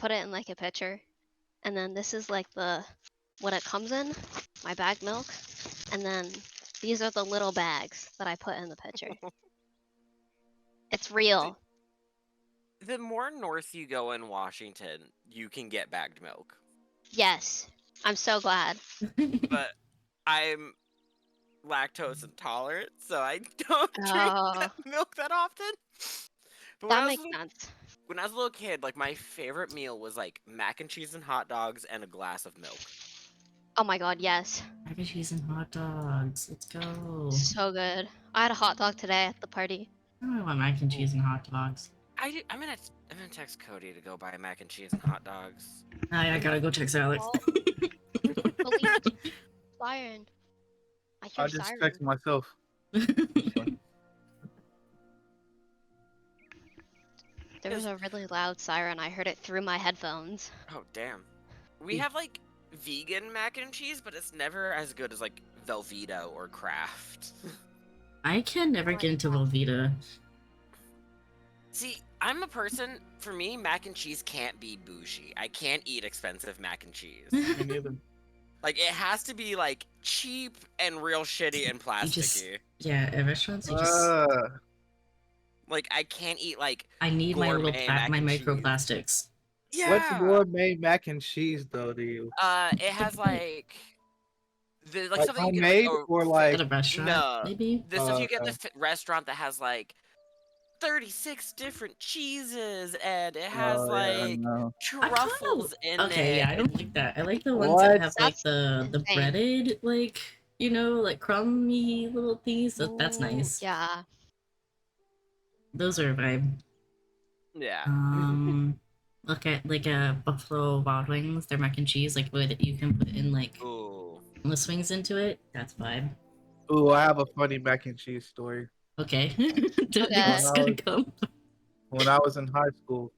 put it in like a pitcher, and then this is like what it comes in, my bag milk, and then these are the little bags that I put in the pitcher. It's real. The more north you go in Washington, you can get bagged milk. Yes, I'm so glad. But I'm lactose intolerant, so I don't drink milk that often. But That makes sense. when I was a little kid, like my favorite meal was like mac and cheese and hot dogs and a glass of milk. Oh my god, yes. Mac and cheese and hot dogs. Let's go. So good. I had a hot dog today at the party. I want mac and cheese and hot dogs. I'm gonna text Cody to go buy mac and cheese and hot dogs. I gotta go text Alex. Siren. I hear I just siren. text myself. There was a really loud siren. I heard it through my headphones. Oh damn. We have like vegan mac and cheese, but it's never as good as like Velveeta or Kraft. I can never get into Velveeta. See, I'm a person, for me, mac and cheese can't be bougie. I can't eat expensive mac and cheese. Me neither. Like, it has to be, like, cheap and real shitty and plasticky. Yeah, at restaurants, you just... Like, I can't eat, like, I need my little my microplastics. Yeah! What's gourmet mac and cheese, though, to you? It has, like... like something homemade, you get, or like... At a restaurant, no, maybe? the stuff you get at the restaurant that has, like, 36 different cheeses, and it has, truffles in it. Okay, yeah, I don't like that. I like the ones that have, like, the breaded, like, you know, like, crummy little things. That's nice. Yeah. Those are a vibe. Yeah. Look at, like, Buffalo Wild Wings, their mac and cheese, like, that you can put in, like, boneless wings into it. That's vibe. Ooh, I have a funny mac and cheese story. Okay. It's gonna come. When I was in high school,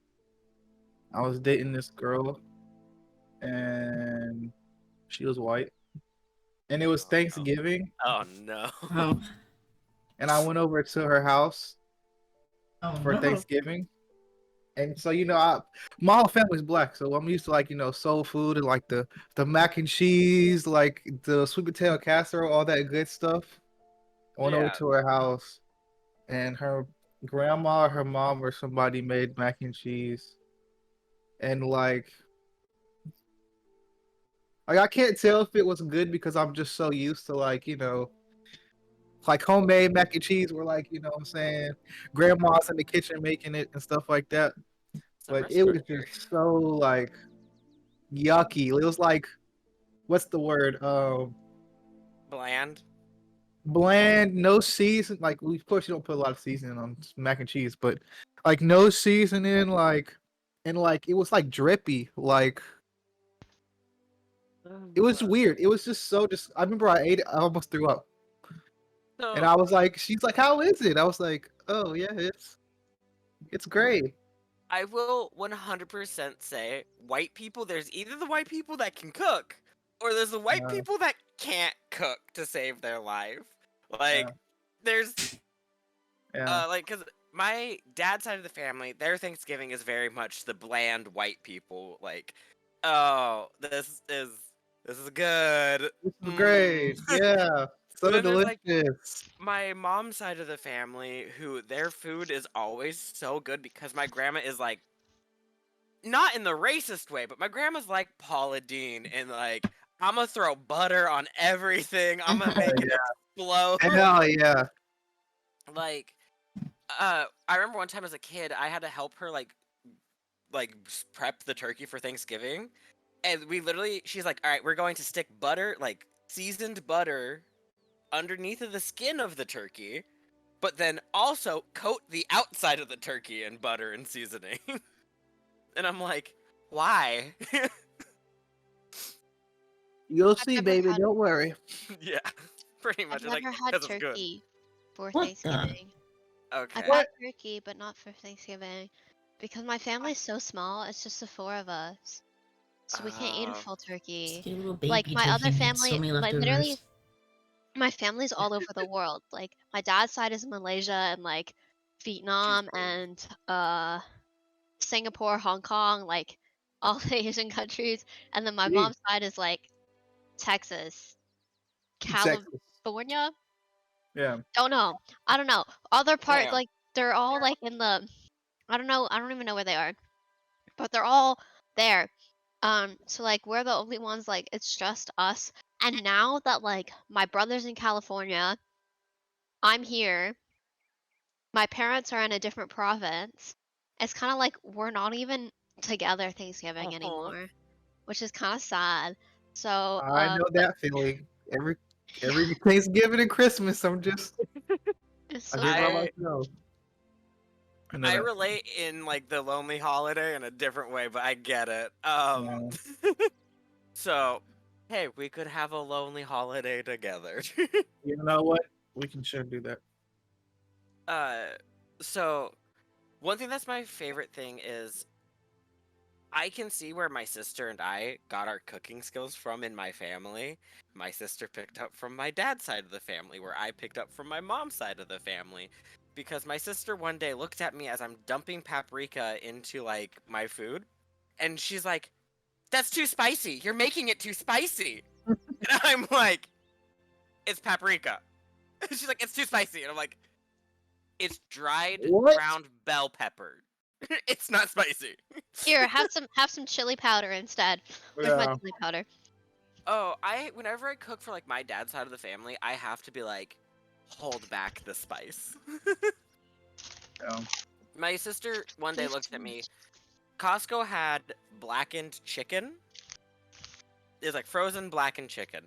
I was dating this girl, and she was white. And it was Thanksgiving. Oh, no. Oh. And I went over to her house for Thanksgiving. And so, you know, my whole family's black, so I'm used to, like, you know, soul food and, like, the mac and cheese, like, the sweet potato casserole, all that good stuff. I went over to her house, and her grandma or her mom or somebody made mac and cheese. And, like, I can't tell if it was good because I'm just so used to, like, you know, like homemade mac and cheese where, like, you know what I'm saying, grandma's in the kitchen making it and stuff like that. But it was just so, like, yucky. It was like, what's the word? Bland? Bland, no season. Like, of course, you don't put a lot of seasoning on mac and cheese, but, like, no seasoning, like, and, like, it was, like, drippy. Like, it was weird. It was just so, I remember I ate it, I almost threw up. No. And I was like, she's like, how is it? I was like, oh, yeah, it's great. I will 100% say, white people, there's either the white people that can cook, or there's the white people that can't cook to save their life. Like, there's... like, because my dad's side of the family, their Thanksgiving is very much the bland white people. Like, oh, this is good. This is great. Yeah. So delicious. Like, my mom's side of the family, who their food is always so good because my grandma is like, not in the racist way, but my grandma's like Paula Deen, and like, I'm gonna throw butter on everything. I'm gonna make it explode. Hell yeah. Like, I remember one time as a kid, I had to help her like prep the turkey for Thanksgiving, and she's like, all right, we're going to stick butter, like seasoned butter, underneath of the skin of the turkey, but then also coat the outside of the turkey in butter and seasoning. And I'm like, why? You'll see, baby. Don't worry. Yeah, pretty much. I've never had turkey for Thanksgiving. Okay. I've had turkey, but not for Thanksgiving, because my family's so small. It's just the 4 of us, so we can't eat a full turkey. Like my other family, like literally, my family's all over the world. Like my dad's side is Malaysia and like Vietnam and Singapore, Hong Kong. Like all the Asian countries, and then my Jeez, mom's side is like Texas, Texas. California. Yeah. Don't know. I don't know. Other part Damn. like they're all like in the I don't know. I don't even know where they are, but they're all there. So like we're the only ones like it's just us. And now that like my brother's in California, I'm here. My parents are in a different province. It's kind of like we're not even together Thanksgiving Oh, anymore, which is kind of sad. So, I know but that feeling. Every Thanksgiving and Christmas, I'm just it's I'm so here by sad. I myself. I know I that. relate in like the lonely holiday in a different way, but I get it. Feeling. So hey, we could have a lonely holiday together. You know what? We can sure do that. uh, so one thing that's my favorite thing is I can see where my sister and I got our cooking skills from in my family. My sister picked up from my dad's side of the family, where I picked up from my mom's side of the family. Because my sister one day looked at me as I'm dumping paprika into like my food, and she's like, "That's too spicy. You're making it too spicy." And I'm like, "It's paprika." She's like, "It's too spicy." And I'm like, "It's dried What? ground bell pepper. It's not spicy." Here, have some chili powder instead. Where's my Yeah. chili powder? Oh, whenever I cook for like my dad's side of the family, I have to be like, hold back the spice. Yeah. My sister one day There's looked too at me. much. Costco had blackened chicken. It's like frozen blackened chicken.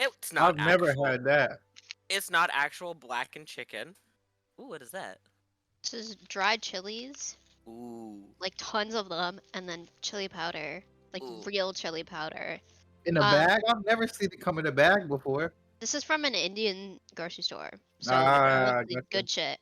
It's not I've never actual. had that. It's not actual blackened chicken. Ooh, what is that? This is dried chilies, Ooh, like tons of them, and then chili powder, like ooh. real chili powder. In a Um, bag? I've never seen it come in a bag before. this is from an Indian grocery store, so like Ah, mostly gotcha. good shit.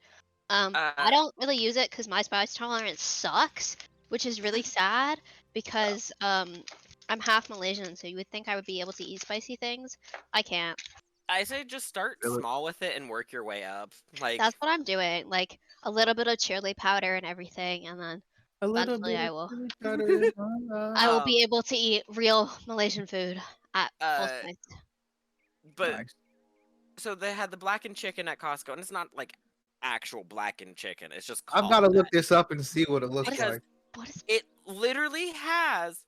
I Uh, don't really use it because my spice tolerance sucks, which is really sad because I'm half Malaysian, so you would think I would be able to eat spicy things. I can't. I say just start Really? small with it and work your way up. That's Like, what I'm doing, like a little bit of chili powder and everything, and then A little eventually bit I of will chili powder in my I will life. be able to eat real Malaysian food at full uh, spice. but Nice. so they had the blackened chicken at Costco, and it's not like actual blackened chicken. It's just I've called got to look that this up and see what it looks because like. What is it literally has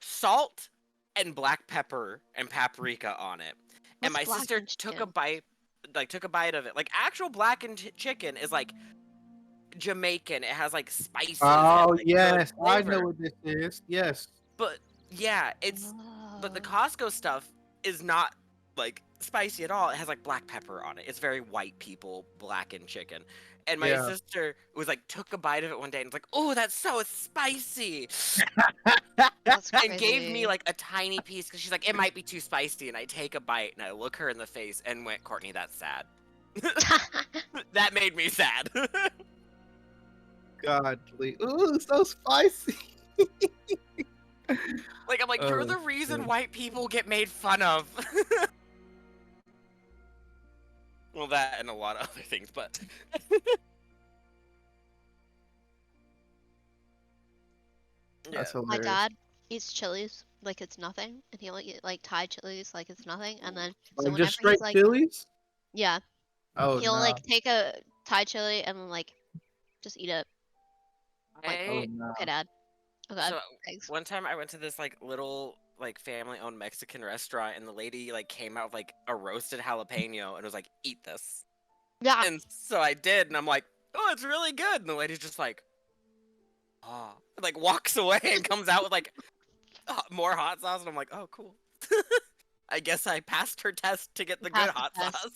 salt and black pepper and paprika on it. And what's my sister blackened chicken? took a bite of it. Like actual blackened chicken is like Jamaican. It has like spices and Oh, like good yes. I know flavor. what this is. Yes. But yeah, but the Oh, Costco stuff is not like spicy at all. It has like black pepper on it. It's very white people blackened chicken. And my Yeah. sister was like took a bite of it one day and was like, "Oh, that's so spicy." that's And gave me crazy. like a tiny piece because she's like, "It might be too spicy." And I take a bite and I look her in the face and went, "Courtney, that's sad." That made me sad. Godly. Ooh, so spicy. Like I'm like, "You're Oh, the reason man. white people get made fun of." Well, that and a lot of other things, but yeah. That's My hilarious. dad eats chilies like it's nothing, and he'll eat like Thai chilies like it's nothing. And Ooh. then so Like just whenever he's straight like, chilies? yeah, Oh, he'll no. like take a Thai chili and then like just eat it. Like, Oh, I no. okay, dad. Oh God, so thanks. one time I went to this like little like family-owned Mexican restaurant, and the lady like came out with like a roasted jalapeno and was like, "Eat this." Yeah, And so I did, and I'm like, "Oh, it's really good." And the lady's just like, "Oh," like walks away and comes out with like more hot sauce, and I'm like, "Oh, cool." I guess I passed her test to get you the good passed the hot test. sauce.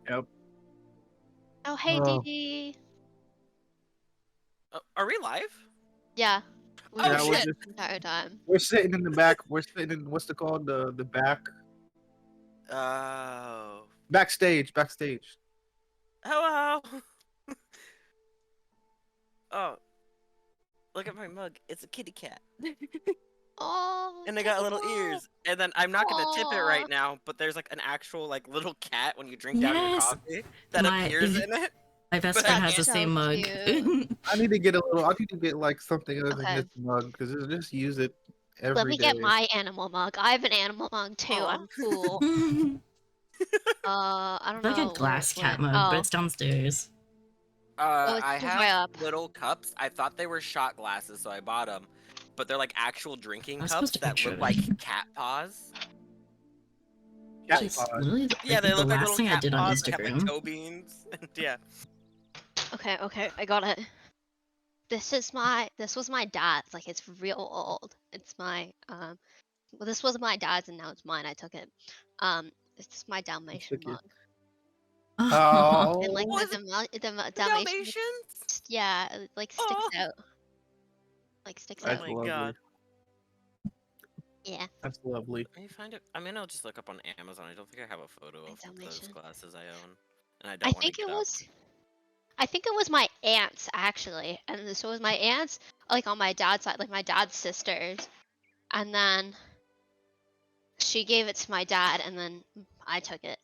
Yep. Oh hey, Dee Oh, Dee. Are we live? Yeah, we've Oh been yeah, here we're shit! just the entire time. we're sitting in the back. We're sitting in what's it called? The back Oh, backstage. hello. Oh, look at my mug. It's a kitty cat. Oh, And they got kitty little cat. ears. And then I'm not gonna tip it Oh, right now, but there's like an actual like little cat when you drink down your Yes, coffee that my appears in it. My best friend has the same mug. I need to get a little. I need to get like something other than Okay. this mug because just use it every Let me day. get my animal mug. I have an animal mug too. Aw. I'm cool. I don't Like know. a glass where it cat went. mug, but Oh, it's downstairs. it's I too have high up. little cups. I thought they were shot glasses, so I bought them. But they're like actual drinking I was cups supposed to that picture look it. like cat paws. Cat Just pod. literally, Yeah, like, they the look like last little thing I cat did on paws. They have like Instagram. toe beans. Yeah. Okay, I got it. This was my dad's. Like it's real old. It's my well, this was my dad's and now it's mine. I took it. It's my Dalmatian Stick it. mug. Oh, And like Was the The Dalmatian, Dalmatians? yeah, it, like sticks Oh. out. Like sticks Oh that's out. my lovely. god. Yeah. That's lovely. Let me find it. I mean, I'll just look up on Amazon. I don't think I have a photo of those Dalmatian. glasses I own, and I I don't want to think get it up. was. I think it was my aunt's actually, and so it was my aunt's, like on my dad's side, like my dad's sisters, and then she gave it to my dad, and then I took it.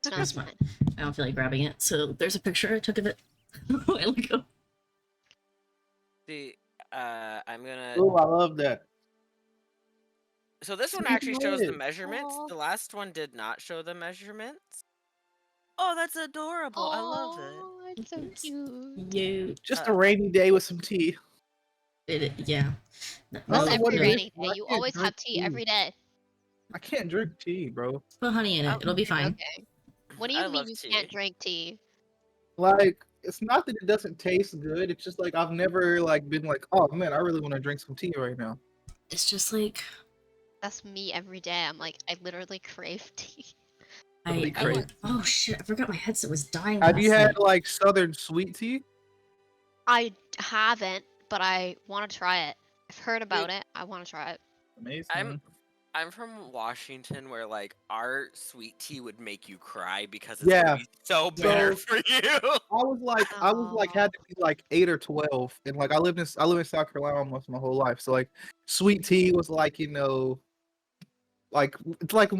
So now it's mine. I don't feel like grabbing it, so there's a picture I took of it a while ago. See, I'm gonna. Oh, I love that. So this one actually shows the measurements. The last one did not show the measurements. Oh, that's adorable. I love it. Oh, it's so cute. You Just a rainy day with some tea. yeah. That's I don't know what every it is, rainy but day. I You can't always drink have tea tea. every day. I can't drink tea, bro. Put honey in it. Oh, It'll be fine. Okay. What do I you mean love you tea. can't drink tea? Like, it's not that it doesn't taste good. It's just like I've never like been like, oh man, I really want to drink some tea right now. It's just like That's me every day. I'm like, I literally crave tea. oh shit! I forgot my headset was dying. Have you had night. like Southern sweet tea? I haven't, but I want to try it. I've heard about it. I want to try it. Amazing. I'm from Washington, where like our sweet tea would make you cry because it's gonna be so bitter for you. I was like had to be like 8 or 12, and like I live in South Carolina almost my whole life. So like sweet tea was like like it's like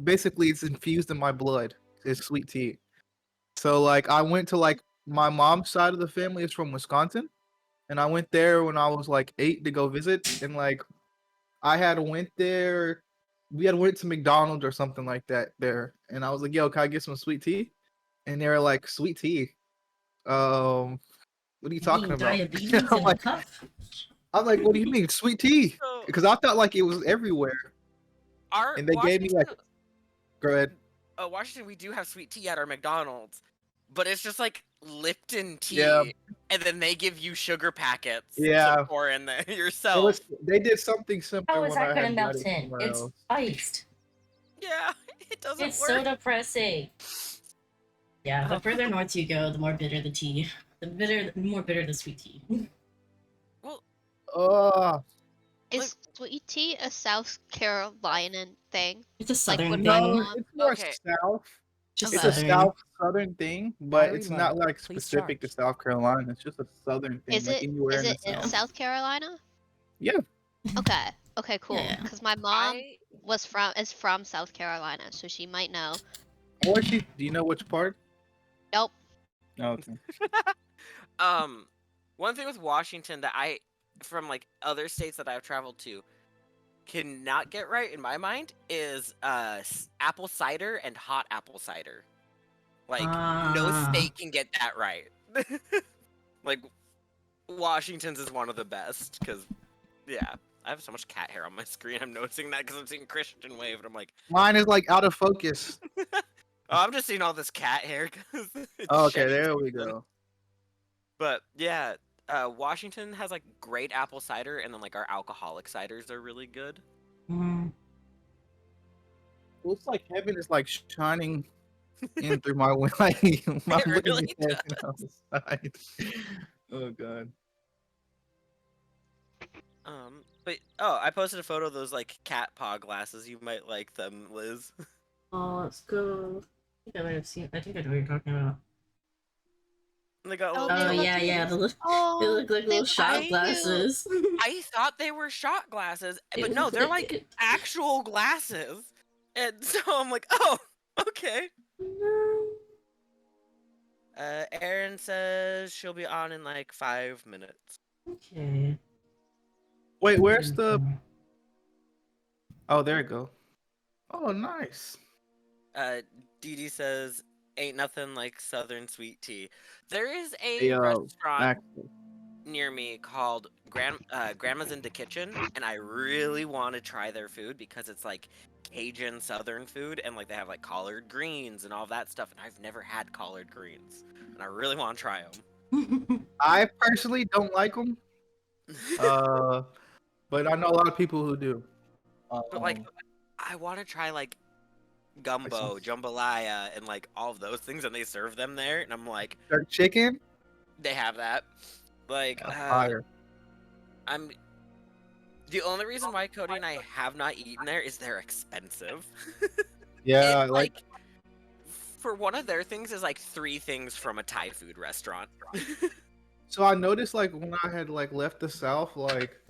basically it's infused in my blood. It's sweet tea. So like I went to like my mom's side of the family is from Wisconsin, and I went there when I was like 8 to go visit, and like I had went there. We had went to McDonald's or something like that there, and I was like, "Yo, can I get some sweet tea?" And they were like, "Sweet tea? What are you talking about?" I'm like, "What do you mean, sweet tea?" Because I thought like it was everywhere. And they gave me like, go ahead. Washington, we do have sweet tea at our McDonald's, but it's just like Lipton tea, Yeah. and then they give you sugar packets Yeah. to pour in there yourself. They did something similar. How is when that I gonna had melt got it in? somewhere It's else. iced. Yeah, it doesn't It's work. so depressing. Yeah, the further north you go, the more bitter the tea. The more bitter the sweet tea. Well, Is sweet tea a South Carolinian thing? It's a southern what thing. No, it's more Okay. south. Just It's southern. a southern thing, but Battery it's not low. like Please specific to charge. South Carolina. It's just a southern thing, Is like it anywhere in the in south. South Carolina? Yeah. Okay, cool. Yeah. Because my mom is from South Carolina, so she might know. Or do you know which part? Nope. Oh, okay. One thing with Washington that from like other states that I've traveled to, cannot get right in my mind is apple cider and hot apple cider. Like no state can get that right. Like Washington's is one of the best because yeah, I have so much cat hair on my screen. I'm noticing that because I'm seeing Christian Wave and I'm like, Mine is like out of focus. I'm just seeing all this cat hair because Okay, there we go. But yeah, Washington has like great apple cider, and then like our alcoholic ciders are really good. Mm. Looks like heaven is like shining in through my window. Like, I'm really looking at heaven on the side. Oh god. But I posted a photo of those like cat paw glasses. You might like them, Liz. Oh, let's go. I think I might have seen. I think I know what you're talking about. They got Oh, little. they Yeah. They look like little shot glasses. I thought they were shot glasses, but no, they're like actual glasses. And so I'm like, oh, okay. Erin says she'll be on in like 5 minutes. Okay. Wait, where's the? Oh, there you go. Oh, nice. Dee Dee says, ain't nothing like Southern sweet tea. There is a Hey, restaurant Max. near me called Grandma's in the Kitchen, and I really want to try their food because it's like Cajun Southern food, and like they have like collard greens and all that stuff, and I've never had collard greens, and I really want to try them. I personally don't like them. But I know a lot of people who do. But like, I want to try like gumbo, jambalaya, and like all of those things, and they serve them there, and I'm like, jerk chicken. They have that. Like, Fire. I'm. The only reason why Cody and I have not eaten there is they're expensive. Yeah, It's like for one of their things is like 3 things from a Thai food restaurant. so I noticed like when I had like left the South, like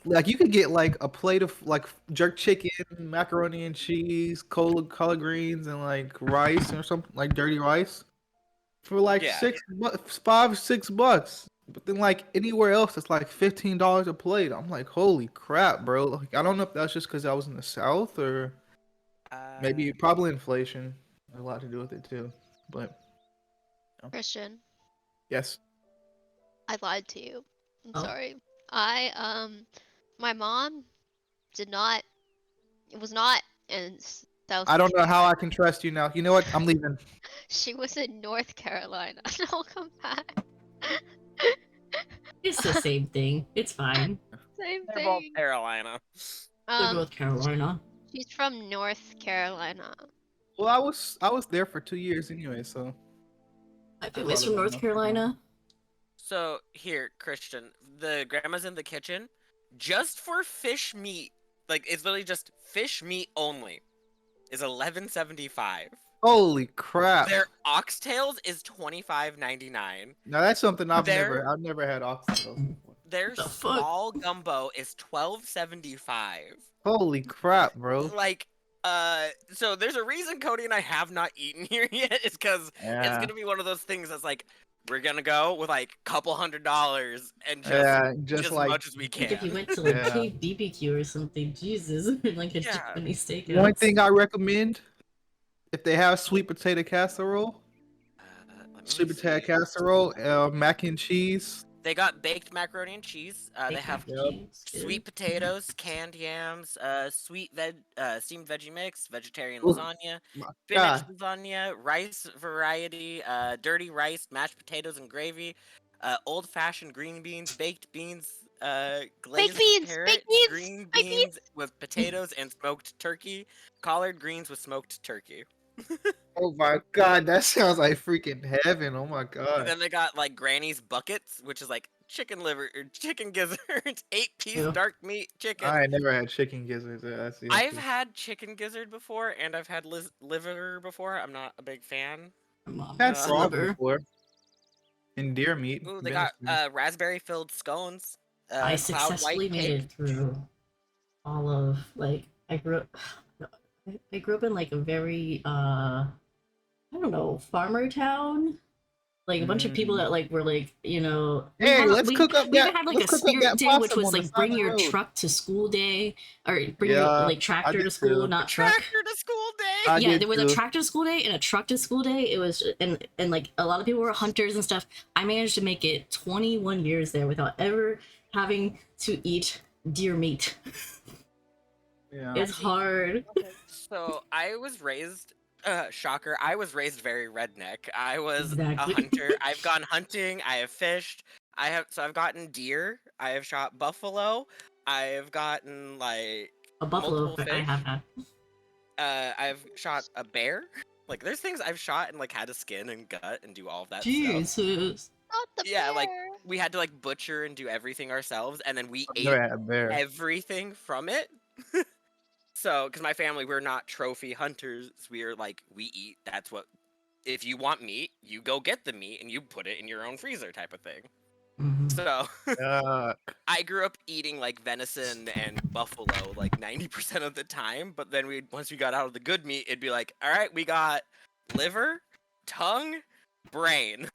you could get like a plate of like jerk chicken, macaroni and cheese, collard greens, and like rice or something like dirty rice for like Yeah. $5-6. But then like anywhere else, it's like $15 a plate. I'm like, holy crap, bro! Like I don't know if that's just because I was in the South or maybe probably inflation had a lot to do with it too. But Christian, yes, I lied to you. I'm Oh. sorry. My mom was not in South. I don't know how I can trust you now. You know what? I'm leaving. She was in North Carolina. I'll come back. It's the same thing. It's fine. Same They're both thing. Carolina. They're both Carolina. She's from North Carolina. Well, I was there for 2 years anyway, so. My family's from North Carolina. So here, Christian, the Grandma's in the Kitchen, just for fish meat, like it's literally just fish meat only, is $11.75. Holy crap! Their oxtails is $25.99. Now that's something I've never had oxtails. Their small gumbo is $12.75. Holy crap, bro! Like, so there's a reason Cody and I have not eaten here yet. It's because it's gonna be one of those things that's like we're gonna go with like a couple $100s and just as like, much as we can. Like if you went to like Cave BBQ or something, Jesus, like a Japanese steakhouse. One thing I recommend, if they have sweet potato casserole, mac and cheese. They got baked macaroni and cheese. They have sweet potatoes, canned yams, steamed veggie mix, vegetarian lasagna, spinach lasagna, rice variety, dirty rice, mashed potatoes and gravy, old-fashioned green beans, baked beans, glazed carrot, green beans with potatoes and smoked turkey, collard greens with smoked turkey. Oh my god, that sounds like freaking heaven! Oh my god. And then they got like Granny's buckets, which is like chicken liver or chicken gizzards, 8-piece dark meat chicken. I never had chicken gizzards. I've had chicken gizzard before, and I've had liver before. I'm not a big fan. That's liver before. And deer meat. Ooh, they got raspberry filled scones. I successfully made it through all of like I grew up in like a very I don't know, farmer town. Like a bunch of people that like were like, you know, hey, let's cook up. We even had like a spirit day, which was like bring your truck to school day, or bring your like tractor to school, not truck. Tractor to school day. Yeah, there was a tractor to school day and a truck to school day. It was and like a lot of people were hunters and stuff. I managed to make it 21 years there without ever having to eat deer meat. Yeah, it's hard. So I was raised. Shocker, I was raised very redneck. I was a hunter. I've gone hunting, I have fished, I've gotten deer, I have shot buffalo, I have gotten like a buffalo fish. I have had. I've shot a bear. Like there's things I've shot and like had to skin and gut and do all of that Jesus. stuff. Not the Yeah, bear. like we had to like butcher and do everything ourselves, and then we ate everything from it. So, because my family, we're not trophy hunters. We're like, we eat. That's what. If you want meat, you go get the meat and you put it in your own freezer, type of thing. Mm-hmm. So, I grew up eating like venison and buffalo like 90% of the time. But then once we got out of the good meat, it'd be like, all right, we got liver, tongue, brain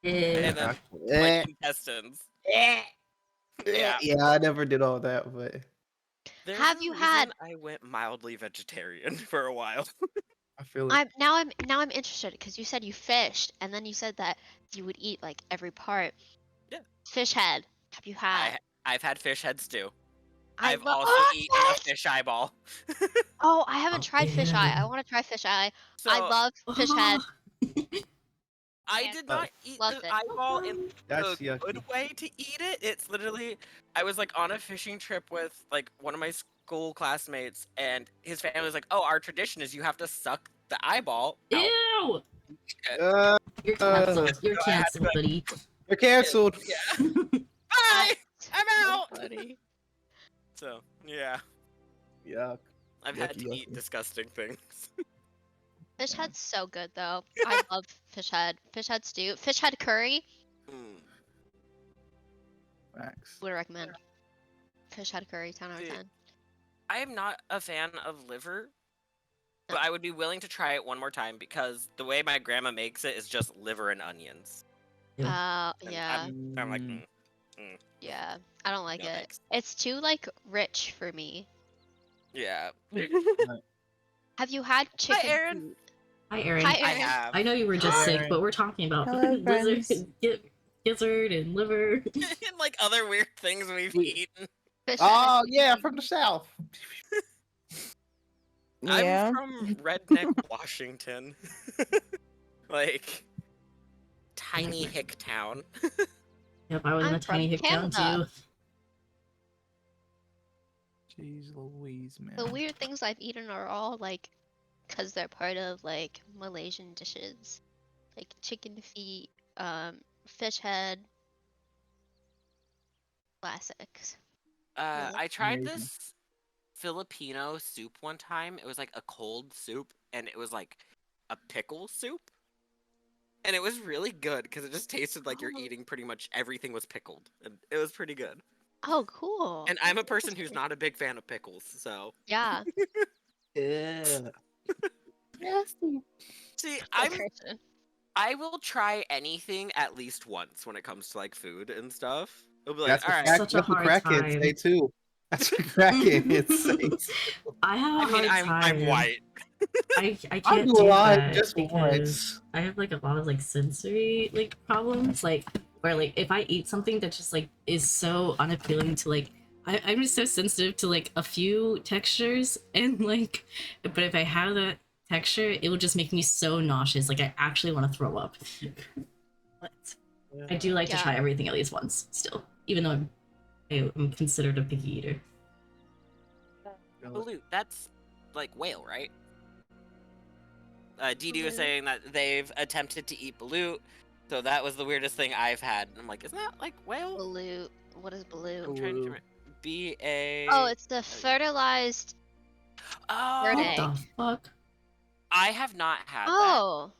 Yeah. and then Eh, like intestines. yeah, Yeah. I never did all that, but There's Have a you had? reason I went mildly vegetarian for a while. I feel it. I'm interested because you said you fished and then you said that you would eat like every part. Yeah. Fish head. Have you had? I've had fish head stew. I I've love. also Oh eaten a yes! fish eyeball. Oh, I haven't Oh, tried fish eye. I yeah. want to try fish eye. I So love fish head. I And did Uh, not eat loved the it. eyeball in That's the good yucky. way to eat it. It's literally, I was like on a fishing trip with like one of my school classmates, and his family was like, "Oh, our tradition is you have to suck the eyeball out." Ew! Uh, You're uh, canceled. You're So I had to canceled, buddy. you're canceled. Yeah. Bye. I'm So out. funny. So yeah, Yuck. I've had Yucky, to eat yucky. disgusting things. Fish Yeah. head's so good though. I love fish head. Fish head stew. Fish head curry. Mm. Facts. Would recommend. Fish head curry. 10 out of See, 10. I am not a fan of liver, but No. I would be willing to try it one more time because the way my grandma makes it is just liver and onions. And Yeah. I'm like, Mm, Yeah. I don't like no it. thanks. It's too like rich for me. Yeah. Have you had Hi, chicken Aaron. feet? Hi, Aaron. Hi, I Aaron. have. I know you were just Hi, sick, Aaron. but we're talking about Hello, lizard, friends. gizzard, and liver. And like other weird things we've eaten. Fish Oh head. yeah, from the south. I'm Yeah. from Redneck, Washington. Like tiny hick town. Yep, I was in I'm a from tiny hick town Canada. too. Jeez Louise, man. The weird things I've eaten are all like, cause they're part of like Malaysian dishes, like chicken feet, fish head, classics. Yeah. I tried Amazing. this Filipino soup one time. It was like a cold soup, and it was like a pickle soup. And it was really good because it just tasted like you're Oh. eating pretty much everything was pickled. And it was pretty good. Oh, cool. And I'm a That's person who's interesting. not a big fan of pickles, so. Yeah. Yeah. See, Like Christian. I will try anything at least once when it comes to like food and stuff. It'll be like, That's all what right. Such a that's what hard crackheads say time. too. That's what crackheads say. I have a I mean, hard time. I'm white. I I can't do do a lot that just because once. I have like a lot of like sensory like problems, like where like if I eat something that just like is so unappealing to like I'm just so sensitive to like a few textures and like but if I have that texture it will just make me so nauseous like I actually want to throw up. But I do like to Yeah. try everything at least once still, even though I'm considered a picky eater. Balut, that's like whale, right? Didi was Balut? saying that they've attempted to eat balut, so that was the weirdest thing I've had. And I'm like, isn't that like whale? Balut. What is balut? I'm trying to remember. B-A... Oh, it's the fertilized bird Oh, What egg. the fuck? I have not had that. Oh.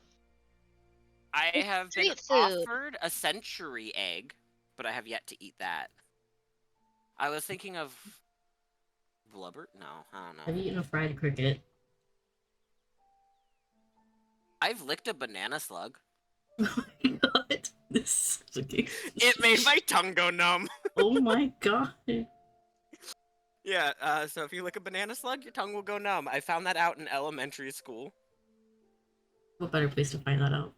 I It's have been street food. offered a century egg, but I have yet to eat that. I was thinking of blubber? No, I don't Have know. you eaten a fried cricket? I've licked a banana slug. Oh my god. This is It made my tongue go numb. Oh my god. Yeah, so if you lick a banana slug, your tongue will go numb. I found that out in elementary school. What better place to find that out?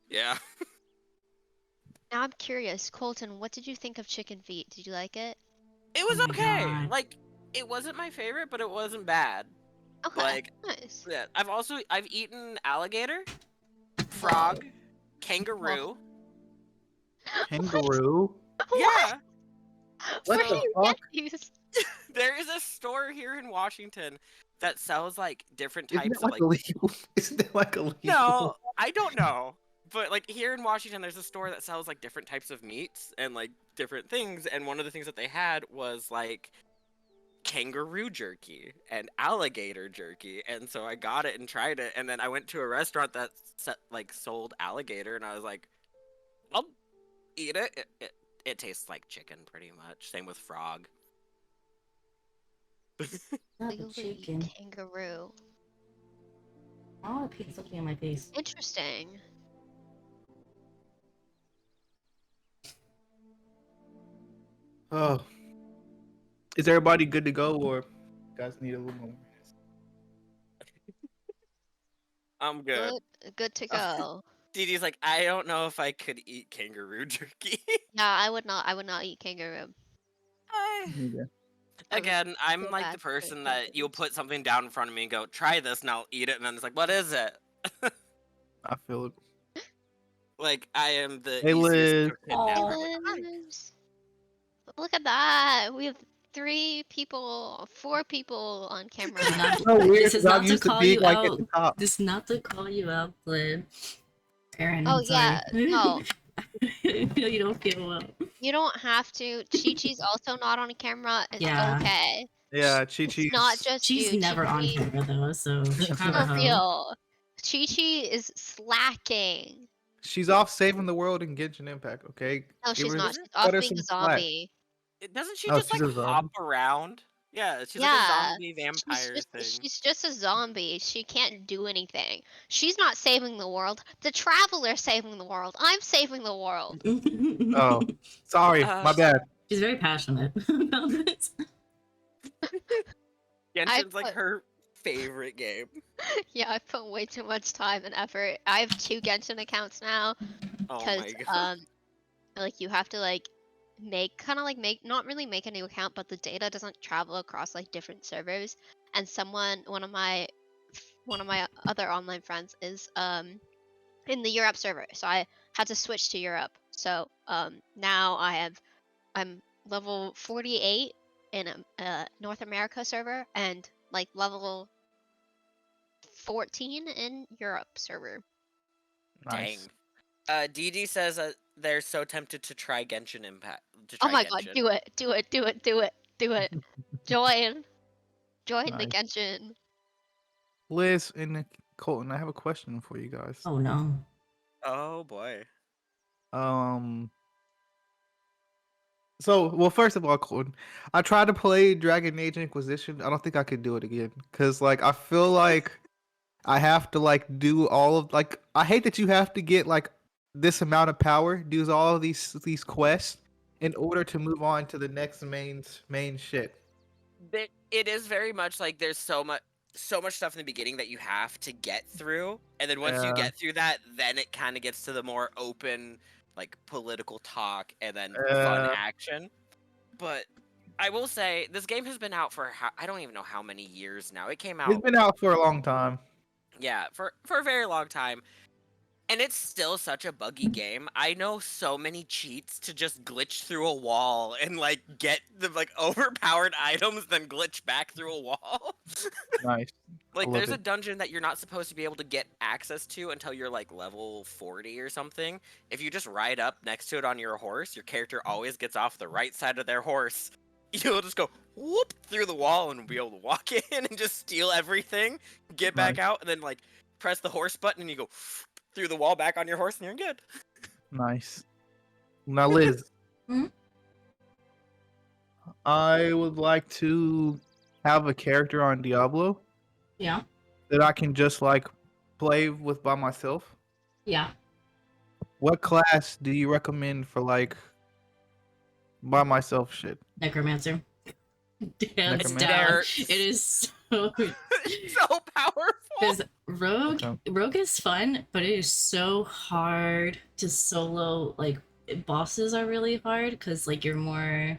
Yeah. Now I'm curious, Colton, what did you think of chicken feet? Did you like it? It was Oh my okay. God. Like, it wasn't my favorite, but it wasn't bad. Okay. Like, Nice. yeah, I've eaten alligator, frog, kangaroo. Kangaroo. Yeah. What Where the do you fuck? get these? There is a store here in Washington that sells like different Isn't types it of like like illegal? Isn't it like illegal? No, I don't know. But like here in Washington there's a store that sells like different types of meats and like different things, and one of the things that they had was like kangaroo jerky and alligator jerky, and so I got it and tried it, and then I went to a restaurant that like sold alligator, and I was like, I'll eat it. It tastes like chicken pretty much. Same with frog. Not the Legally chicken. kangaroo. Oh, I picked something in my face. Interesting. Oh, is everybody good to go, or you guys need a little more? I'm good. Good to go. Dee Dee's like, I don't know if I could eat kangaroo jerky. Yeah, I would not eat kangaroo. Yeah. Again, I'm So like bad the for person that you'll pancreas. put something down in front of me and go, try this, and I'll eat it, and then it's like, what is it? I feel it. Like, I am the Hey, easiest Liz. to kidnap. Aw. Hi. Liz. Look at that. We have 4 people on camera. So weird This is 'cause I'm not to used to call being you like at out. the top. This is not to call you out, but Aaron, Oh I'm sorry. yeah, no, I feel you don't feel well. you don't have to. Chi-Chi's also not on camera. It's Yeah. okay. Yeah, It's not Chi-Chi's. just She's you. never on Chi-Chi, camera though, so she kind for of hoe. real. Chi-Chi is slacking. She's off saving the world in Genshin Impact. Okay, No, give she's her, not. She's cut off her being a some slack. zombie. Doesn't she Oh, just she's like a hop zombie. around? Yeah, she's like a Yeah. zombie vampire thing. She's just a zombie. She can't do anything. She's not saving the world. The Traveler's saving the world. I'm saving the world. Oh, sorry, my bad. She's very passionate about this. I Genshin's like put her favorite game. yeah, I put way too much time and effort. I have 2 Genshin accounts now Oh because my god. like you have to like make not really make a new account, but the data doesn't travel across like different servers. And one of my other online friends is in the Europe server, so I had to switch to Europe. So now I'm level 48 in a North America server and like level 14 in Europe server. Nice. Dang. DD says they're so tempted to try Genshin Impact. Oh my god, do it, do it, do it, do it, do it. Join the Nice. Genshin. Liz and Colton, I have a question for you guys. Oh no. Oh boy. So, well, first of all, Colton, I tried to play Dragon Age Inquisition. I don't think I could do it again because, like, I feel like I have to like do all of like. I hate that you have to get like this amount of power, do all of these quests in order to move on to the next main shit. It is very much like there's so much stuff in the beginning that you have to get through, and then once you Yeah. get through that, then it kind of gets to the more open, like political talk and then fun action. But I will say this game has been out for I don't even know how many years now. It came It's out, been out for a long time. yeah, for a very long time. And it's still such a buggy game. I know so many cheats to just glitch through a wall and like get the like overpowered items, then glitch back through a wall. Nice. Like I love there's a it. dungeon that you're not supposed to be able to get access to until you're like level 40 or something. If you just ride up next to it on your horse, your character always gets off the right side of their horse. You'll just go whoop through the wall and be able to walk in and just steal everything, get back Nice. out, and then like press the horse button and you go through the wall back on your horse and you're good. Nice. Now, Liz, Hmm? I would like to have a character on Diablo Yeah. that I can just like play with by myself. Yeah. What class do you recommend for like by myself shit? Necromancer. Hands Necromancer. down. It is so So powerful. because Rogue Okay. Rogue is fun, but it is so hard to solo. Like bosses are really hard because like you're more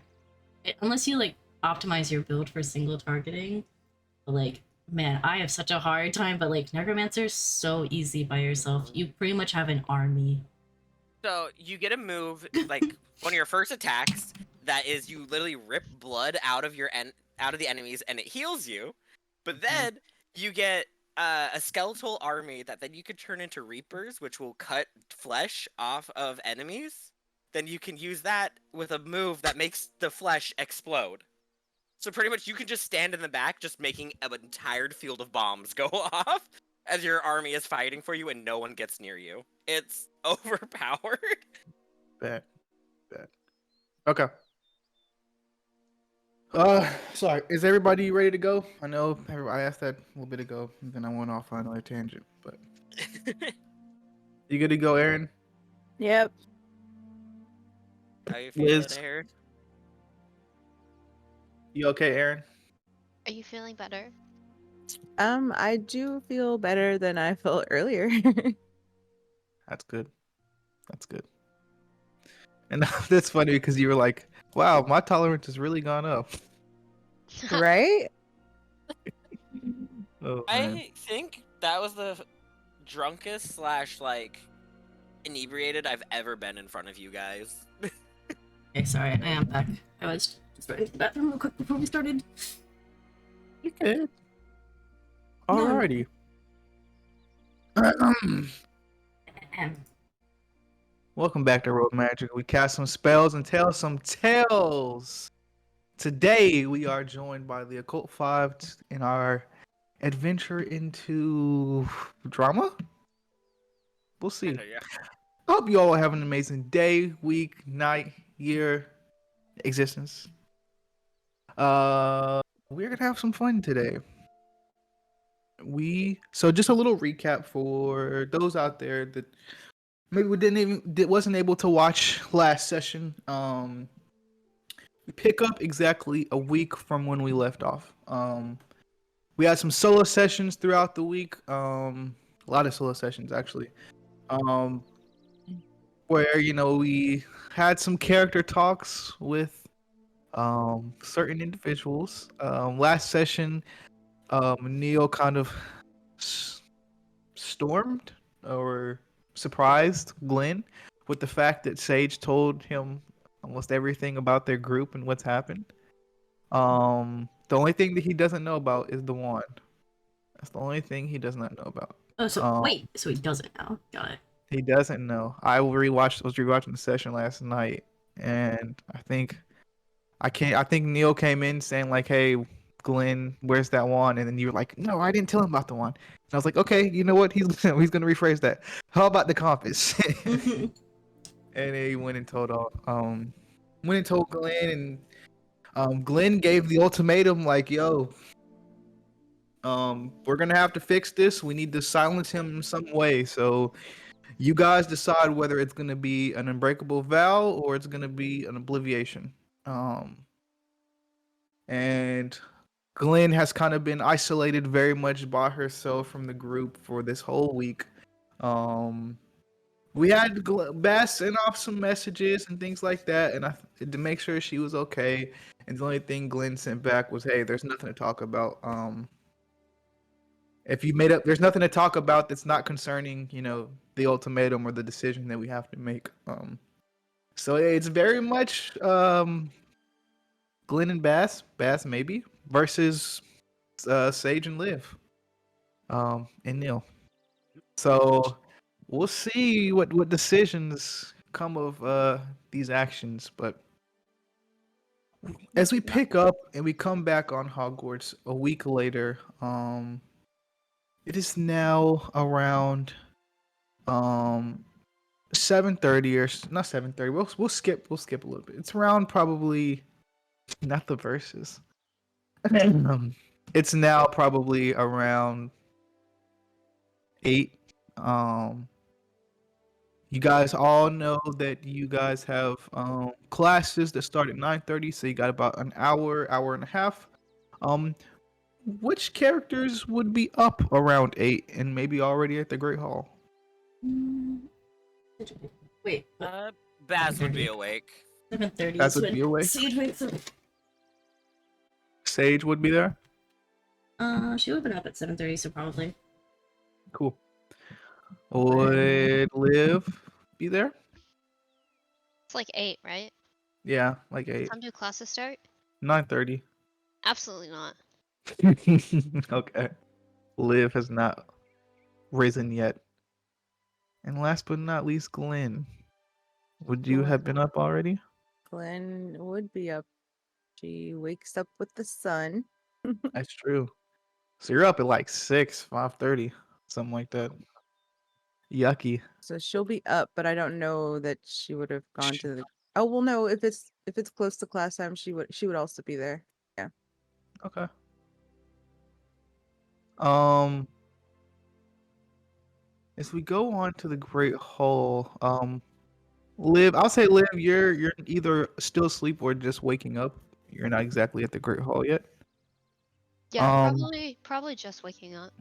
unless you like optimize your build for single targeting. But like man, I have such a hard time. But like Necromancer is so easy by yourself. You pretty much have an army. So you get a move like one of your first attacks that is you literally rip blood out of out of the enemies and it heals you, but then you get a skeletal army that then you could turn into reapers, which will cut flesh off of enemies. Then you can use that with a move that makes the flesh explode. So pretty much you can just stand in the back, just making an entire field of bombs go off as your army is fighting for you and no one gets near you. It's overpowered. Bet. Okay. Sorry. Is everybody ready to go? I know I asked that a little bit ago, and then I went off on another tangent. But you good to go, Aaron? Yep. How you feeling, Liz, Aaron? you okay, Aaron? Are you feeling better? I do feel better than I felt earlier. That's good. That's good. And that's funny because you were like, "Wow, my tolerance has really gone up." Right? Oh man. I think that was the drunkest slash like inebriated I've ever been in front of you guys. Okay, sorry, I am back. I was just going to the bathroom real quick before we started. Okay. No. Alrighty. Welcome back to Road Magic. We cast some spells and tell some tales. Today we are joined by the Occult Five in our adventure into drama. We'll see. Yeah. I hope you all have an amazing day, week, night, year, existence. We're gonna have some fun today. So just a little recap for those out there that maybe wasn't able to watch last session. We pick up exactly a week from when we left off. We had some solo sessions throughout the week. A lot of solo sessions actually. Where we had some character talks with certain individuals. Last session, Neil kind of stormed or surprised Glenn with the fact that Sage told him almost everything about their group and what's happened. The only thing that he doesn't know about is the wand. That's the only thing he does not know about. Oh, so wait, so he doesn't now. Got it. He doesn't know. Was rewatching the session last night, and I think Neil came in saying like, "Hey, Glenn, where's that wand?" And then you were like, "No, I didn't tell him about the wand." And I was like, "Okay, you know what? He's gonna rephrase that. How about the compass?" And he went and told Glenn, and Glenn gave the ultimatum like, "Yo, we're gonna have to fix this. We need to silence him in some way. So you guys decide whether it's gonna be an unbreakable vow or it's gonna be an obliviation." And Glenn has kind of been isolated very much by herself from the group for this whole week. We had Bass send off some messages and things like that, and to make sure she was okay. And the only thing Glenn sent back was, "Hey, there's nothing to talk about. If you made up, there's nothing to talk about that's not concerning, the ultimatum or the decision that we have to make." So it's very much Glenn and Bass maybe versus Sage and Liv, and Neil. So we'll see what decisions come of these actions. But as we pick up and we come back on Hogwarts a week later, it is now around 7:30 or not 7:30. We'll skip a little bit. It's around probably not the verses. It's now probably around 8. You guys all know that you guys have classes that start at 9:30, so you got about an hour and a half. Which characters would be up around 8 and maybe already at the Great Hall? Wait, Baz would be awake. 7:30. Baz would be awake. Sage wakes up. Sage would be there. She would have been up at 7:30, so probably. Cool. Would Liv be there? It's like 8, right? Yeah, like 8. What time do classes start? 9:30. Absolutely not. Okay. Liv has not risen yet. And last but not least, Glenn. Would you have been up already? Glenn would be up. She wakes up with the sun. That's true. So you're up at like 5:30, something like that. Yucky. So she'll be up, but I don't know that she would have gone to the. Oh well, no. If it's close to class time, she would also be there. Okay. Um, as we go on to the Great Hall, Liv, I'll say Liv, you're either still asleep or just waking up. You're not exactly at the Great Hall yet. Yeah, Um, probably just waking up.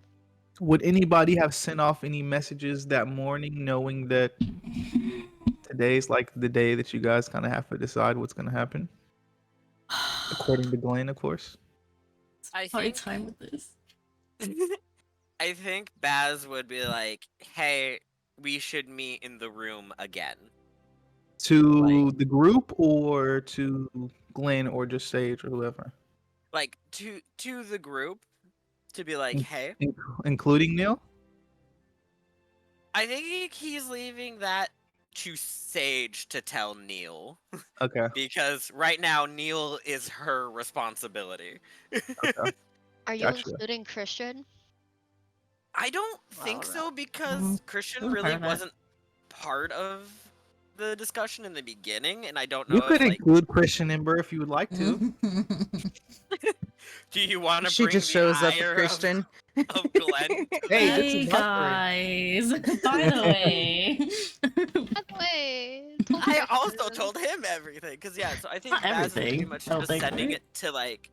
would anybody have sent off any messages that morning, knowing that today's like the day that you guys kind of have to decide what's gonna happen, according to Glenn, of course. I Hard think time with this. I think Baz would be like, "Hey, we should meet in the room again." To the group or to Glenn or just Sage or whoever, Like to the group to be like, In- "Hey." including Neil. I think he's leaving that to Sage to tell Neil Okay. because right now Neil is her responsibility. Okay. Are you Gotcha. including Christian? I don't think Well, so because Christian wasn't part really of that. wasn't part of the discussion in the beginning, and I don't You know if could like, include Christian Ember if you would like to. do you want to She bring just the shows up with ire Christian. of Glenn to Hey, the this is Hey my friend. guys! By the way, by the way, told I also Christian. told him everything because yeah, so I think not Baz is pretty everything. much I don't just think, sending right? it to like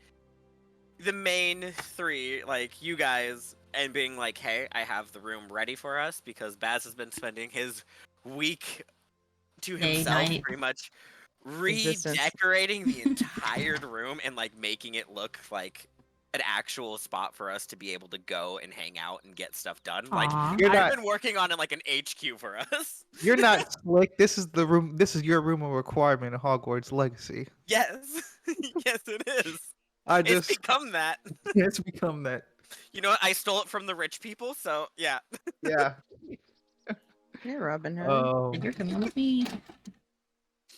the main three, like you guys, and being like, "Hey, I have the room ready for us," because Baz has been spending his week to Day, himself, night. pretty much Existence. redecorating the entire room and like making it look like an actual spot for us to be able to go and hang out and get stuff done. Like Aw. You're I've not. been working on it like an HQ for us. You're not slick. This is the room. This is your room of requirement in Hogwarts Legacy. Yes, yes, it is. I It's just. become that. It's become that. You know what? I stole it from the rich people, so yeah. Yeah. Hey, Robin Hood. Um. You're coming with me.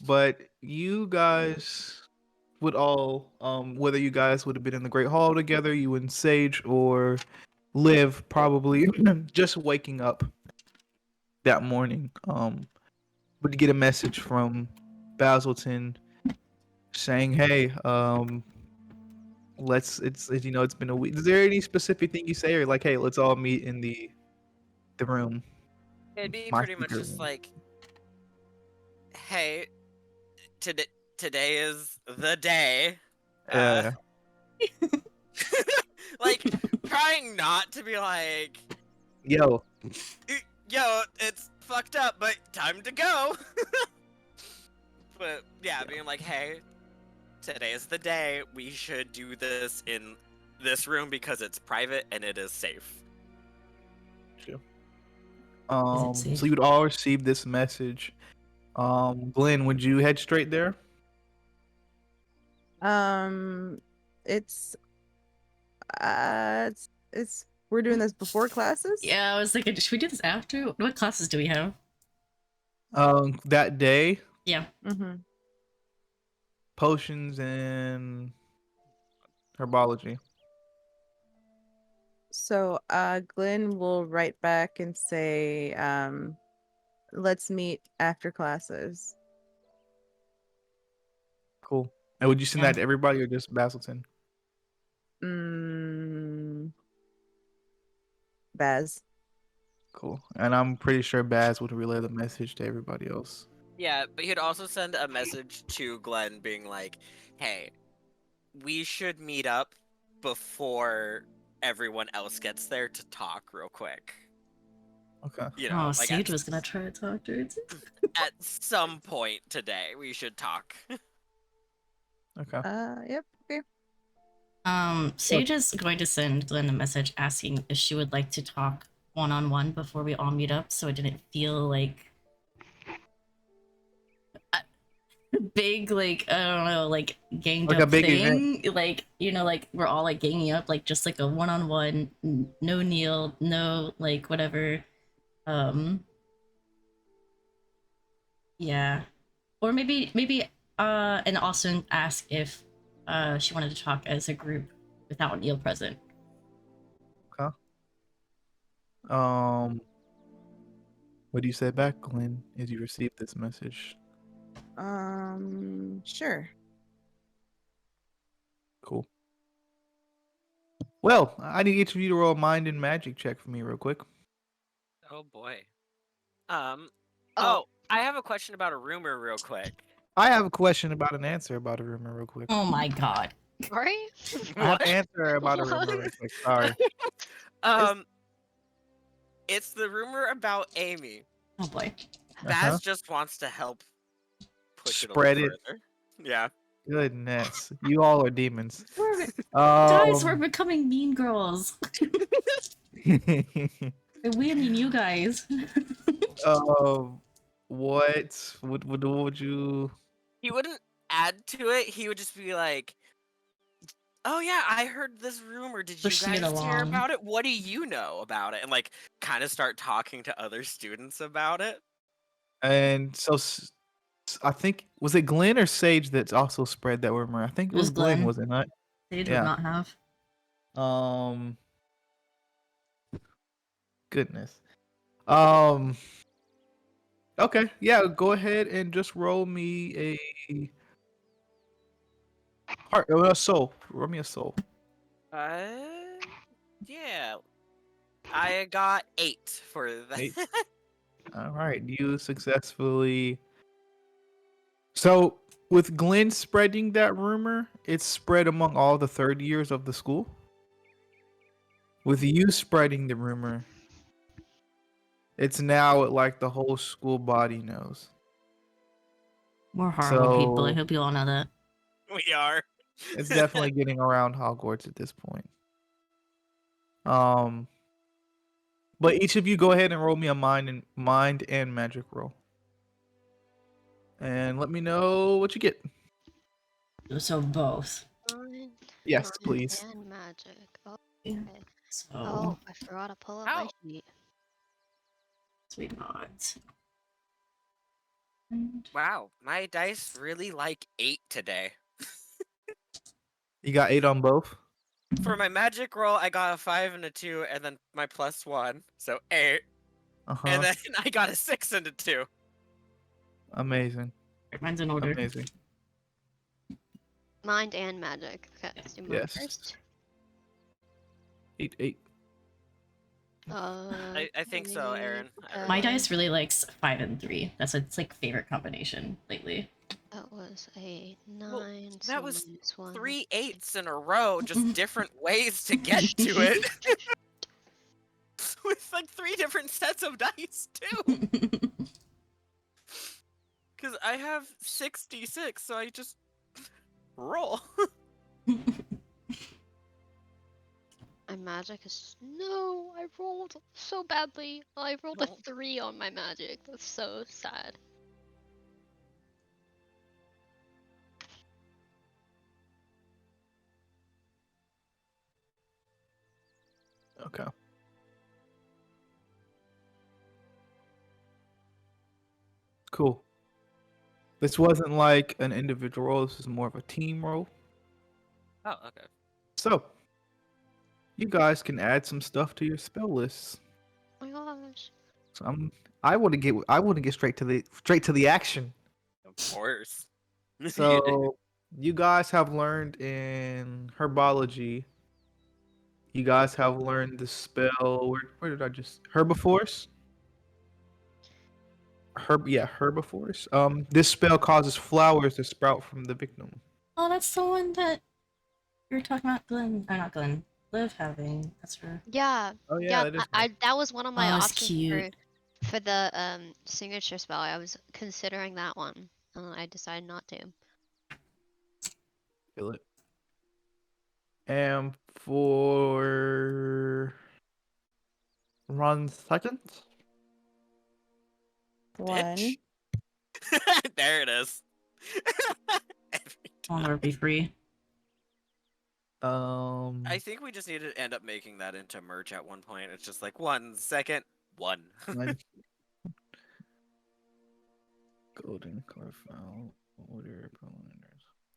But you guys would all, whether you guys would have been in the Great Hall together, you and Sage, or Liv, probably just waking up that morning, would you get a message from Basilton saying, "Hey, it's been a week." Is there any specific thing you say, or like, "Hey, let's all meet in the room, It'd be my pretty much secret just room"? like, hey, today is the day. Uh, Like trying not to be like, yo, yo, it's fucked up, but time to go. But yeah, being like, hey, today is the day. We should do this in this room because it's private and it is safe. safe? so you would all receive this message. Glenn, would you head straight there? It's it's we're doing this before classes. Yeah, I was thinking, should we do this after? What classes do we have? That day, Yeah. Mm-hmm. potions and herbology. So Glenn will write back and say, let's meet after classes. Cool. And would you send Yeah. that to everybody or just Basilton? Baz. Cool. And I'm pretty sure Baz would relay the message to everybody else. Yeah, but he'd also send a message to Glenn being like, hey, we should meet up before everyone else gets there to talk real quick. Okay. You know, like Sage was gonna try to talk to it. at some point today we should talk. Okay. Yep. Okay. Sage is going to send Glenn a message asking if she would like to talk one-on-one before we all meet up, so it didn't feel like a big, like, I don't know, like ganged Like a up big thing. Like, like we're all like ganging up, like just like a one-on-one, no Neil, no like whatever. Yeah. Or maybe and also ask if she wanted to talk as a group without Neil present. Okay. What do you say back, Glenn, as you receive this message? Sure. Cool. Well, I need each of you to roll a mind and magic check for me real quick. Oh boy. Oh. I have a question about a rumor real quick. I have a question about an answer about a rumor real quick. Oh my god. Sorry? I have What? an answer about a rumor real quick. Sorry. It's the rumor about Amy. Oh boy. Baz just wants to help push Spread it a it. little further. Yeah. Goodness, you all are demons. Guys, we're becoming mean girls. We mean you guys. What would you? He wouldn't add to it. He would just be like, "Oh yeah, I heard this rumor. Did you Pushing it guys hear along. about it? What do you know about it?" And like, kind of start talking to other students about it. And so I think was it Glenn or Sage that's also spread that rumor? I think it was Glenn, was it not? Sage Yeah. would not have. Goodness. Okay, yeah, go ahead and just roll me a heart, a soul. Roll me a soul. Yeah. I got 8 for that. 8. All right, you successfully. So with Glenn spreading that rumor, it's spread among all the third years of the school. With you spreading the rumor, it's now like the whole school body knows. We're horrible people. I So hope you all know that. We are. it's definitely getting around Hogwarts at this point. But each of you go ahead and roll me a mind and magic roll. And let me know what you get. So both. Yes, Mind please. and magic. Oh, Yeah. okay. So Oh, I forgot to pull up my sheet. sweet mods. Wow, my dice really like 8 today. You got 8 on both? For my magic roll, I got a 5 and a 2, and then my +1, so 8. And then I got a 6 and a 2. Amazing. Mine's in order. Amazing. Mind and magic. Okay, let's do mine first. 8. I think so, Aaron. My dice really likes 5 and 3. That's its like favorite combination lately. That was a 9. Well, so that was -1. 3 8s in a row, just different ways to get to it. With like 3 different sets of dice, too. Because I have 66, so I just roll. My magic is no. I rolled so badly. I rolled a 3 on my magic. That's so sad. Okay. Cool. This wasn't like an individual roll. This is more of a team roll. Oh, okay. So, you guys can add some stuff to your spell lists. Oh my gosh. So I want to get straight to the action. Of course. So, you guys have learned in herbology. You guys have learned the spell. Where did I just Herbiforce? Herbiforce. This spell causes flowers to sprout from the victim. Oh, that's the one that you were talking about, Glenn. Or not Glenn. Liv having. That's her. Yeah. Oh yeah, that is. That was one of my that's options cute. for the signature spell. I was considering that one, and I decided not to. Feel it. And for 1 second. 1. There it is. I'll never be free. I think we just need to end up making that into merch at one point. It's just like 1 second, 1. Golden Clarifile order.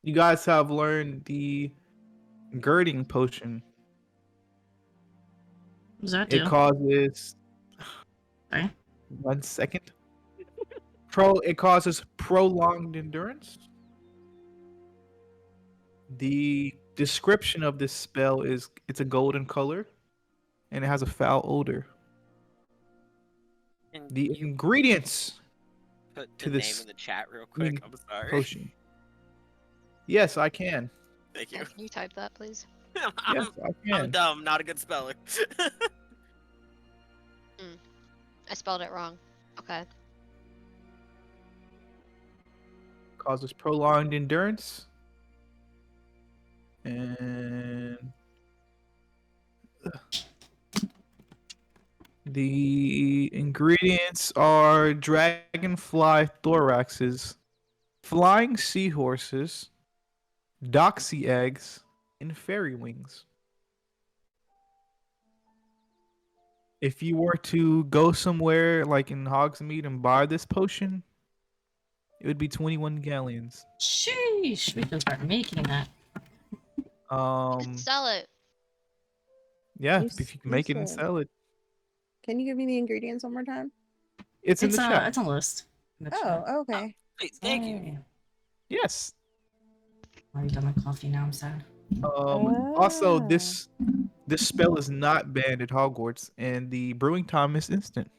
You guys have learned the girding potion. What does that do? It causes. Sorry? 1 second. It causes prolonged endurance. The description of this spell is it's a golden color and it has a foul odor. And The you ingredients put the to name this in the chat real quick. I'm sorry. potion. Yes, I can. Thank you. Yeah, can you type that, please? Yes, I I'm can. dumb, not a good speller. I spelled it wrong. Okay. Causes prolonged endurance. And the ingredients are dragonfly thoraxes, flying seahorses, doxy eggs, and fairy wings. If you were to go somewhere like in Hogsmeade and buy this potion, it would be 21 galleons. Sheesh, we can start making that. Sell it. Yeah, You if you can you make it and said. sell it. Can you give me the ingredients one more time? It's in the chat. It's a list. In the chat. Oh, okay. Please, thank you. Yay. Yes. Already done my coffee now, I'm sad. Also, Ah. this spell is not banned at Hogwarts, and the brewing time is instant.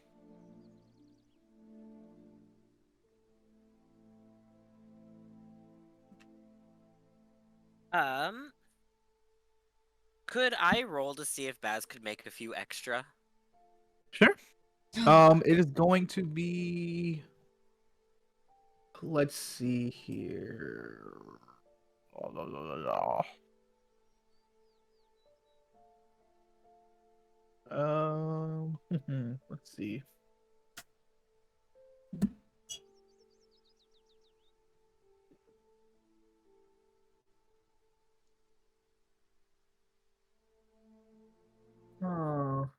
Could I roll to see if Baz could make a few extra? Sure. It is going to be. Let's see here. Let's see. Oh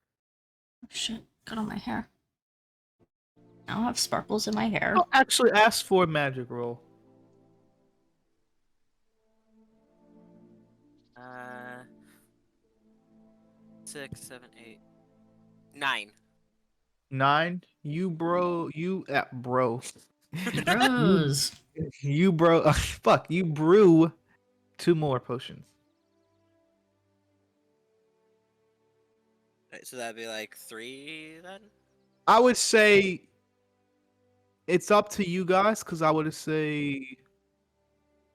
shit, got on my hair. Now I have sparkles in my hair. I'll actually ask for a magic roll. 6, 7, 8, 9. 9. You bro. Bros. You bro. Fuck. You brew 2 more potions. Right, so that'd be like 3 then? I would say it's up to you guys, because I would say,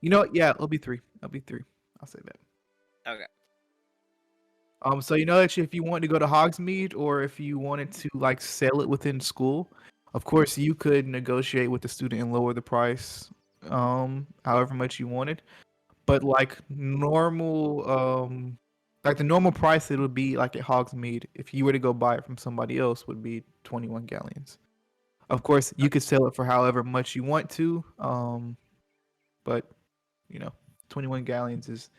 you know what? Yeah, it'll be 3. I'll say that. Okay. So you know that if you want to go to Hogsmeade, or if you wanted to like sell it within school, of course you could negotiate with the student and lower the price, however much you wanted. But like the normal price it would be like at Hogsmeade if you were to go buy it from somebody else would be 21 galleons. Of course, you could sell it for however much you want to, but 21 galleons is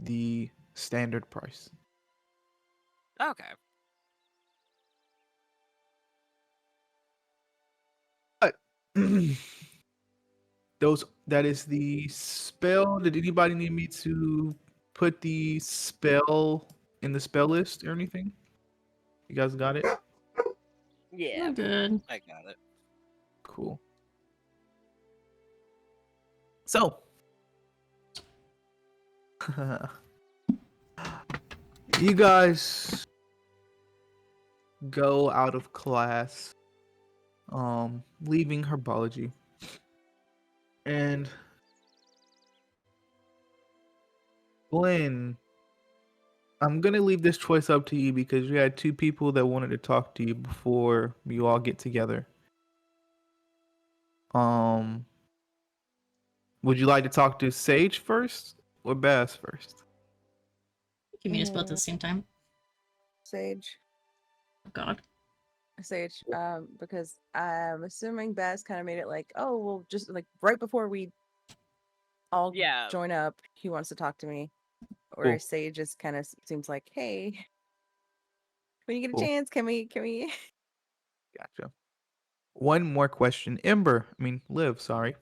the standard price. Okay. But that is the spell. Did anybody need me to put the spell in the spell list or anything? You guys got it? Yeah. We're good. I got it. Cool. So, you guys go out of class, leaving herbology, and Glenn, I'm gonna leave this choice up to you because you had 2 people that wanted to talk to you before you all get together. Would you like to talk to Sage first or Bass first? You can meet us both at the same time. Sage. Oh god. Sage. Because I'm assuming Baz kind of made it like, oh, well, just like right before we all join up, he wants to talk to me. Or Cool. Sage just kind of seems like, hey, when you get a Cool. chance, can we? Gotcha. One more question. Liv, sorry.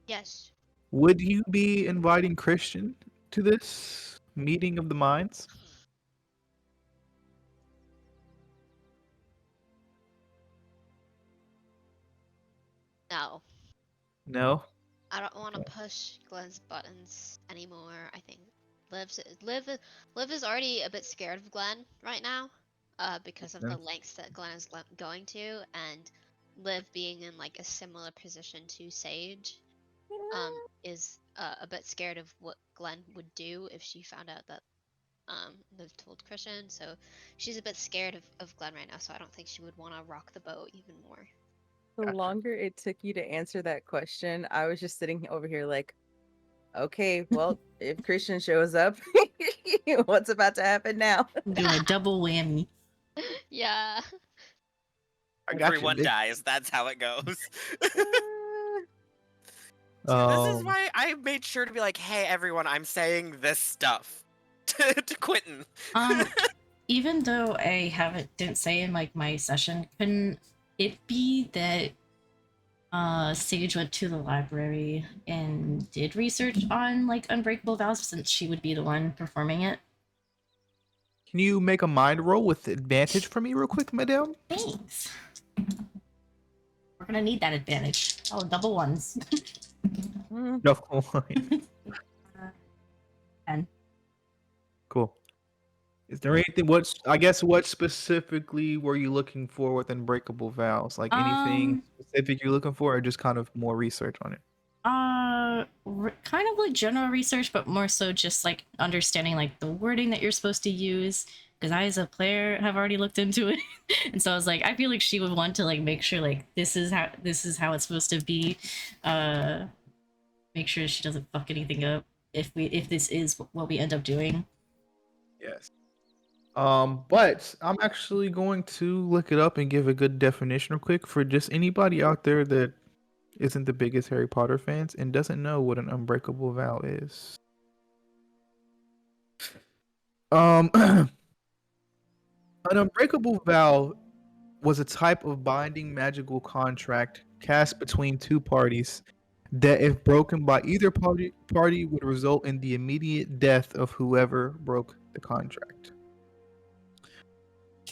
Yes. Would you be inviting Christian to this meeting of the minds? No. No? I don't want to push Glenn's buttons anymore. I think Liv is already a bit scared of Glenn right now, because of the lengths that Glenn is going to, and Liv being in like a similar position to Sage, is a bit scared of what Glenn would do if she found out that Liv told Christian. So she's a bit scared of Glenn right now. So I don't think she would want to rock the boat even more. The longer it took you to answer that question, I was just sitting over here like, okay, well, if Christian shows up, what's about to happen now? Do a double whammy. Yeah. Everyone dies. That's how it goes. This is why I made sure to be like, hey, everyone, I'm saying this stuff to Quentin. Even though I didn't say in like my session, couldn't it be that Sage went to the library and did research on like unbreakable vows, since she would be the one performing it? Can you make a mind roll with advantage for me real quick, madame? Thanks. We're gonna need that advantage. Oh, double ones. Double one. 10. Cool. Is there anything? What specifically were you looking for with unbreakable vows? Like anything specific you're looking for, or just kind of more research on it? Kind of like general research, but more so just like understanding like the wording that you're supposed to use. Because I, as a player, have already looked into it, and so I was like, I feel like she would want to like make sure like this is how it's supposed to be. Make sure she doesn't fuck anything up if this is what we end up doing. Yes. But I'm actually going to look it up and give a good definition real quick for just anybody out there that isn't the biggest Harry Potter fans and doesn't know what an unbreakable vow is. An unbreakable vow was a type of binding magical contract cast between two parties that, if broken by either party, would result in the immediate death of whoever broke the contract.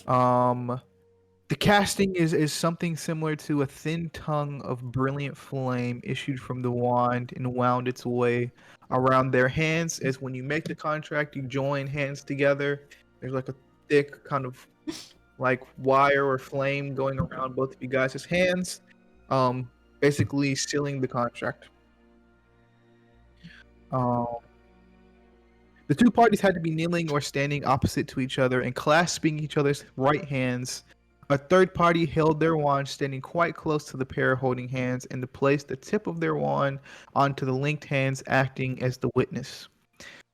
The casting is something similar to a thin tongue of brilliant flame issued from the wand and wound its way around their hands, as when you make the contract, you join hands together. There's like a thick kind of like wire or flame going around both of you guys' hands, basically sealing the contract. The two parties had to be kneeling or standing opposite to each other and clasping each other's right hands. A third party held their wand standing quite close to the pair holding hands and placed the tip of their wand onto the linked hands, acting as the witness.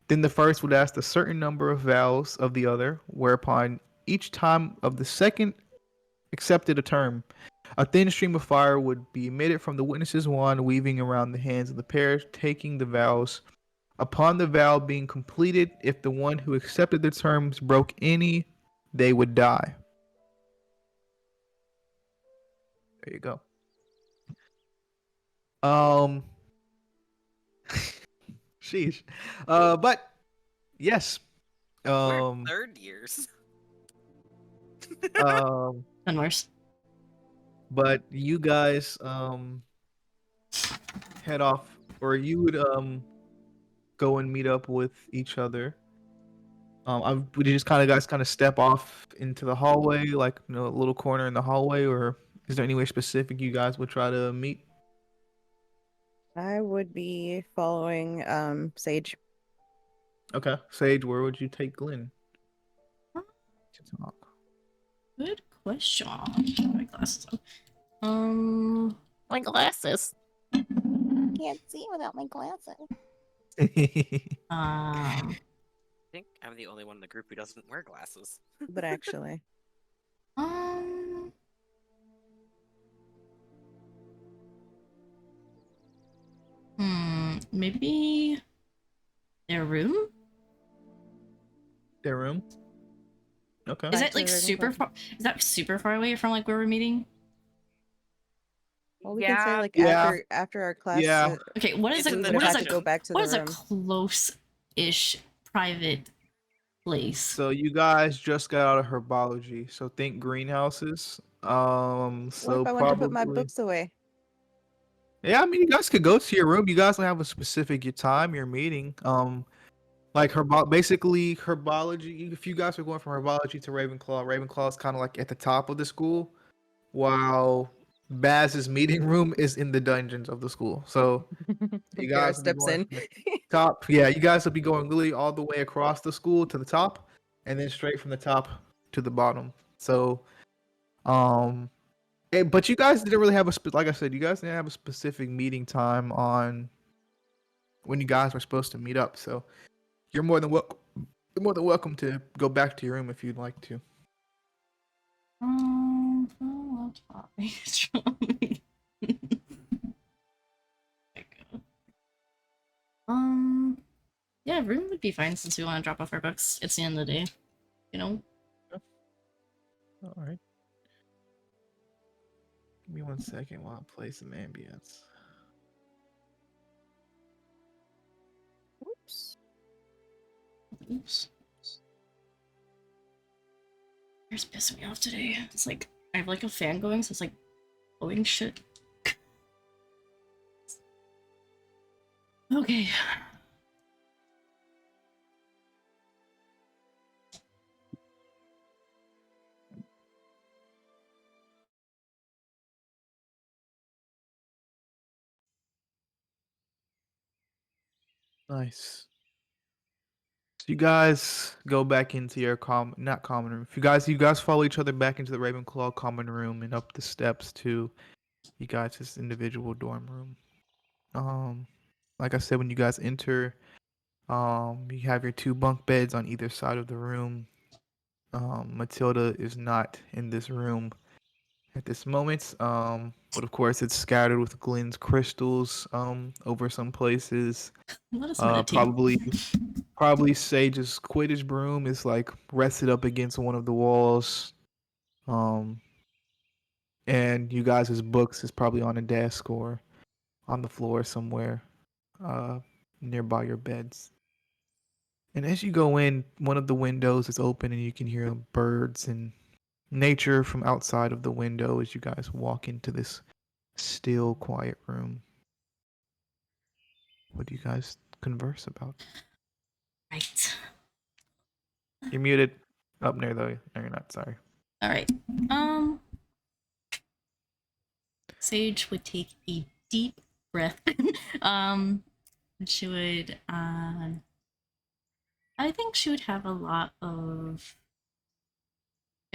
Then the first would ask a certain number of vows of the other, whereupon each time of the second accepted a term, a thin stream of fire would be emitted from the witness's wand, weaving around the hands of the pair taking the vows. Upon the vow being completed, if the one who accepted the terms broke any, they would die. There you go. Sheesh. But yes. We're third years. And worse. But you guys head off, or you would go and meet up with each other. Would you just guys step off into the hallway, like a little corner in the hallway, or is there any way specific you guys would try to meet? I would be following Sage. Okay, Sage, where would you take Glenn to talk? Good question. My glasses on. My glasses. Can't see without my glasses. I think I'm the only one in the group who doesn't wear glasses. But actually. Maybe their room? Their room? Okay. Is that like super far? Is that super far away from like where we're meeting? Well, we can say like after our class. Yeah. Okay. What is go back to a close-ish private place? So you guys just got out of herbology, so think greenhouses. What if I want to put my books away? Yeah, I mean, you guys could go to your room. You guys don't have a specific time you're meeting. Like basically herbology. If you guys are going from herbology to Ravenclaw is kind of like at the top of the school, while Baz's meeting room is in the dungeons of the school. So you Garrett guys will be steps going in. from the top. Yeah, you guys will be going literally all the way across the school to the top, and then straight from the top to the bottom. So, but you guys didn't really have like I said, you guys didn't have a specific meeting time on when you guys were supposed to meet up. So you're more than welcome. You're more than welcome to go back to your room if you'd like to. Yeah, room would be fine since we want to drop off our books. It's the end of the day, you know. All right. Give me 1 second while I play some ambience. Oops. Oops. It's pissing me off today. It's like I have like a fan going, so it's like blowing shit. Okay. Nice. So you guys go back into your not common room. If you guys follow each other back into the Ravenclaw common room and up the steps to you guys' individual dorm room. Like I said, when you guys enter, you have your 2 bunk beds on either side of the room. Matilda is not in this room at this moment. But of course it's scattered with Glenn's crystals over some places. Let us meditate. Probably Sage's Quidditch broom is like rested up against one of the walls. And you guys' books is probably on a desk or on the floor somewhere nearby your beds. And as you go in, one of the windows is open and you can hear birds and nature from outside of the window as you guys walk into this still, quiet room. What do you guys converse about? Right. You're muted. Up there though. No, you're not. Sorry. All right. Sage would take a deep breath. She would. I think she would have a lot of.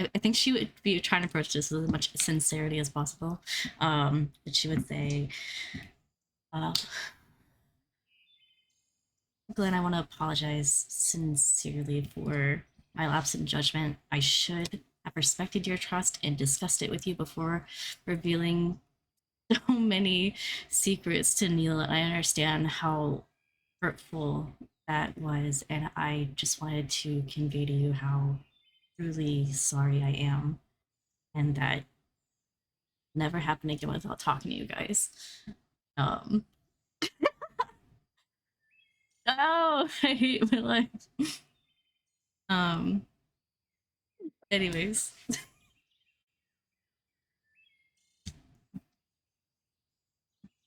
I think she would be trying to approach this with as much sincerity as possible. But she would say, Glenn, I want to apologize sincerely for my lapse in judgment. I should have respected your trust and discussed it with you before revealing so many secrets to Neil. And I understand how hurtful that was. And I just wanted to convey to you how truly sorry I am. And that never happen again without talking to you guys. Oh, I hate my life. Anyways.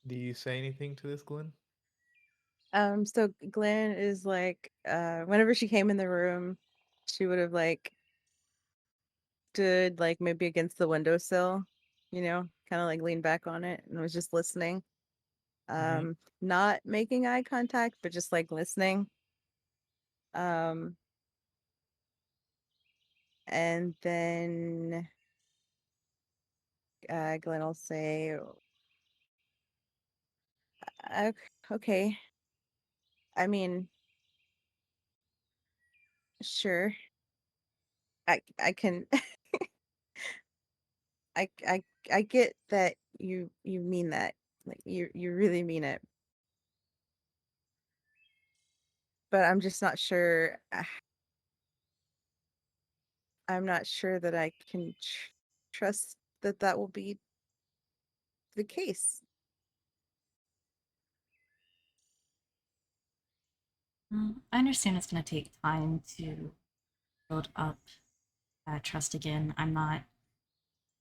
Do you say anything to this, Glenn? So Glenn is like, whenever she came in the room, she would have like stood like maybe against the windowsill, kind of like leaned back on it and was just listening. Not making eye contact, but just like listening. And then Glenn will say, okay. I mean, sure. I can I get that you mean that. Like you really mean it. But I'm just not sure. I'm not sure that I can trust that that will be the case. I understand it's going to take time to build up trust again. I'm not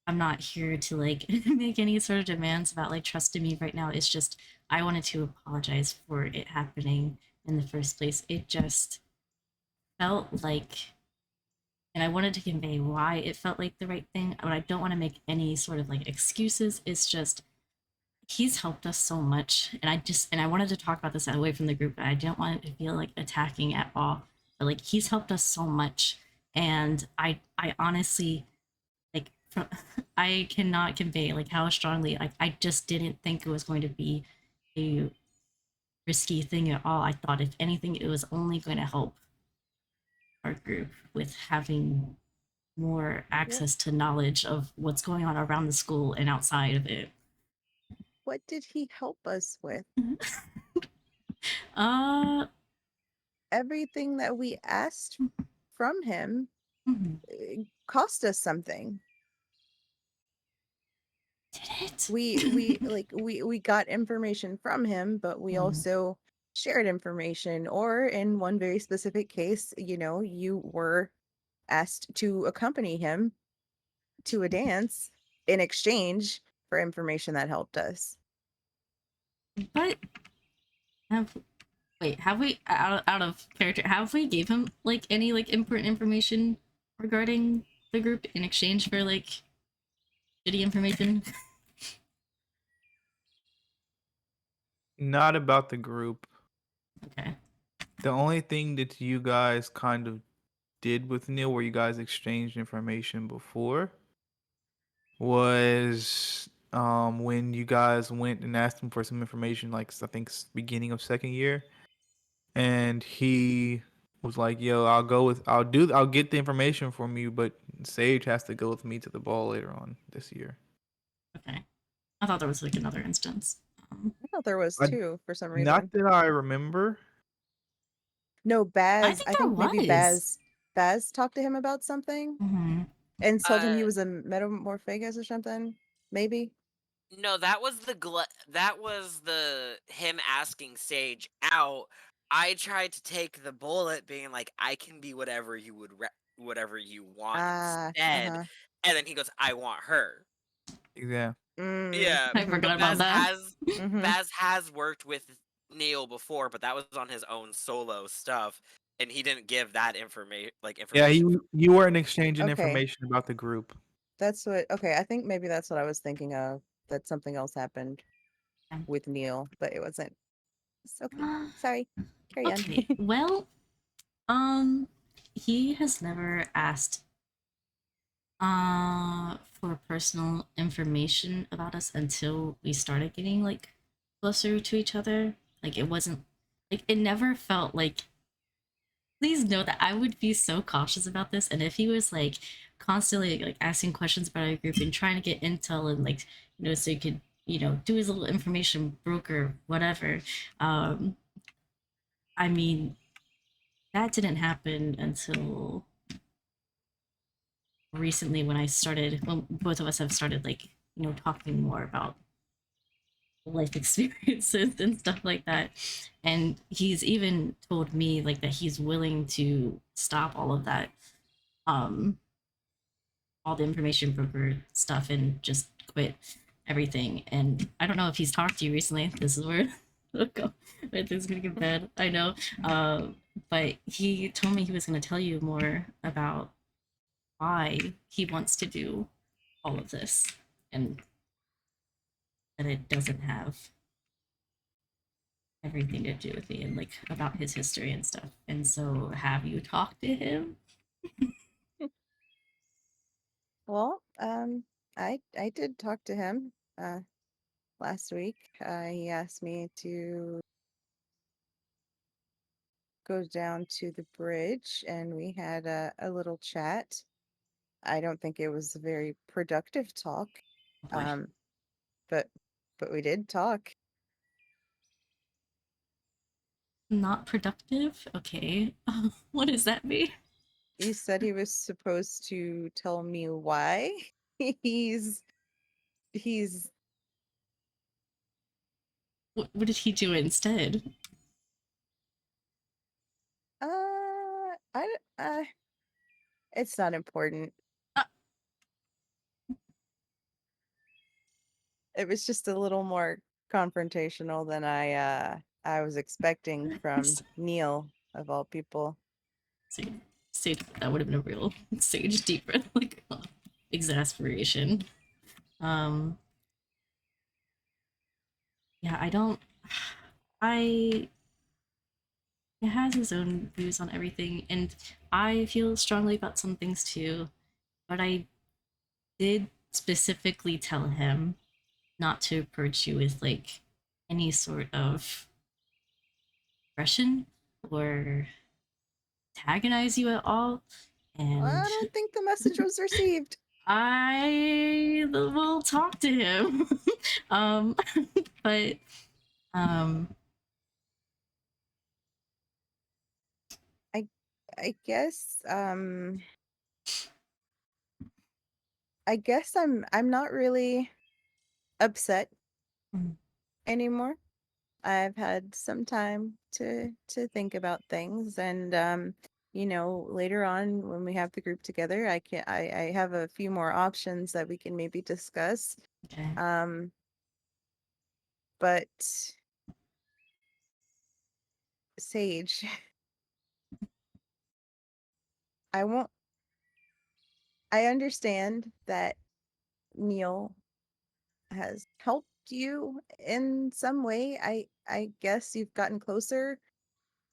I'm not here to like make any sort of demands about like trusting me right now. It's just I wanted to apologize for it happening in the first place. It just felt like, and I wanted to convey why it felt like the right thing, but I don't want to make any sort of like excuses. It's just he's helped us so much, and I wanted to talk about this away from the group, but I didn't want it to feel like attacking at all. But like he's helped us so much, and I honestly like from, I cannot convey like how strongly like I just didn't think it was going to be a risky thing at all. I thought if anything it was only going to help our group with having more access to knowledge of what's going on around the school and outside of it. What did he help us with? Everything that we asked from him cost us something. Did it? We got information from him, but we also shared information, or in one very specific case, you were asked to accompany him to a dance in exchange for information that helped us. But have we out of character, have we gave him like any like important information regarding the group in exchange for like shitty information? Not about the group. Okay. The only thing that you guys kind of did with Neil, where you guys exchanged information before, was when you guys went and asked him for some information, like I think beginning of second year, and he was like, "Yo, I'll get the information from you, but Sage has to go with me to the ball later on this year." Okay. I thought there was like another instance. I thought there was too for some reason. Not that I remember. No, Baz. I think there maybe was. Baz talked to him about something and told him he was a metamorphagus or something. Maybe. No, that was the him asking Sage out. I tried to take the bullet, being like, I can be whatever you whatever you want instead, and then he goes, I want her. Yeah. Yeah, I forgot about that. Baz has worked with Neil before, but that was on his own solo stuff, and he didn't give that information. Yeah, you weren't exchanging information about the group. That's what. Okay, I think maybe that's what I was thinking of. That something else happened with Neil, but it wasn't. It's okay. Sorry. Carry on. Okay. Well, he has never asked for personal information about us until we started getting like closer to each other. Like it wasn't like it never felt like, please know that I would be so cautious about this, and if he was like constantly like asking questions about our group and trying to get intel and like so he could do his little information broker whatever, I mean that didn't happen until recently when both of us have started like talking more about life experiences and stuff like that, and he's even told me like that he's willing to stop all of that, all the information broker stuff, and just quit everything. And I don't know if he's talked to you recently. This is where it's gonna get bad, I know. But he told me he was going to tell you more about why he wants to do all of this, and that it doesn't have everything to do with me, and like about his history and stuff. And so, have you talked to him? Well, I did talk to him last week. He asked me to go down to the bridge, and we had a little chat. I don't think it was a very productive talk, but we did talk. Not productive? Okay. What does that mean? He said he was supposed to tell me why he's What did he do instead? it's not important. It was just a little more confrontational than I was expecting from Neil of all people. Sage, that would have been a real Sage deep like exasperation. Yeah, I it has his own views on everything, and I feel strongly about some things too, but I did specifically tell him not to approach you with like any sort of aggression or antagonize you at all. And I don't think the message was received. I will talk to him. But I guess I guess I'm not really upset anymore. I've had some time to think about things, and you know, later on when we have the group together, I have a few more options that we can maybe discuss. okay. But Sage, I won't I understand that Neil has helped you in some way. I guess you've gotten closer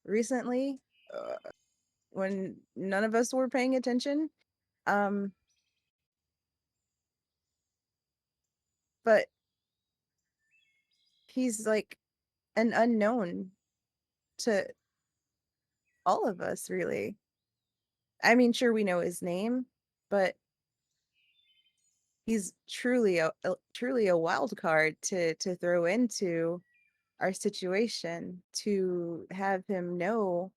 recently, when none of us were paying attention. Um, but he's like an unknown to all of us, really. I mean, sure, we know his name, but he's truly a wild card to throw into our situation, to have him know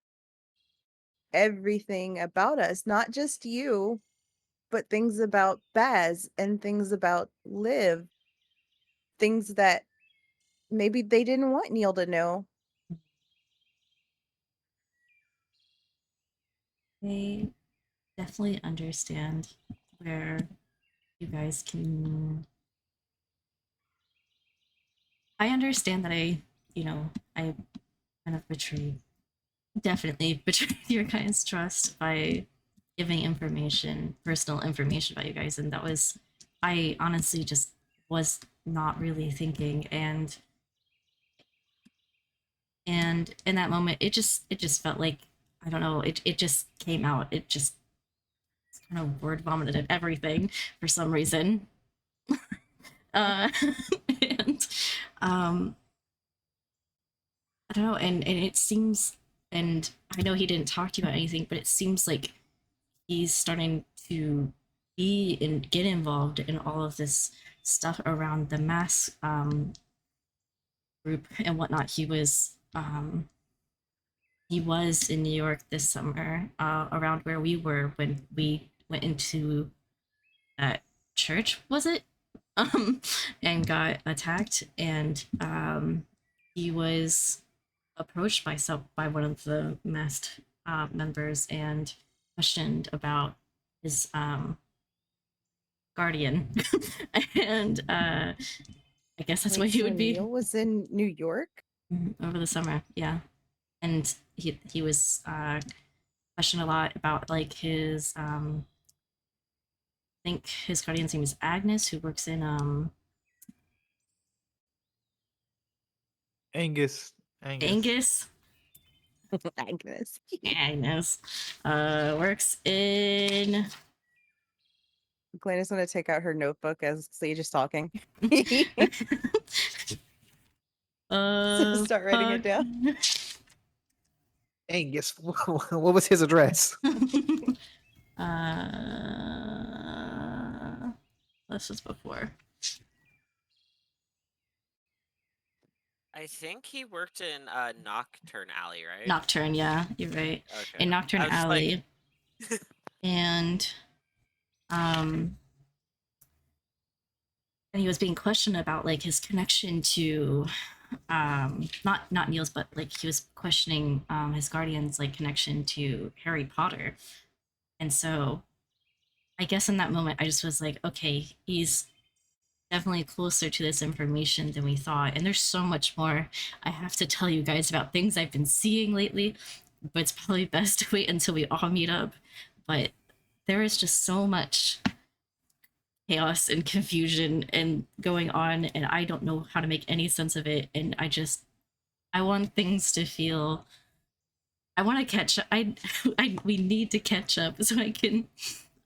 everything about us, not just you, but things about Baz and things about Liv, things that maybe they didn't want Neil to know. I definitely understand where you guys can. I understand that I kind of definitely betrayed your guys' trust by giving personal information about you guys, and I honestly just was not really thinking, and in that moment, it just felt like, I don't know, it just came out. It just kind of word vomited at everything for some reason. uh, and I don't know, and it seems, and I know he didn't talk to you about anything, but it seems like he's starting to be and get involved in all of this stuff around the mass group and whatnot. He was in New York this summer, around where we were when we went into that church, was it? And got attacked, and he was approached by one of the masked members and questioned about his guardian, and I guess that's Wait, what he so would be. Neil was in New York? Over the summer, yeah, and he was questioned a lot about like his I think his guardian's name is Agnes, who works in Angus. Angus. Agnes. Agnes works in Glenda's gonna take out her notebook as Sage is talking. Start writing it down. Angus. What was his address? This was before. I think he worked in Nocturne Alley, right? Nocturne, yeah, you're right. Okay. In Nocturne Alley. Like... and and he was being questioned about like his connection to not Neil's, but like he was questioning his guardian's like connection to Harry Potter. And so I guess in that moment I just was like, okay, he's definitely closer to this information than we thought. And there's so much more I have to tell you guys about things I've been seeing lately, but it's probably best to wait until we all meet up. But there is just so much chaos and confusion and going on, and I don't know how to make any sense of it. And I want things to feel. I want to catch. We need to catch up so I can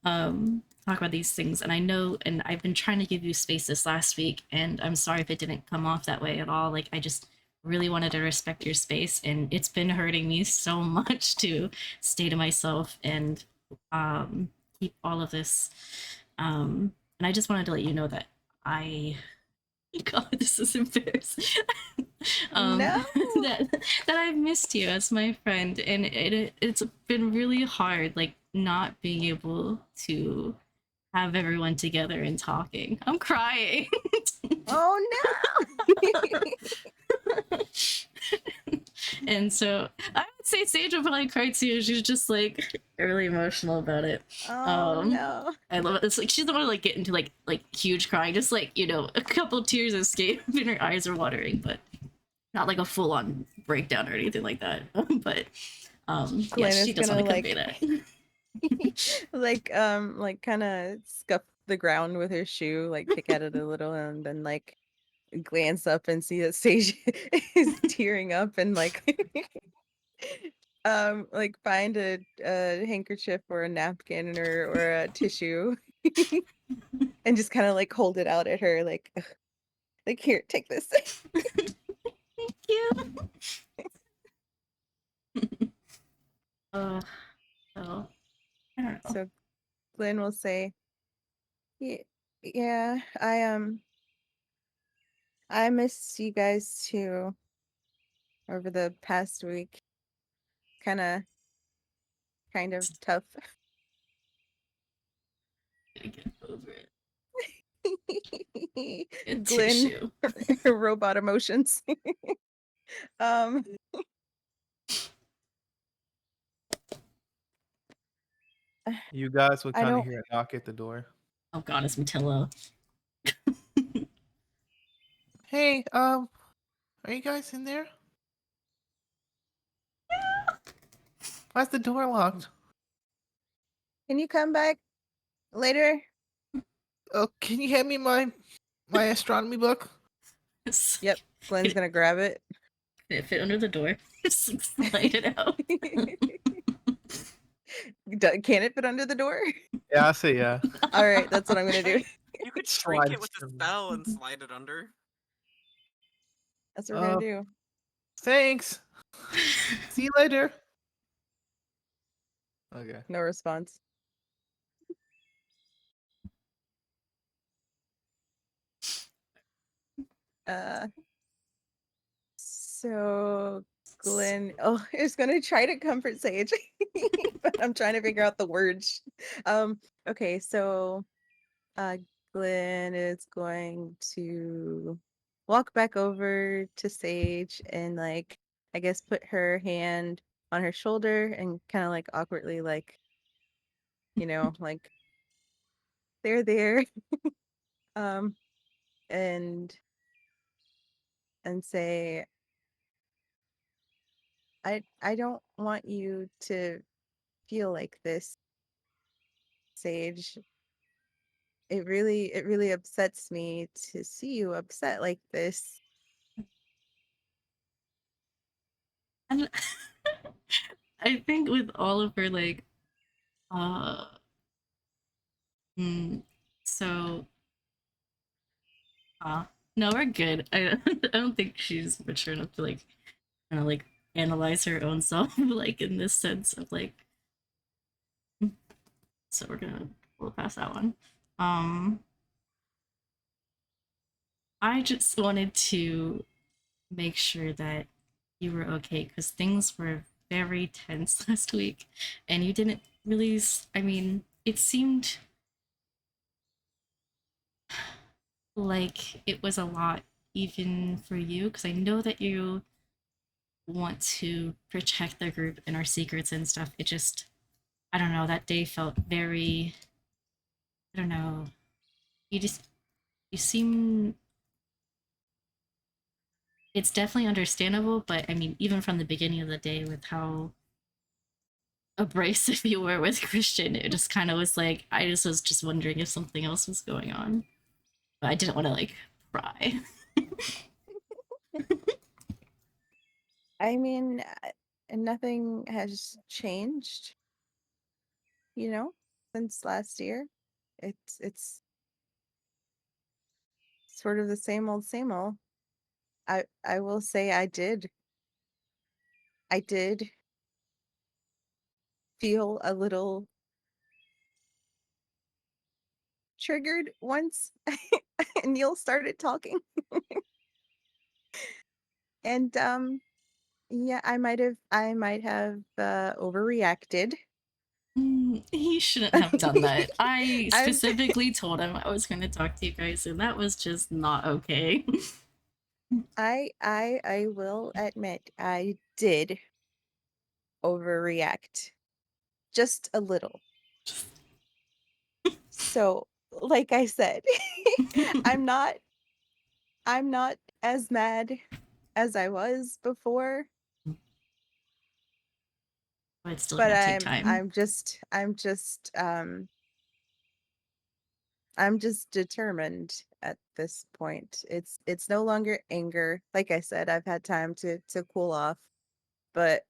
talk about these things. And I know, and I've been trying to give you space this last week, and I'm sorry if it didn't come off that way at all. Like, I just really wanted to respect your space, and it's been hurting me so much to stay to myself and keep all of this. And I just wanted to let you know that I God, this is embarrassing. No. that I've missed you as my friend, and it's been really hard, like not being able to have everyone together and talking. I'm crying. Oh no. And so I would say Sage will probably cry too. She's just like really emotional about it. Oh no. I love it. It's like she doesn't want to like get into like huge crying, just like, you know, a couple tears escape and her eyes are watering, but not like a full on breakdown or anything like that. But yeah, she doesn't want to convey that. like kind of scuff the ground with her shoe, like pick at it a little, and then like glance up and see that Sage is tearing up, and like find a handkerchief or a napkin or a tissue and just kind of like hold it out at her, like here, take this. Thank you. So I don't know. So Glenn will say, yeah, I miss you guys too over the past week. Kind of tough. Get over it. Glenn, robot emotions. You guys would I kind of don't. hear a knock at the door. Oh God, it's Matillo. Hey, are you guys in there? Why's the door locked? Can you come back later? Oh, can you hand me my astronomy book? Yep. Glenn's gonna grab it. Can it fit under the door? Just slide it out. Can it fit under the door? Yeah, I say yeah. All right, that's what I'm gonna do. You could shrink Slide it with a it. spell and slide it under. That's what we're gonna do. Thanks. See you later. Okay. No response. So Glenn, is gonna try to comfort Sage, but I'm trying to figure out the words. Okay, so Glenn is going to walk back over to Sage and like I guess put her hand on her shoulder and kind of like awkwardly like, you know, like there. um and say I don't want you to feel like this, Sage. It really upsets me to see you upset like this. And I think with all of her like uh so no, we're good. I don't think she's mature enough to like kind of like analyze her own self like in this sense of like, so we're gonna pull past that one. I just wanted to make sure that you were okay because things were very tense last week and you didn't really I mean, it seemed like it was a lot even for you because I know that you want to protect the group and our secrets and stuff. It just, I don't know, that day felt very, I don't know, you just, You seem. It's definitely understandable, but I mean, even from the beginning of the day, with how abrasive you were with Christian, it just kind of was like I just was just wondering if something else was going on, but I didn't want to like pry. I mean, nothing has changed, since last year. It's sort of the same old, same old. I will say I did feel a little triggered once Neil started talking. And yeah, I might have overreacted. He shouldn't have done that. I I'm specifically told him I was going to talk to you guys, and that was just not okay. I will admit I did overreact just a little. So, like I said, I'm not I'm not as mad as I was before, But it's still but gonna take I'm time. I'm just I'm just um I'm just determined at this point. It's no longer anger. Like I said, I've had time to cool off, but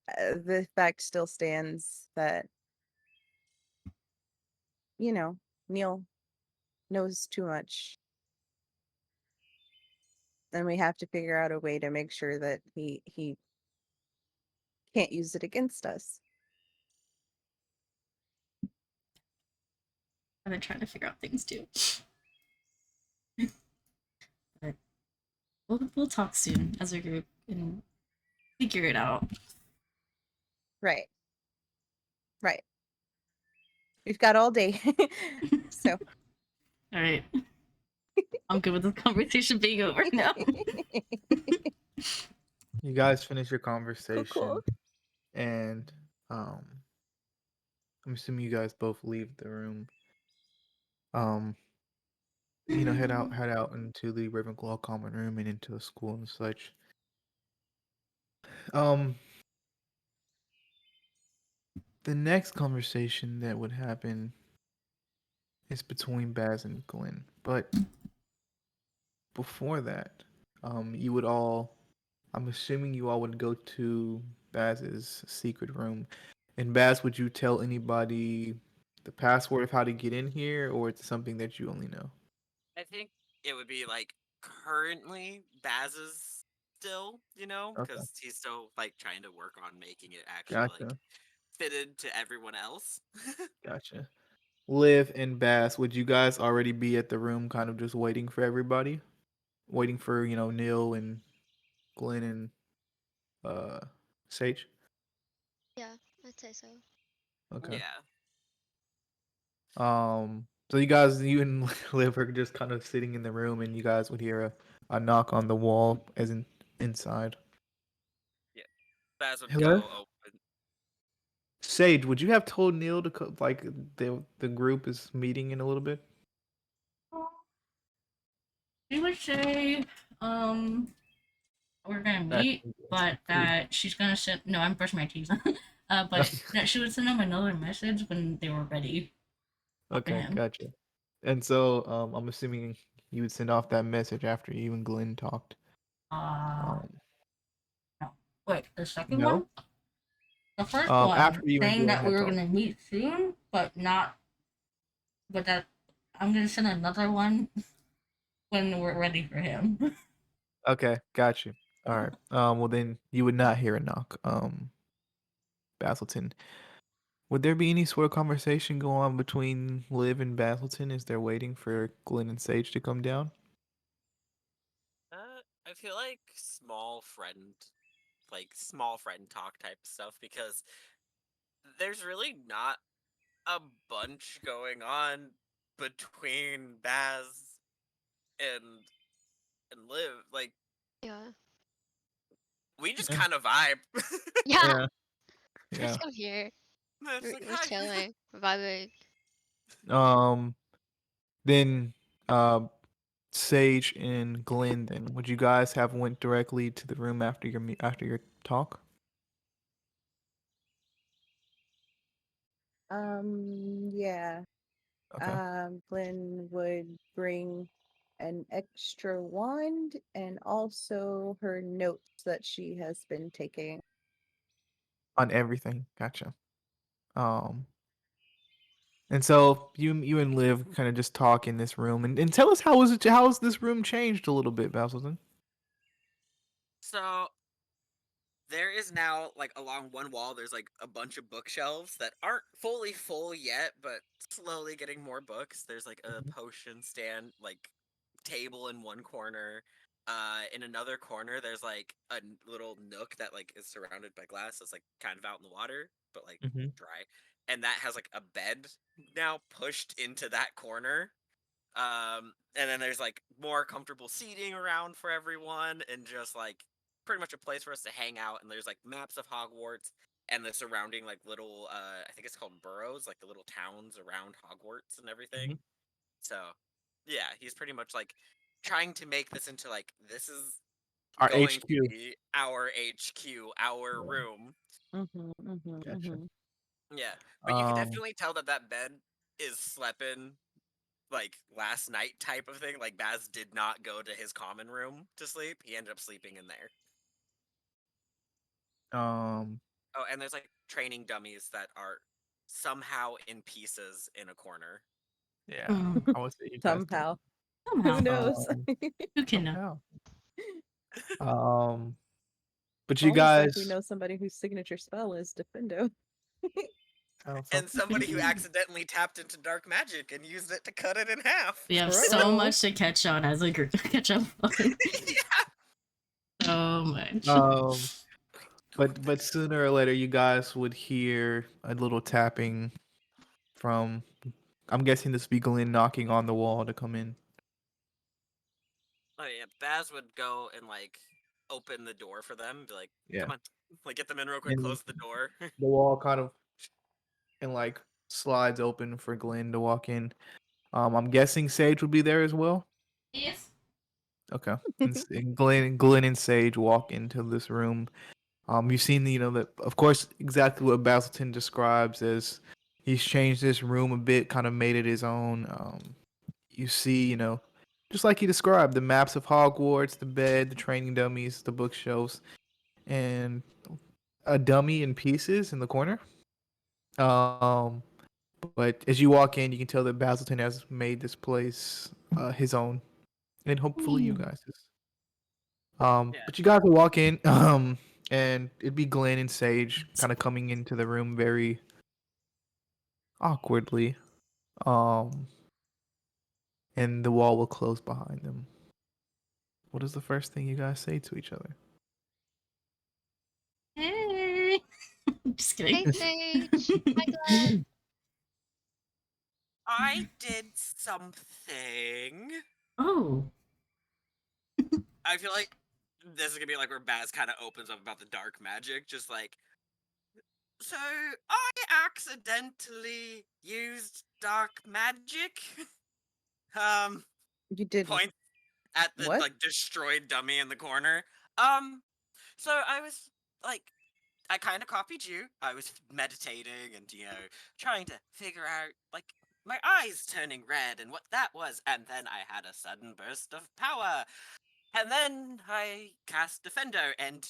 the fact still stands that, Neil knows too much, and we have to figure out a way to make sure that he can't use it against us. I've been trying to figure out things too. But we'll talk soon as a group and figure it out. Right. Right. We've got all day. So All right. I'm good with the conversation being over now. You guys finish your cool, conversation, cool. and I'm assuming you guys both leave the room. Head out into the Ravenclaw common room and into the school and such. The next conversation that would happen is between Baz and Glenn, but before that, you would all. I'm assuming you all would go to Baz's secret room. And Baz, would you tell anybody the password of how to get in here, or it's something that you only know? I think it would be like currently Baz's still, Okay, because he's still like trying to work on making it actually like gotcha, fit into everyone else. gotcha. Liv and Baz, would you guys already be at the room, kind of just waiting for everybody, waiting for Neil and Glenn and Sage? Yeah, I'd say so. Okay. Yeah. So you and Liv are just kind of sitting in the room, and you guys would hear a knock on the wall, as in inside. Yeah. Baz would Hello? go open. Sage, would you have told Neil to like the group is meeting in a little bit? She would say, we're gonna meet, but that she's gonna send. No, I'm brushing my teeth. But that she would send them another message when they were ready. Okay, Him. gotcha. And so, I'm assuming you would send off that message after you and Glenn talked. No. Wait, the second one? No. The first After one you and saying Glenn that we had were talked. gonna meet soon, but not. But that I'm gonna send another one when we're ready for him. Okay, got you. All right. Well then you would not hear a knock. Basilton. Would there be any sort of conversation go on between Liv and Basilton as they're waiting for Glenn and Sage to come down? I feel like small friend talk type stuff because there's really not a bunch going on between Baz and Liv. Like Yeah. we just Yeah. kind of vibe. Yeah, Yeah. we're Yeah. still here. It's We're, like we're hi. chilling, we're vibing. Then Sage and Glenn, then would you guys have went directly to the room after your talk? Yeah. Okay. Glenn would bring an extra wand and also her notes that she has been taking. On everything, gotcha. Um, and so you and Liv kind of just talk in this room, and tell us how has this room changed a little bit, Basilton? So there is now, like, along one wall, there's like a bunch of bookshelves that aren't fully full yet, but slowly getting more books. There's like a potion stand, like, table in one corner. In another corner, there's like a little nook that like is surrounded by glass. That's like kind of out in the water, but like Mm-hmm. dry. And that has like a bed now pushed into that corner. And then there's like more comfortable seating around for everyone, and just like pretty much a place for us to hang out. And there's like maps of Hogwarts and the surrounding like little I think it's called boroughs, like the little towns around Hogwarts and everything. So yeah, he's pretty much like trying to make this into like, this is Our going to HQ. be our HQ, our room. Gotcha. Yeah, but you could definitely tell that that bed is slept in like last night type of thing. Like, Baz did not go to his common room to sleep. He ended up sleeping in there. Um, Oh, and there's like training dummies that are somehow in pieces in a corner. yeah, I would say you guys Somehow. Somehow. Who knows? Who can know? somehow. But you Almost like we guys, know somebody whose signature spell is Defendo. And somebody who accidentally tapped into dark magic and used it to cut it in half. We have so True. much to catch on as a group. Catch up on. Yeah. So much. but sooner or later, you guys would hear a little tapping from. I'm guessing this would be Glenn knocking on the wall to come in. Oh yeah, Baz would go and like open the door for them, be like, Yeah. "Come on, like get them in real quick, And close the door." the wall kind of and like slides open for Glenn to walk in. I'm guessing Sage would be there as well. Yes. Okay. And Glenn and Sage walk into this room. You've seen that of course exactly what Basilton describes as he's changed this room a bit, kind of made it his own. You see, just like he described, the maps of Hogwarts, the bed, the training dummies, the bookshelves, and a dummy in pieces in the corner. But as you walk in, you can tell that Basilton has made this place his own, and hopefully you guys. Yeah. But you guys will walk in, and it'd be Glenn and Sage kind of coming into the room very awkwardly, and the wall will close behind them. What is the first thing you guys say to each other? Hey. Just kidding. Hey, Sage. Hi, Glenn. I did something. Oh. I feel like this is gonna be like where Baz kind of opens up about the dark magic, just like, so I accidentally used dark magic. You did Point at the what? like destroyed dummy in the corner. So I was like, I kind of copied you. I was meditating and trying to figure out like my eyes turning red and what that was, and then I had a sudden burst of power. And then I cast Defendo, and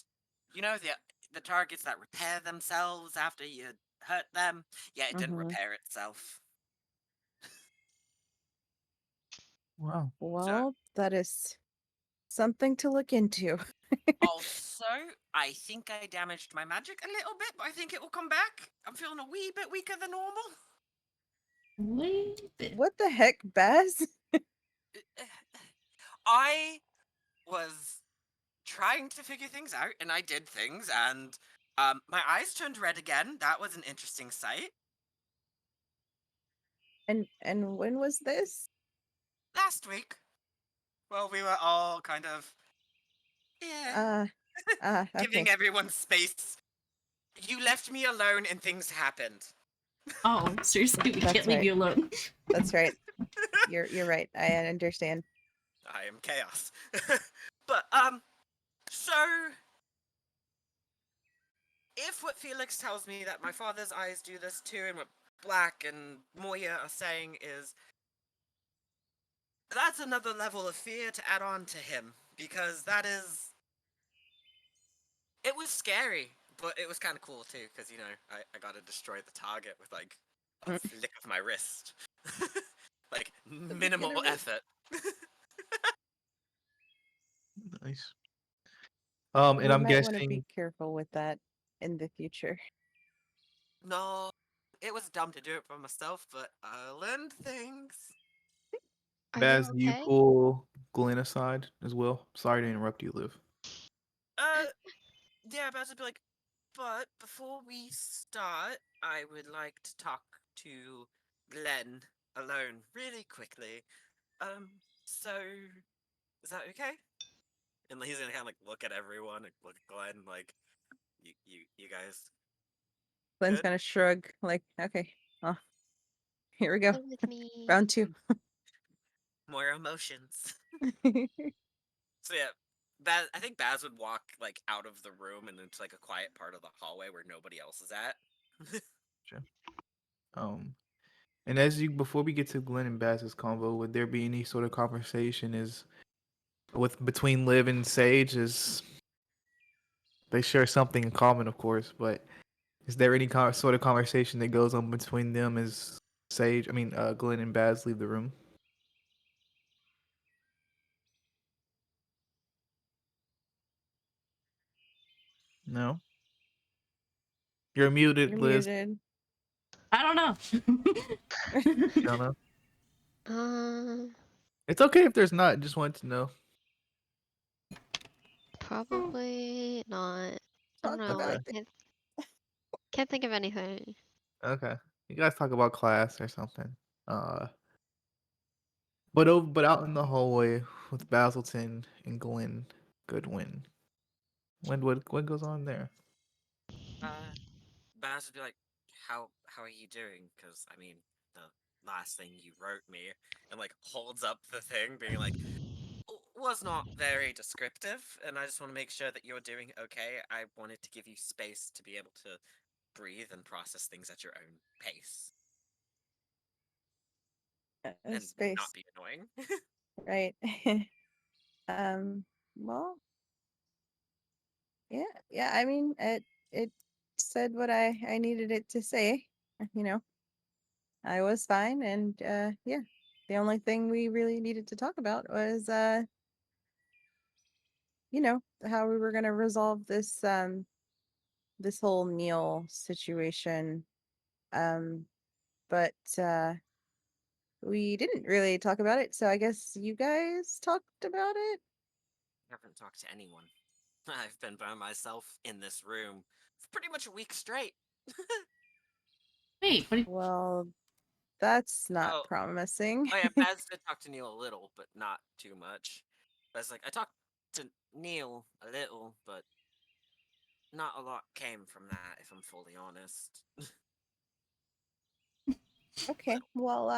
the targets that repair themselves after you hurt them. Yeah, it didn't repair itself. Wow. Well, that is something to look into. Also, I think I damaged my magic a little bit, but I think it will come back. I'm feeling a wee bit weaker than normal. What the heck, Baz? I was trying to figure things out, and I did things, and my eyes turned red again. That was an interesting sight. And when was this? Last week. Well, we were all kind of giving Okay. everyone space. You left me alone and things happened. Oh, seriously, we That's can't leave right. you alone. That's right. You're right. I understand. I am chaos. But so if what Felix tells me that my father's eyes do this too, and what Black and Moya are saying is that's another level of fear to add on to him, because that is, it was scary, but it was kind of cool too, because I got to destroy the target with like a Mm. flick of my wrist. Like The beginner minimal win. effort. Nice. And We I'm might want to be guessing careful with that in the future. No, it was dumb to do it for myself, but I learned things. Are you Baz, do you okay? pull Glenn aside as well? Sorry to interrupt you, Liv. Uh, yeah, about to be like, but before we start, I would like to talk to Glenn alone really quickly. So is that okay? And he's gonna kind of like look at everyone, and look at Glenn, like, you guys Glenn's good? gonna shrug, like, okay, well, here we go. Come with me. Round 2. More emotions. So yeah, I think Baz would walk like out of the room and into like a quiet part of the hallway where nobody else is at. Sure. And before we get to Glenn and Baz's convo, would there be any sort of conversation between Liv and Sage? Is they share something in common, of course, but is there any sort of conversation that goes on between them as Glenn and Baz leave the room? No. You're muted, You're Liz. muted. I don't know. You don't know. Um, It's okay if there's not. Just wanted to know. probably not. I don't Talk know. Okay. about I can't think of anything. Okay. You guys talk about class or something. Uh, but out in the hallway with Basilton and Glenn Goodwin. What goes on there? Baz would be like, how are you doing? Because I mean, the last thing you wrote me, and like holds up the thing, being like, was not very descriptive, and I just want to make sure that you're doing okay. I wanted to give you space to be able to breathe and process things at your own pace and not space, be annoying. right? um, well, yeah. I mean, it said what I needed it to say. You know, I was fine, and yeah. The only thing we really needed to talk about was how we were gonna resolve this whole Neil situation. Um, but we didn't really talk about it, so I guess you guys talked about it. I haven't talked to anyone. I've been by myself in this room for pretty much a week straight. Wait, what? Well, that's not Oh, promising. oh yeah, Baz did talk to Neil a little, but not too much. Baz like, I talked to Neil a little, but not a lot came from that, if I'm fully honest. Okay, Little. well,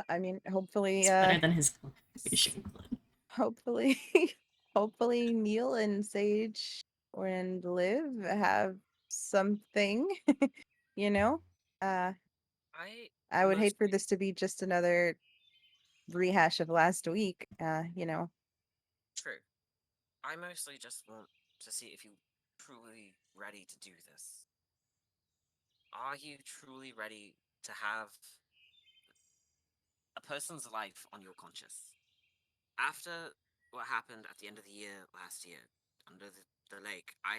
I mean, hopefully, It's better than his conversation. hopefully, hopefully Neil and Sage and Liv have something, you know? Uh, I I would hate for mostly this to be just another rehash of last week, true. I mostly just want to see if you truly ready to do this. Are you truly ready to have a person's life on your conscience? After what happened at the end of the year last year, under the lake, I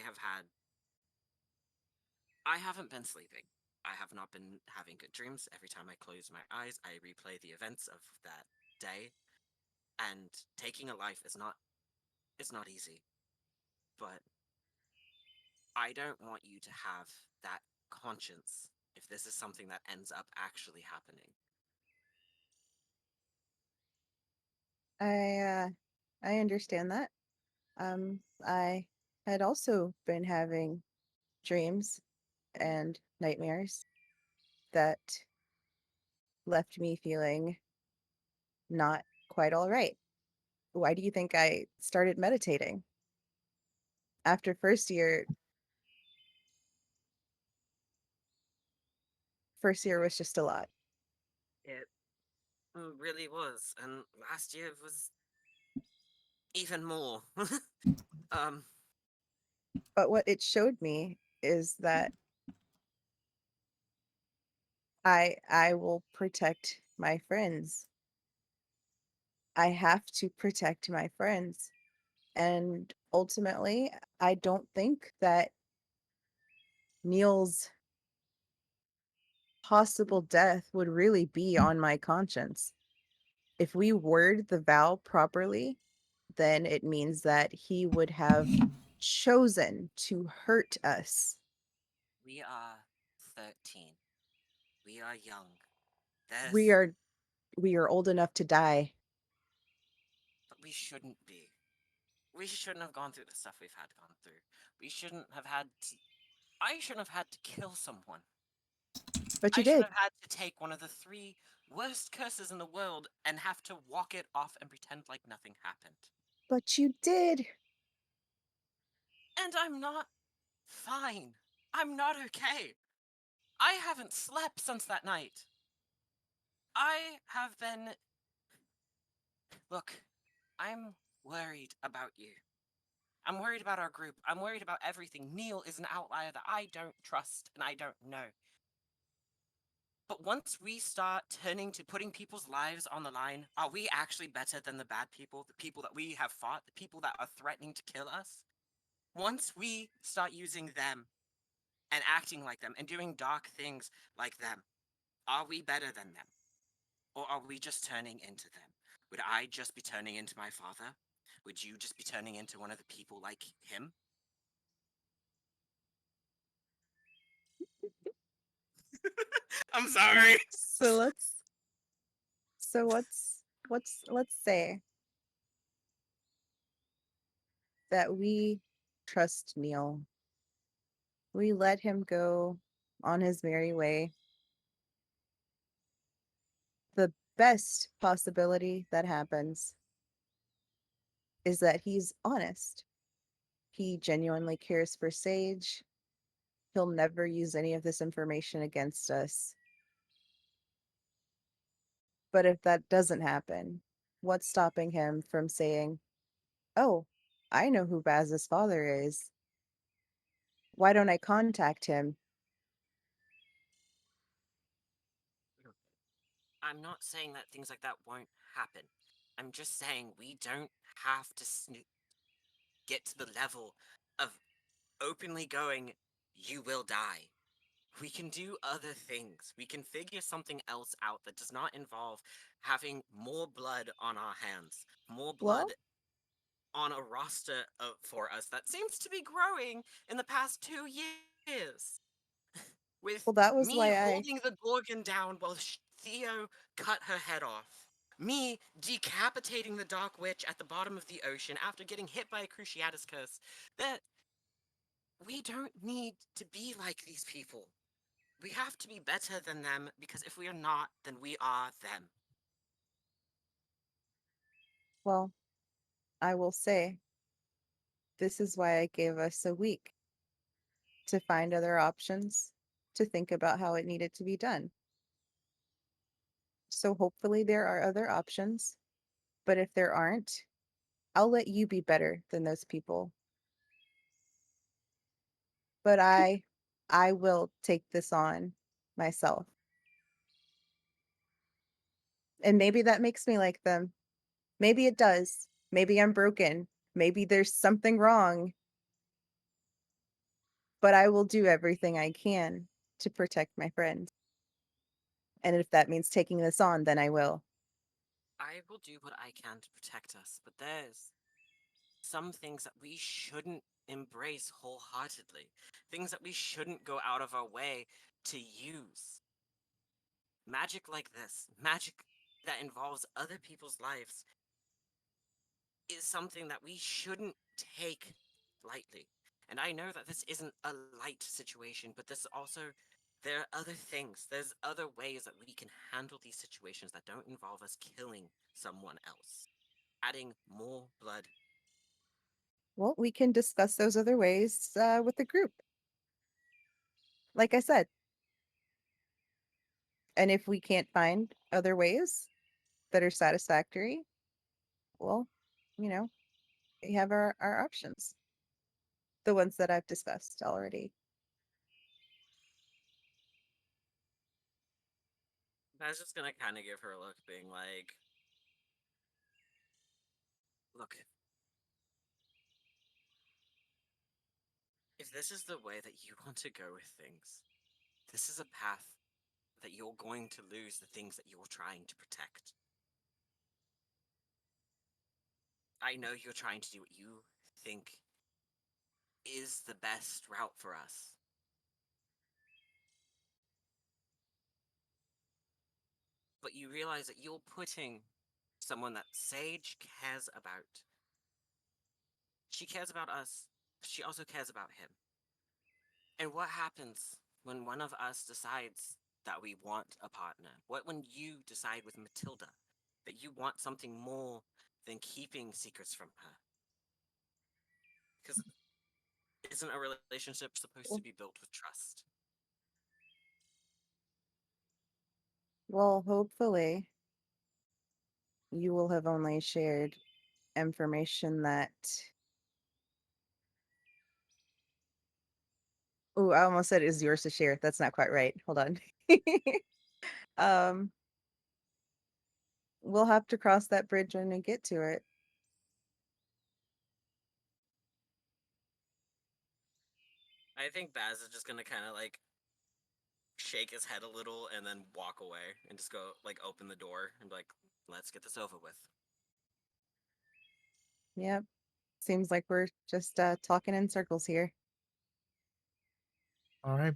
haven't been sleeping. I have not been having good dreams. Every time I close my eyes, I replay the events of that day. And taking a life is not easy. But I don't want you to have that conscience if this is something that ends up actually happening. I I understand that. I had also been having dreams and nightmares that left me feeling not quite all right. Why do you think I started meditating? After first year was just a lot. It really was, and last year was even more. um, But what it showed me is that I will protect my friends. I have to protect my friends. And ultimately, I don't think that Neil's possible death would really be on my conscience. If we word the vow properly, then it means that he would have chosen to hurt us. we are 13. We are young. We There's, are we are old enough to die. but we shouldn't be. We shouldn't have gone through the stuff we've had gone through. We shouldn't have had to, I shouldn't have had to kill someone. But you I shouldn't did. have had to take one of the 3 worst curses in the world and have to walk it off and pretend like nothing happened. But you did. And I'm not fine. I'm not okay. I haven't slept since that night. I have been. Look, I'm worried about you. I'm worried about our group. I'm worried about everything. Neil is an outlier that I don't trust and I don't know. But once we start turning to putting people's lives on the line, are we actually better than the bad people, the people that we have fought, the people that are threatening to kill us? Once we start using them and acting like them and doing dark things like them, are we better than them? Or are we just turning into them? Would I just be turning into my father? Would you just be turning into one of the people like him? I'm sorry. So let's say that we trust Neil. We let him go on his merry way. The best possibility that happens is that he's honest. He genuinely cares for Sage. He'll never use any of this information against us. But if that doesn't happen, what's stopping him from saying, "Oh, I know who Baz's father is. Why don't I contact him?" I'm not saying that things like that won't happen. I'm just saying we don't have to get to the level of openly going, you will die. We can do other things. We can figure something else out that does not involve having more blood on our hands, more blood Well, on a roster for us that seems to be growing in the past 2 years. With that was me why I holding the Gorgon down while Theo cut her head off. Me decapitating the Dark Witch at the bottom of the ocean after getting hit by a Cruciatus curse. That we don't need to be like these people. We have to be better than them because if we are not, then we are them. well, I will say this is why I gave us a week to find other options, to think about how it needed to be done. So hopefully there are other options, but if there aren't, I'll let you be better than those people. But I will take this on myself. And maybe that makes me like them. Maybe it does. Maybe I'm broken. Maybe there's something wrong. But I will do everything I can to protect my friends. And if that means taking this on, then I will. I will do what I can to protect us, but there's some things that we shouldn't embrace wholeheartedly. Things that we shouldn't go out of our way to use. Magic like this, magic that involves other people's lives, is something that we shouldn't take lightly. And I know that this isn't a light situation, but this also There are other things. There's other ways that we can handle these situations that don't involve us killing someone else. Adding more blood. Well, we can discuss those other ways with the group. Like I said. And if we can't find other ways that are satisfactory, well, you know, we have our options. The ones that I've discussed already. I was just gonna kind of give her a look, being like, look, if this is the way that you want to go with things, this is a path that you're going to lose the things that you're trying to protect. I know you're trying to do what you think is the best route for us. But you realize that you're putting someone that Sage cares about. She cares about us, but she also cares about him. And what happens when one of us decides that we want a partner? What when you decide with Matilda that you want something more than keeping secrets from her? Because isn't a relationship supposed to be built with trust? Well, hopefully you will have only shared information that Oh, I almost said is yours to share. That's not quite right. Hold on. um we'll have to cross that bridge when we get to it. I think Baz is just gonna kind of like shake his head a little and then walk away and just go like open the door and be like, let's get this over with. Yep. Seems like we're just talking in circles here. All right.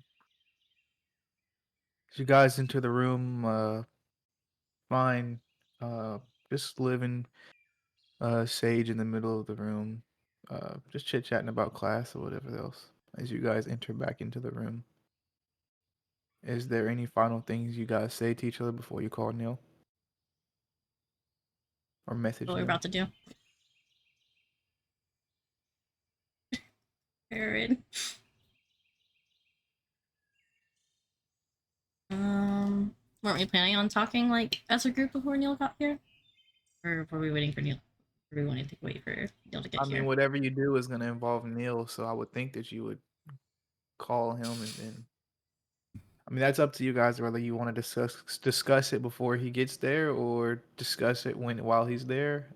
As you guys enter the room, find just living Sage in the middle of the room, just chit chatting about class or whatever else. As you guys enter back into the room, is there any final things you guys say to each other before you call Neil or message What we're Neil? about to do. Aaron. Weren't we planning on talking like as a group before Neil got here? Or were we waiting for Neil? Or we wanted to wait for Neil to get I here? mean, whatever you do is going to involve Neil, so I would think that you would call him and then. I mean, that's up to you guys whether you want to discuss it before he gets there or discuss it while he's there.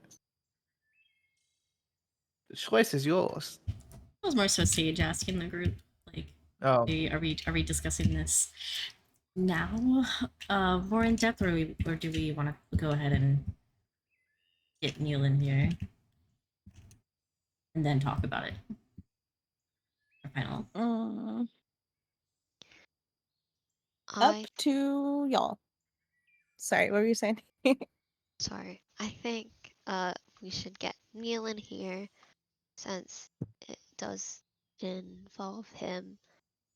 The choice is yours. It was more so Sage asking the group, like, Oh, are we discussing this now, more in depth, or do we want to go ahead and get Neil in here and then talk about it? Our final. Up to y'all. Sorry, what were you saying? Sorry. I think we should get Neil in here since it does involve him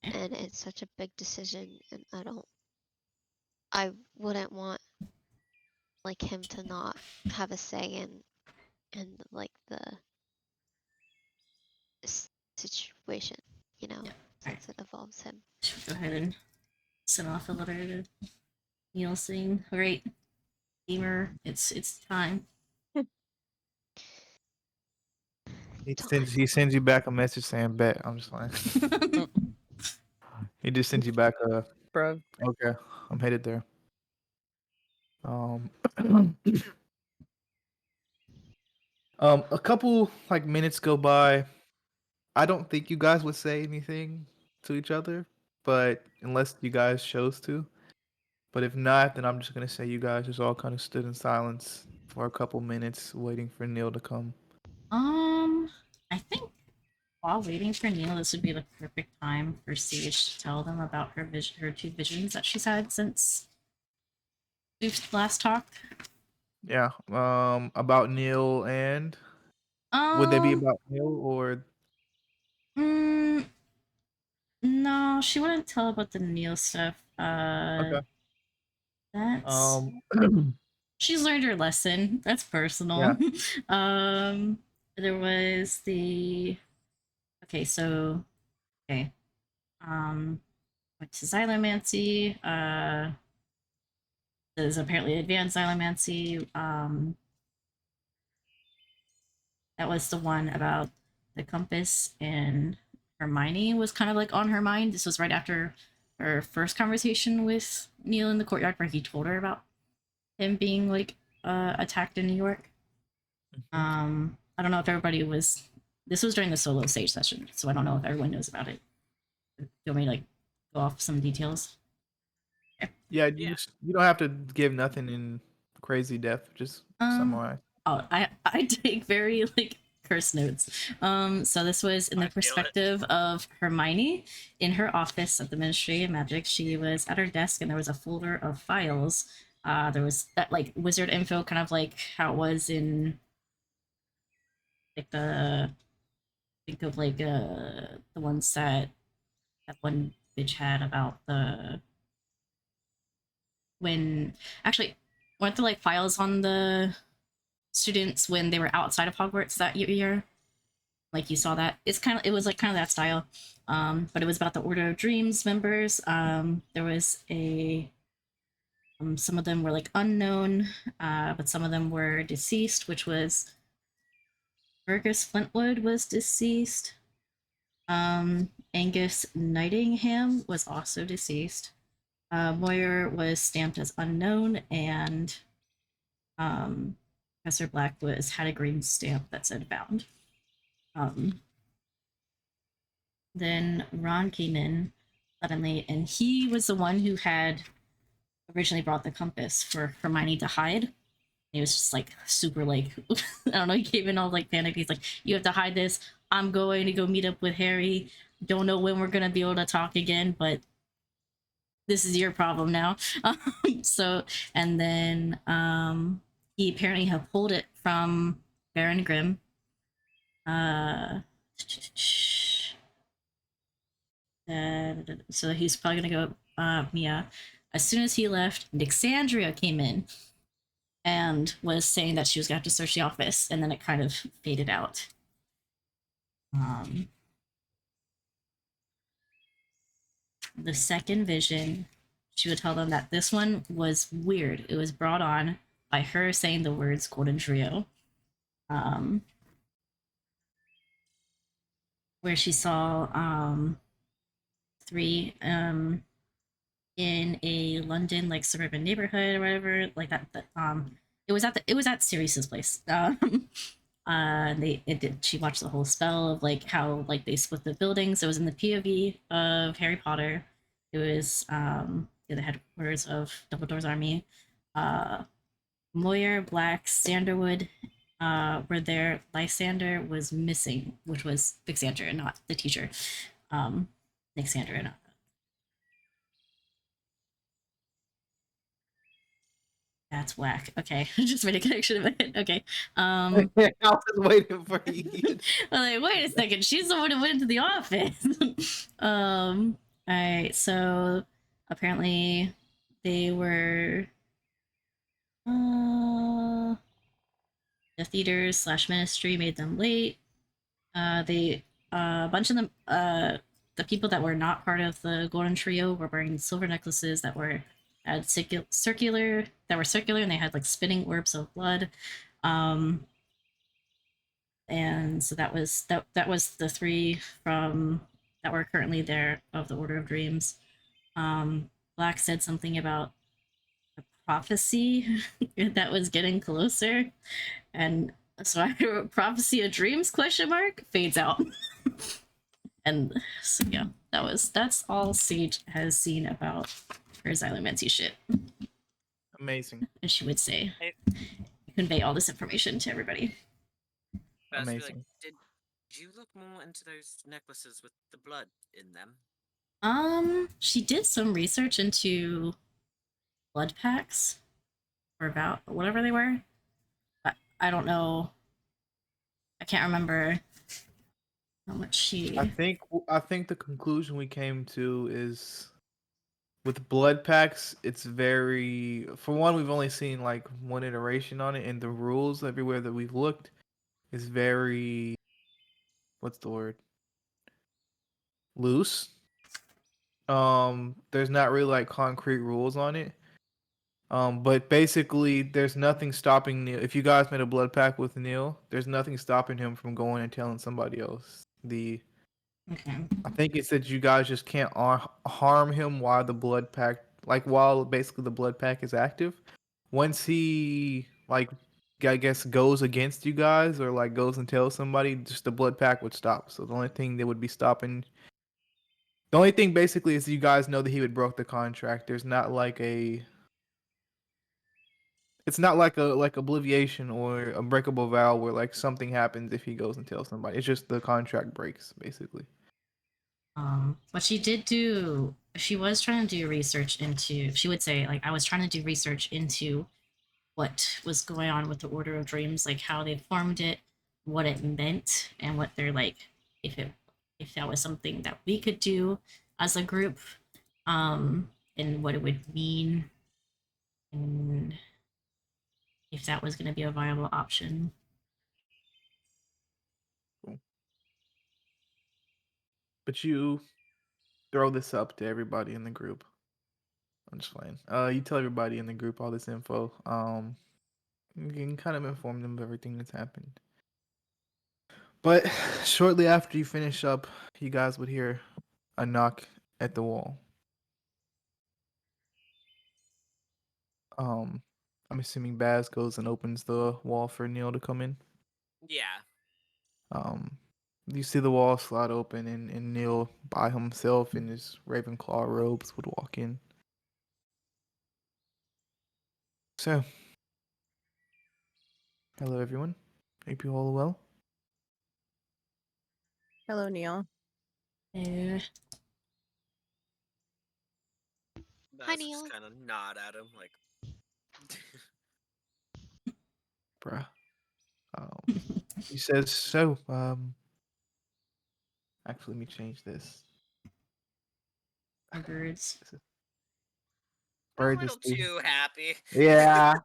and it's such a big decision and I wouldn't want like him to not have a say in like the situation, you know, since it involves him. Go ahead and send off a letter to Neil saying, "All right, gamer, it's time." he sends you back a message saying bet. I'm just like he just sends you back a Bro. okay, I'm headed there. A couple like minutes go by. I don't think you guys would say anything to each other, but unless you guys chose to. But if not, then I'm just gonna say you guys just all kind of stood in silence for a couple minutes waiting for Neil to come. I think while waiting for Neil, this would be the perfect time for Sage to tell them about her two visions that she's had since we've last talked. Yeah. About Neil and would they be about Neil or? Mm, No, she wouldn't tell about the Neil stuff. Okay. That's she's learned her lesson. That's personal. Yeah. There was the okay, so okay. Went to Xylomancy. There's apparently advanced Xylomancy. That was the one about the compass, and Hermione was kind of like on her mind. This was right after her first conversation with Neil in the courtyard, where he told her about him being like attacked in New York. I don't know if everybody was. This was during the solo stage session, so I don't know if everyone knows about it. Do you want me to like go off some details? Yeah, you don't have to give nothing in crazy depth. Just summarize. Oh, I take very like curse notes. So this was in the perspective of Hermione in her office at the Ministry of Magic. She was at her desk and there was a folder of files. There was that like wizard info, kind of like how it was in like think of like the ones that one bitch had about the when actually weren't there like files on the students when they were outside of Hogwarts that year. Like you saw that it was like kind of that style, but it was about the Order of Dreams members. There was a some of them were like unknown, but some of them were deceased, which was Fergus Flintwood was deceased. Angus Nightingham was also deceased. Moyer was stamped as unknown, and Professor Black had a green stamp that said bound. Then Ron came in suddenly, and he was the one who had originally brought the compass for Hermione to hide. He was just like super like I don't know. He came in all like panicked. He's like, "You have to hide this. I'm going to go meet up with Harry. Don't know when we're gonna be able to talk again, but this is your problem now." So, and then he apparently had pulled it from Baron Grimm. So he's probably gonna go Mia. As soon as he left, Nixandria came in and was saying that she was gonna have to search the office, and then it kind of faded out. The second vision, she would tell them that this one was weird. It was brought on by her saying the words Golden Trio. Where she saw three in a London like suburban neighborhood or whatever like that. It was at Sirius's place. She watched the whole spell of like how like they split the buildings. It was in the POV of Harry Potter. It was the headquarters of Dumbledore's army. Moyer, Black, Sanderwood were there. Lysander was missing, which was Vixander, not the teacher. Nixander, not. That's whack. Okay, just made a connection in my head. Okay. I was waiting for you. I'm like, wait a second. She's the one who went into the office. All right. So apparently they were the theaters / ministry made them late. A bunch of them the people that were not part of the Golden Trio were wearing silver necklaces that were circular and they had like spinning orbs of blood. And so that was the three from that were currently there of the Order of Dreams. Black said something about a prophecy that was getting closer, and so I wrote prophecy of dreams ? Fades out. And so yeah, that's all Sage has seen about her Xylomancy shit. Amazing. And she would say, convey all this information to everybody. Amazing. Like, did you look more into those necklaces with the blood in them? She did some research into blood packs, or about whatever they were. I don't know. I can't remember how much she. I think the conclusion we came to is with blood packs, it's very, for one, we've only seen like one iteration on it, and the rules everywhere that we've looked is very, what's the word? Loose. There's not really like concrete rules on it. But basically, there's nothing stopping Neil. If you guys made a blood pact with Neil, there's nothing stopping him from going and telling somebody else. Okay. I think it's that you guys just can't harm him while the blood pact, like while basically the blood pact is active. Once he like, I guess goes against you guys or like goes and tells somebody, just the blood pact would stop. So the only thing that would be stopping, the only thing basically is you guys know that he would broke the contract. There's not like a, it's not like a like obliviation or a breakable vow where like something happens if he goes and tells somebody. It's just the contract breaks basically. But she did do. She was trying to do research into. She would say like I was trying to do research into what was going on with the Order of Dreams, like how they formed it, what it meant, and what they're like. If that was something that we could do as a group, and what it would mean, and if that was going to be a viable option. Cool. But you throw this up to everybody in the group. I'm just playing. You tell everybody in the group all this info. You can kind of inform them of everything that's happened. But shortly after you finish up, you guys would hear a knock at the wall. I'm assuming Baz goes and opens the wall for Neil to come in. Yeah. You see the wall slide open, and Neil by himself in his Ravenclaw robes would walk in. So, hello everyone. Hope you all are well. Hello, Neil. Hi, Baz Neil. just kind of nod at him like. Bruh. He says, so, actually, let me change this. Birds. A little too happy. Yeah.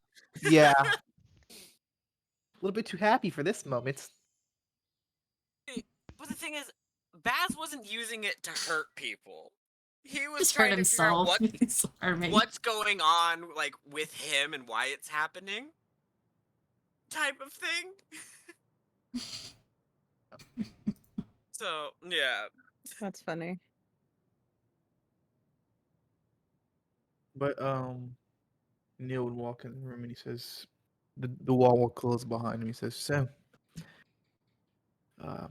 Yeah. A little bit too happy for this moment. But the thing is, Baz wasn't using it to hurt people. He was Just trying hurt to figure out himself. what's going on, like, with him and why it's happening. Type of thing. So, yeah. That's funny. But, Neil would walk in the room and he says, the wall will close behind him. He says, so, I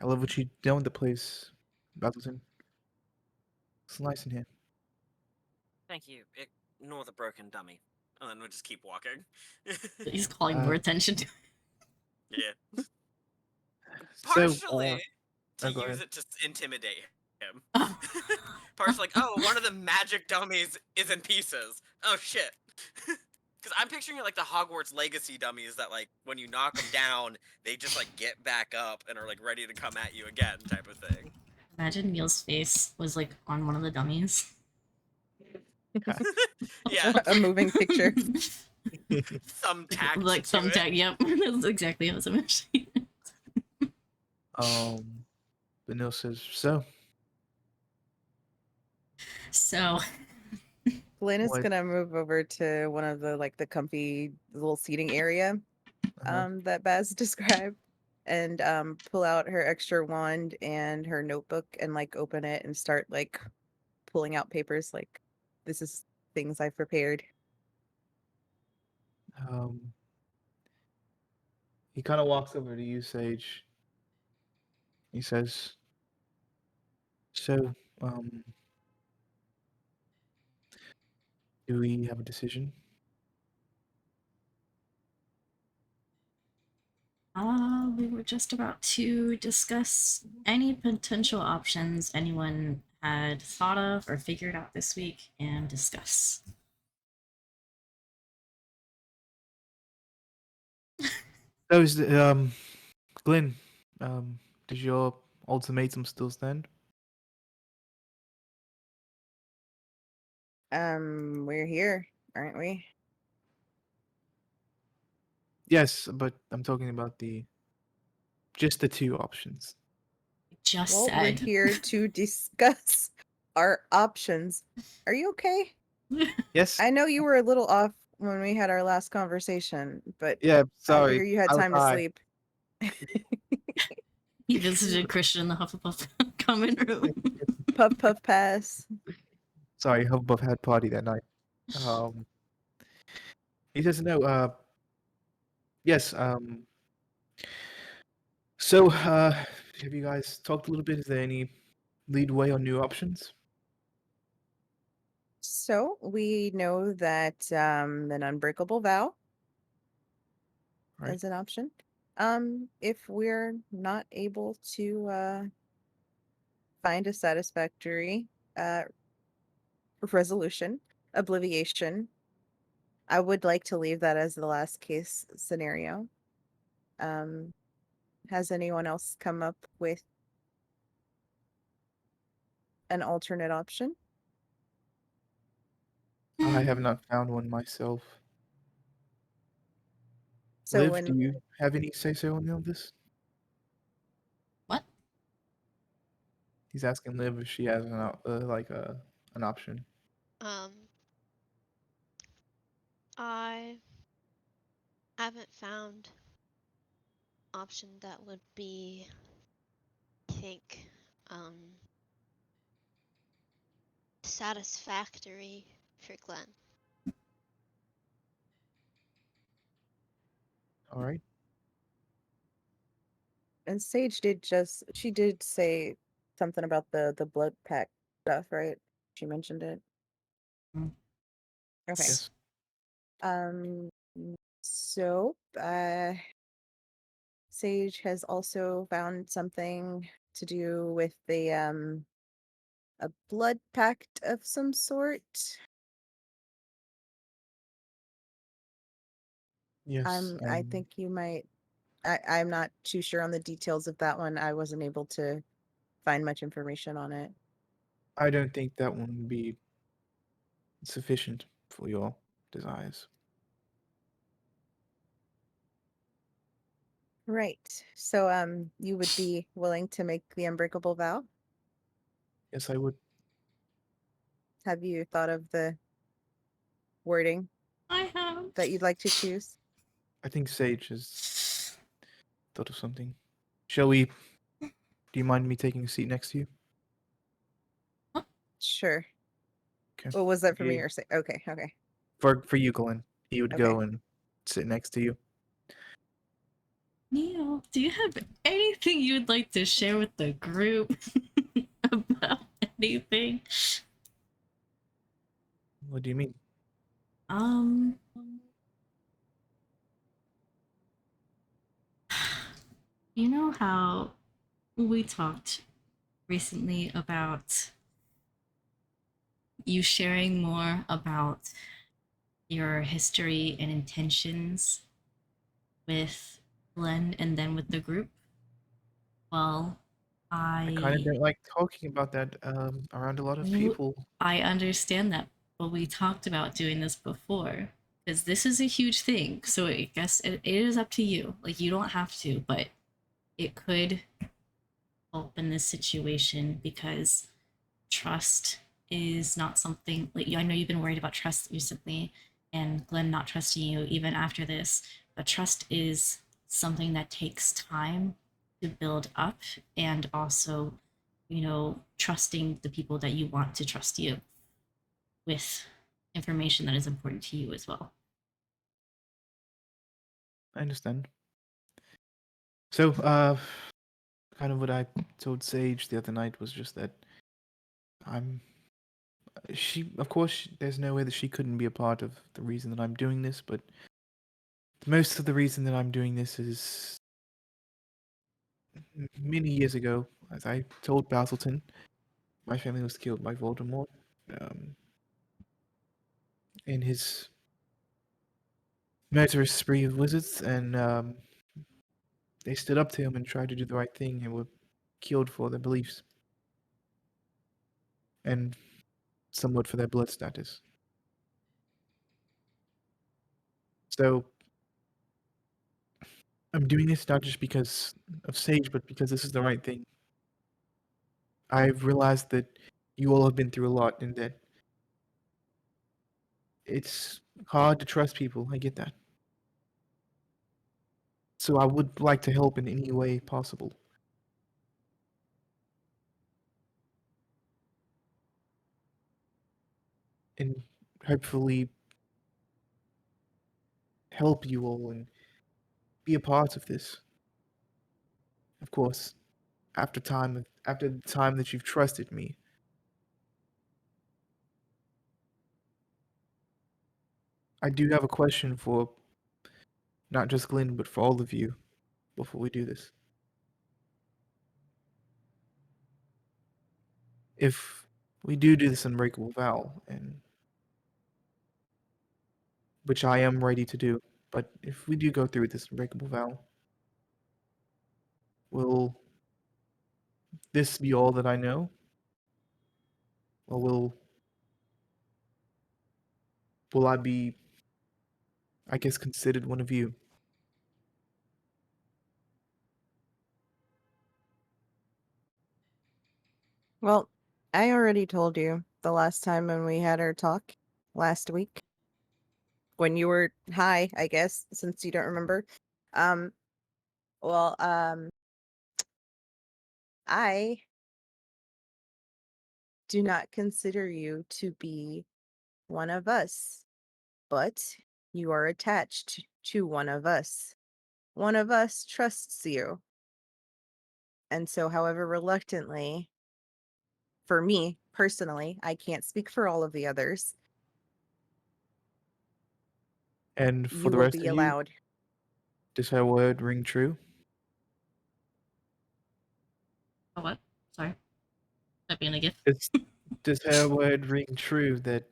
love what you done with the place, Battleton. It's nice in here. Thank you. Ignore the broken dummy. And then we'll just keep walking. He's calling more attention to Yeah. So, Partially to go use ahead. it to intimidate him. Partially like, oh, one of the magic dummies is in pieces. Oh, shit. Because I'm picturing it like the Hogwarts Legacy dummies that, like, when you knock them down, they just, like, get back up and are, like, ready to come at you again type of thing. Imagine Neil's face was, like, on one of the dummies. Yeah. A moving picture. Thumbtacked Like, thumbtack, yep. That's exactly how it's imagining. But Neil says, so. So. Lynn is gonna move over to one of the like the comfy little seating area that Baz described and pull out her extra wand and her notebook and like open it and start like pulling out papers like this is things I've prepared. He kind of walks over to you, Sage. He says, so, do we have a decision? We were just about to discuss any potential options anyone had thought of or figured out this week and discuss. Those, Glenn, does your ultimatum still stand? We're here, aren't we? Yes, but I'm talking about just the two options. Just Well, we're said. here to discuss our options. Are you okay? Yes. I know you were a little off when we had our last conversation, but Yeah. I Sorry. figure you had I was time to high. sleep. He visited Christian in the Hufflepuff common room. Puff puff pass. Sorry, Hufflepuff had party that night. Um, he says no. Yes. So, have you guys talked a little bit? Is there any leadway on new options? So we know that an unbreakable vow Right. is an option. If we're not able to find a satisfactory uh resolution, obliviation, I would like to leave that as the last case scenario. Um, has anyone else come up with an alternate option? I have not found one myself. So Liv, do when you have any say-so on all this? What? He's asking Liv if she has an option. I haven't found option that would be, I think, satisfactory for Glenn. All right. and Sage she did say something about the blood pack stuff, right? She mentioned it. Mm. Okay. Yes. Um so Sage has also found something to do with a blood pact of some sort. Yes. I think you might I'm not too sure on the details of that one. I wasn't able to find much information on it. I don't think that one would be sufficient for your desires. Right. So you would be willing to make the unbreakable vow? Yes, I would. Have you thought of the wording I have. that you'd like to choose? I think Sage has thought of something. Shall we? Do you mind me taking a seat next to you? Sure. Okay. Well, was that for me Yeah. or say? Okay, okay, For you, Glenn. He would okay. go and sit next to you. Neil, do you have anything you would like to share with the group about anything? What do you mean? Um, you know how we talked recently about you sharing more about your history and intentions with Glenn and then with the group? Well, I kind of I don't like talking about that around a lot of people. I understand that, but we talked about doing this before because this is a huge thing. So I guess it is up to you. Like you don't have to, but it could help in this situation because trust is not something like I know you've been worried about trust recently and Glenn not trusting you even after this, but trust is something that takes time to build up and also, trusting the people that you want to trust you with information that is important to you as well. I understand. So, kind of what I told Sage the other night was just that I'm. Of course, there's no way that she couldn't be a part of the reason that I'm doing this, but most of the reason that I'm doing this is many years ago, as I told Basilton, my family was killed by Voldemort um, in his murderous spree of wizards, and They stood up to him and tried to do the right thing and were killed for their beliefs. And somewhat for their blood status. So I'm doing this not just because of Sage, but because this is the right thing. I've realized that you all have been through a lot and that it's hard to trust people. I get that. So I would like to help in any way possible. And hopefully help you all and be a part of this. Of course, after the time that you've trusted me. I do have a question for not just Glenn, but for all of you before we do this. If we do this unbreakable vow, and which I am ready to do, but if we do go through with this unbreakable vow, will this be all that I know? Or will I be, I guess, considered one of you? Well, I already told you the last time when we had our talk last week when you were high, I guess, since you don't remember. Um, well, I do not consider you to be one of us, but you are attached to one of us. One of us trusts you. And so, however reluctantly, for me personally, I can't speak for all of the others, And for you the will rest be of you, allowed. does her word ring true? Oh, what? Sorry. That being a gift. Does her word ring true that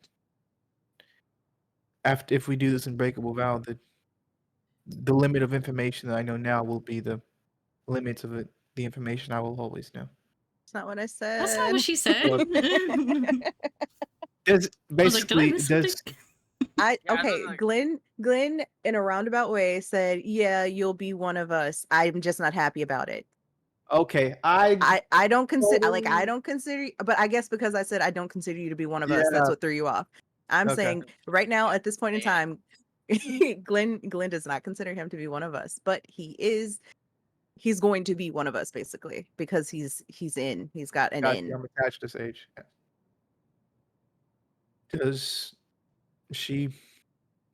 after if we do this unbreakable vow, that the limit of information that I know now will be the limits of the information I will always know? That's not what I said. That's not what she said. Well, Does I was like, did I basically miss something? does Yeah, Okay, Glenn in a roundabout way said, "Yeah, you'll be one of us. I'm just not happy about it." okay? I don't consider I Oh, don't consider, but I guess because I said I don't consider you to be one of us, that's yeah. what threw you off. I'm Okay. saying right now Yeah, at this point in yeah. time, Glenn does not consider him to be one of us, but he's going to be one of us basically because he's got an Got you. in. I'm attached to Sage. Does she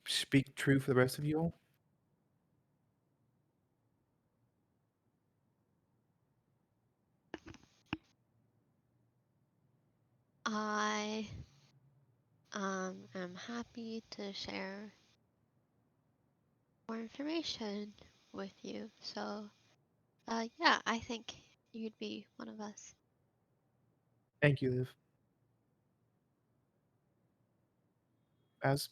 speak true for the rest of you all? I am happy to share more information with you. So, yeah, I think you'd be one of us. Thank you, Liv. As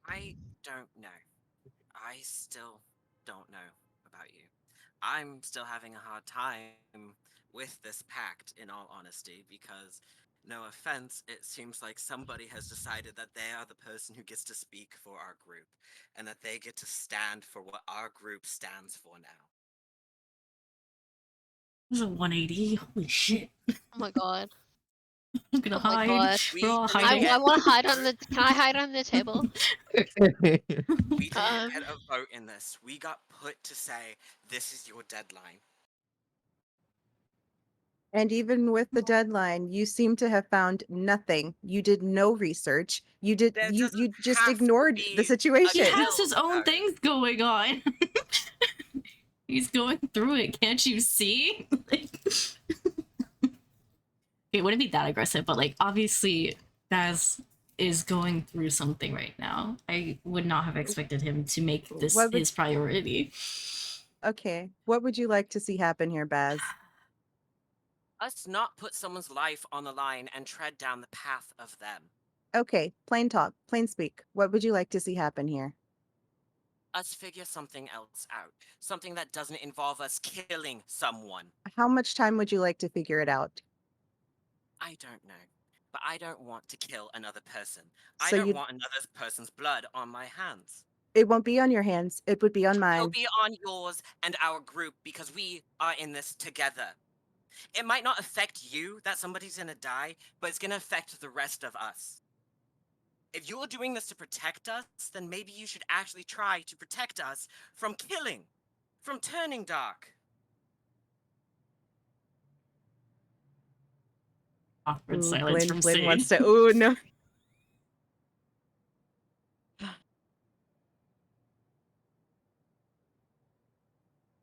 I don't know. I still don't know about you. I'm still having a hard time with this pact, in all honesty, because, no offense, it seems like somebody has decided that they are the person who gets to speak for our group, and that they get to stand for what our group stands for now. This is a 180. Holy shit. Oh my god. I'm gonna Oh my hide. god. We're all hiding. I want to hide on the. Can I hide on the table? We didn't Um. get a vote in this. We got put to say, this is your deadline. And even with the deadline, you seem to have found nothing. You did no research. You just ignored the He situation. has his own things going on. He's going through it. Can't you see? It wouldn't be that aggressive, but like obviously Baz is going through something right now. I would not have expected him to make this his priority. Okay, what would you like to see happen here, Baz? Us not put someone's life on the line and tread down the path of them. Okay, plain talk, plain speak. What would you like to see happen here? Us figure something else out. Something that doesn't involve us killing someone. How much time would you like to figure it out? I don't know. But I don't want to kill another person. I So don't you want another person's blood on my hands. it won't be on your hands. It would be on It'll mine. be on yours and our group because we are in this together. It might not affect you that somebody's gonna die, but it's gonna affect the rest of us. If you're doing this to protect us, then maybe you should actually try to protect us from killing, from turning dark. Awkward Ooh, silence from Glenn wants Sage. to. Ooh, no.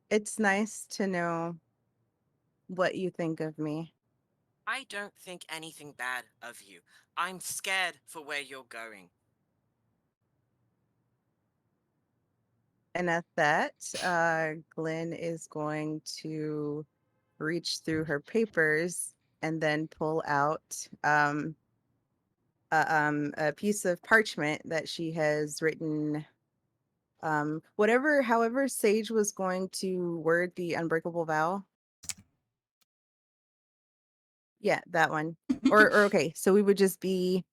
It's nice to know what you think of me. I don't think anything bad of you. I'm scared for where you're going. And at that, Glenn is going to reach through her papers and then pull out a piece of parchment that she has written. However, Sage was going to word the unbreakable vow. Yeah, that one. Or okay, so we would just be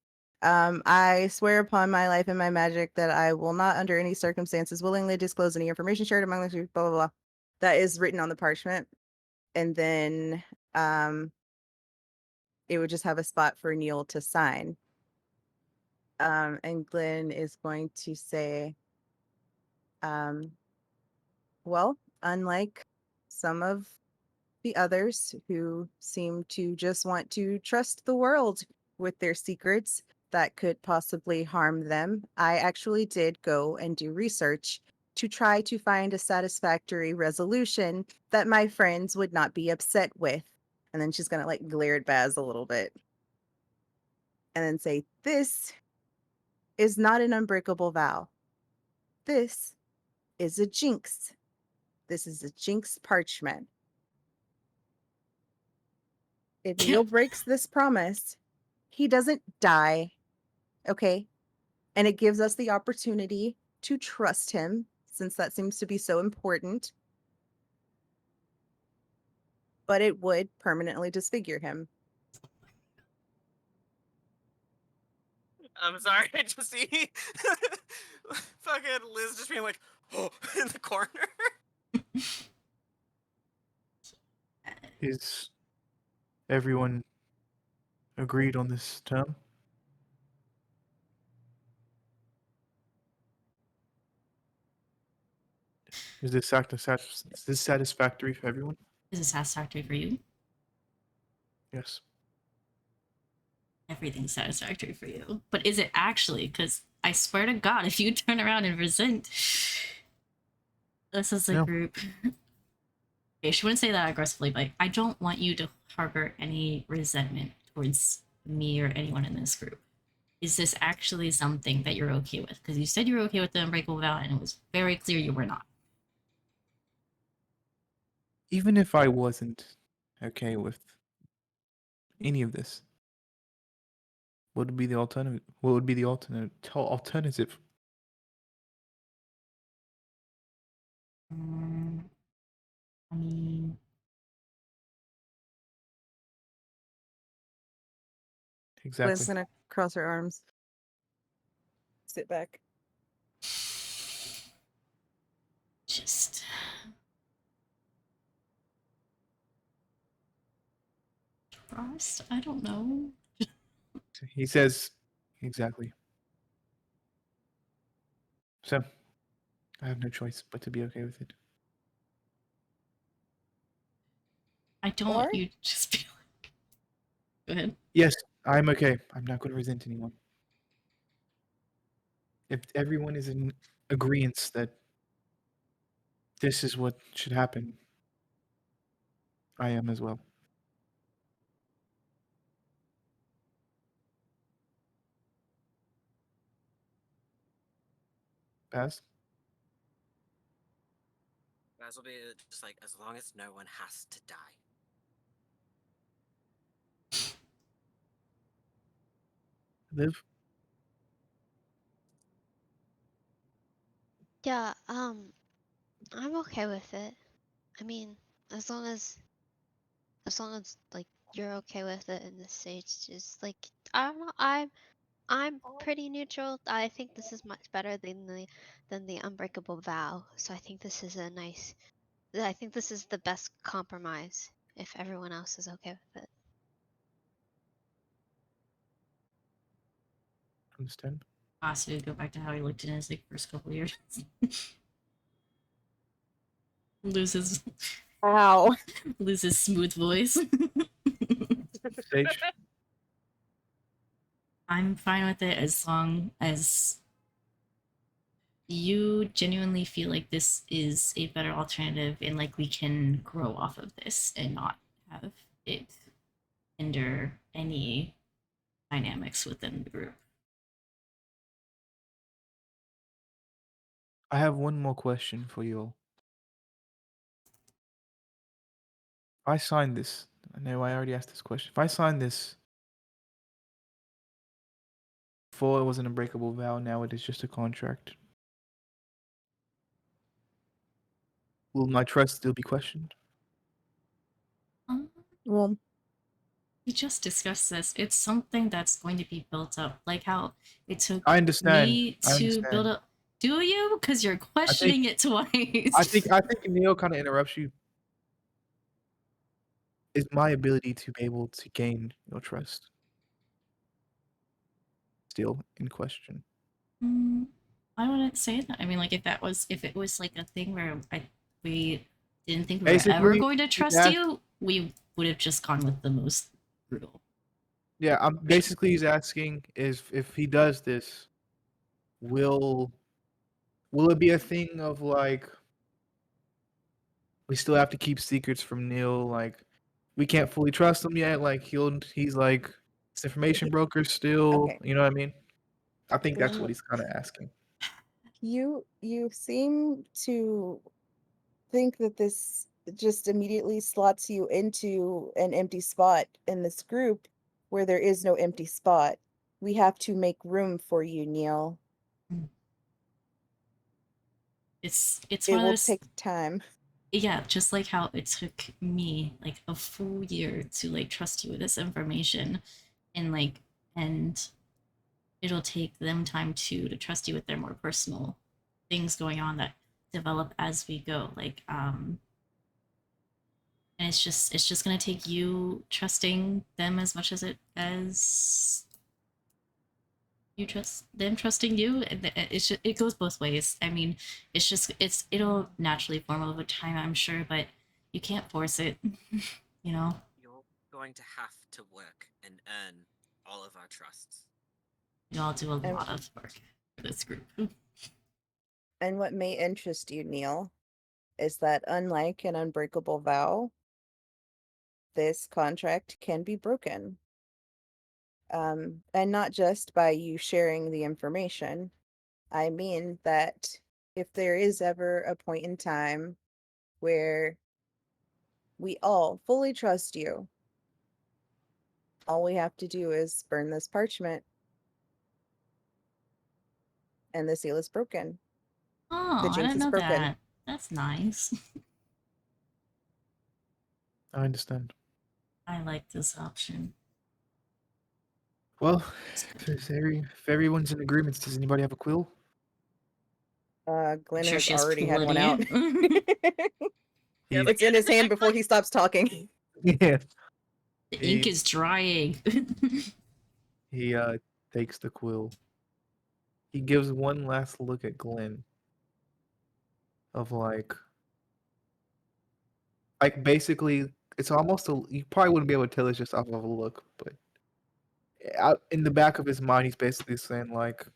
I swear upon my life and my magic that I will not under any circumstances willingly disclose any information shared among the group, blah blah blah. That is written on the parchment. And then it would just have a spot for Neil to sign. And Glenn is going to say, well, unlike some of the others who seem to just want to trust the world with their secrets that could possibly harm them, I actually did go and do research to try to find a satisfactory resolution that my friends would not be upset with. And then she's going to like glare at Baz a little bit and then say, this is not an unbreakable vow. This is a jinx. This is a jinx parchment. If Neil breaks this promise, he doesn't die. Okay. And it gives us the opportunity to trust him, since that seems to be so important. But it would permanently disfigure him. I'm sorry, I just see fucking Liz just being like, oh, in the corner. Is everyone agreed on this term? Is this satisfactory for everyone? Is it satisfactory for you? Yes. Everything's satisfactory for you. But is it actually? Because I swear to God, if you turn around and resent us as a group. Okay, she wouldn't say that aggressively, but I don't want you to harbor any resentment towards me or anyone in this group. Is this actually something that you're okay with? Because you said you were okay with the unbreakable vow, and it was very clear you were not. Even if I wasn't okay with any of this, what would be the alternative? What would be the alternative? I mean, Exactly. Glenn's gonna cross her arms. Sit back. just trust. I don't know. He says, exactly. So, I have no choice but to be okay with it. I don't Or? want you to just be like. Go ahead. Yes, I'm okay. I'm not going to resent anyone. If everyone is in agreement that this is what should happen, I am as well. Baz? Baz will be just like, as long as no one has to die. Liv? Yeah, I'm okay with it. I mean, as long as like you're okay with it in this stage, just like I don't know, I'm pretty neutral. I think this is much better than the unbreakable vow. So I think this is a nice. I think this is the best compromise if everyone else is okay with it. Understand? Possibly go back to how he looked in his like first couple of years. loses Wow. loses smooth voice. Sage. I'm fine with it as long as you genuinely feel like this is a better alternative and like we can grow off of this and not have it hinder any dynamics within the group. I have one more question for you all. If I signed this, I know I already asked this question. If I signed this before it was an unbreakable vow, now it is just a contract. Will my trust still be questioned? Well, We just discussed this. It's something that's going to be built up, like how it took I understand. me I to build understand. up. Do you? Because you're I think questioning it twice. I think Neil kind of interrupts you. Is my ability to be able to gain your trust still in question? I wouldn't say that. I mean, like if it was like a thing where we didn't think we were ever Basically, going to he's trust ask, you, we would have just gone with the most brutal. yeah, I'm basically he's asking is if he does this, will it be a thing of like we still have to keep secrets from Neil, like we can't fully trust him yet, like he's like this information broker still, okay. you know what I mean? I think that's what Glenn, he's kind of asking. you seem to think that this just immediately slots you into an empty spot in this group where there is no empty spot. We have to make room for you, Neil. It's It one of will those, take time. yeah, just like how it took me like a full year to like trust you with this information, and like and it'll take them time to trust you with their more personal things going on that develop as we go. And it's just gonna take you trusting them as much as you trust them trusting you. It goes both ways. I mean, it'll naturally form over time, I'm sure, but you can't force it. You know, You're going to have to work and earn all of our trusts. we all do a And, lot of work for this group. and what may interest you, Neil, is that unlike an unbreakable vow, this contract can be broken. And not just by you sharing the information. I mean that if there is ever a point in time where we all fully trust you, all we have to do is burn this parchment and the seal is broken. The Oh, I jinx didn't is know broken. that. That's nice. I understand. I like this option. Well, if everyone's in agreement, does anybody have a quill? Glenn Sure, has she has already had one out. plenty. He's, It's in his hand before he stops talking. yeah. The ink He is drying. he takes the quill. He gives one last look at Glenn of like basically it's almost you probably wouldn't be able to tell it's just off of a look, but out in the back of his mind he's basically saying like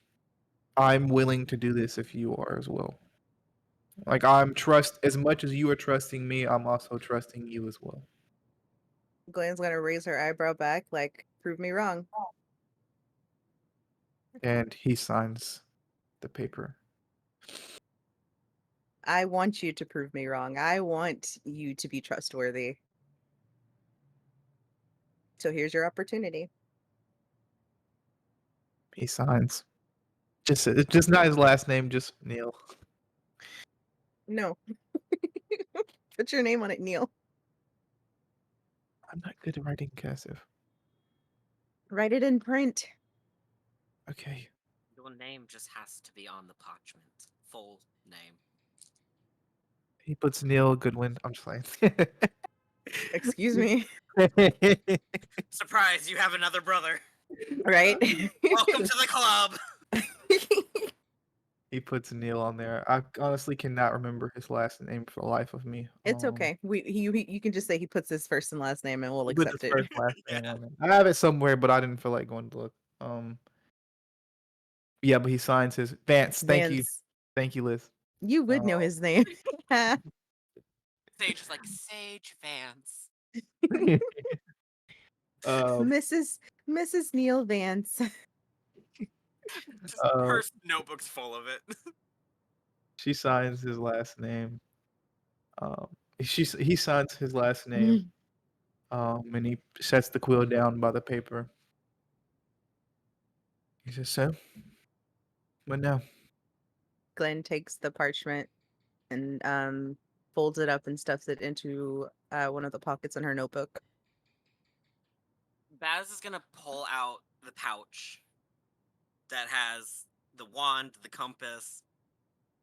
I'm willing to do this if you are as well. Like I'm trust as much as you are trusting me, I'm also trusting you as well. Glenn's gonna raise her eyebrow back, like, prove me wrong. And he signs the paper. I want you to prove me wrong. I want you to be trustworthy. So here's your opportunity. He signs. Just it's just not his last name, just Neil. No. Put your name on it, Neil. I'm not good at writing cursive. Write it in print. Okay. Your name just has to be on the parchment. Full name. He puts Neil Goodwin. I'm just playing. Excuse me. Surprise, you have another brother. Right? Welcome to the club. He puts Neil on there. I honestly cannot remember his last name for the life of me. It's okay. You can just say he puts his first and last name and we'll He puts accept his it. first last name on there. I have it somewhere, but I didn't feel like going to look. Yeah, but he signs his Vance. Thank you, Vance. Liz. You would know his name. Sage is like Sage Vance. Mrs. Neil Vance. Just her notebook's full of it. She signs his last name. He signs his last name. And he sets the quill down by the paper. He says, "So, what now?" Glenn takes the parchment and folds it up and stuffs it into one of the pockets in her notebook. Baz is gonna pull out the pouch that has the wand, the compass,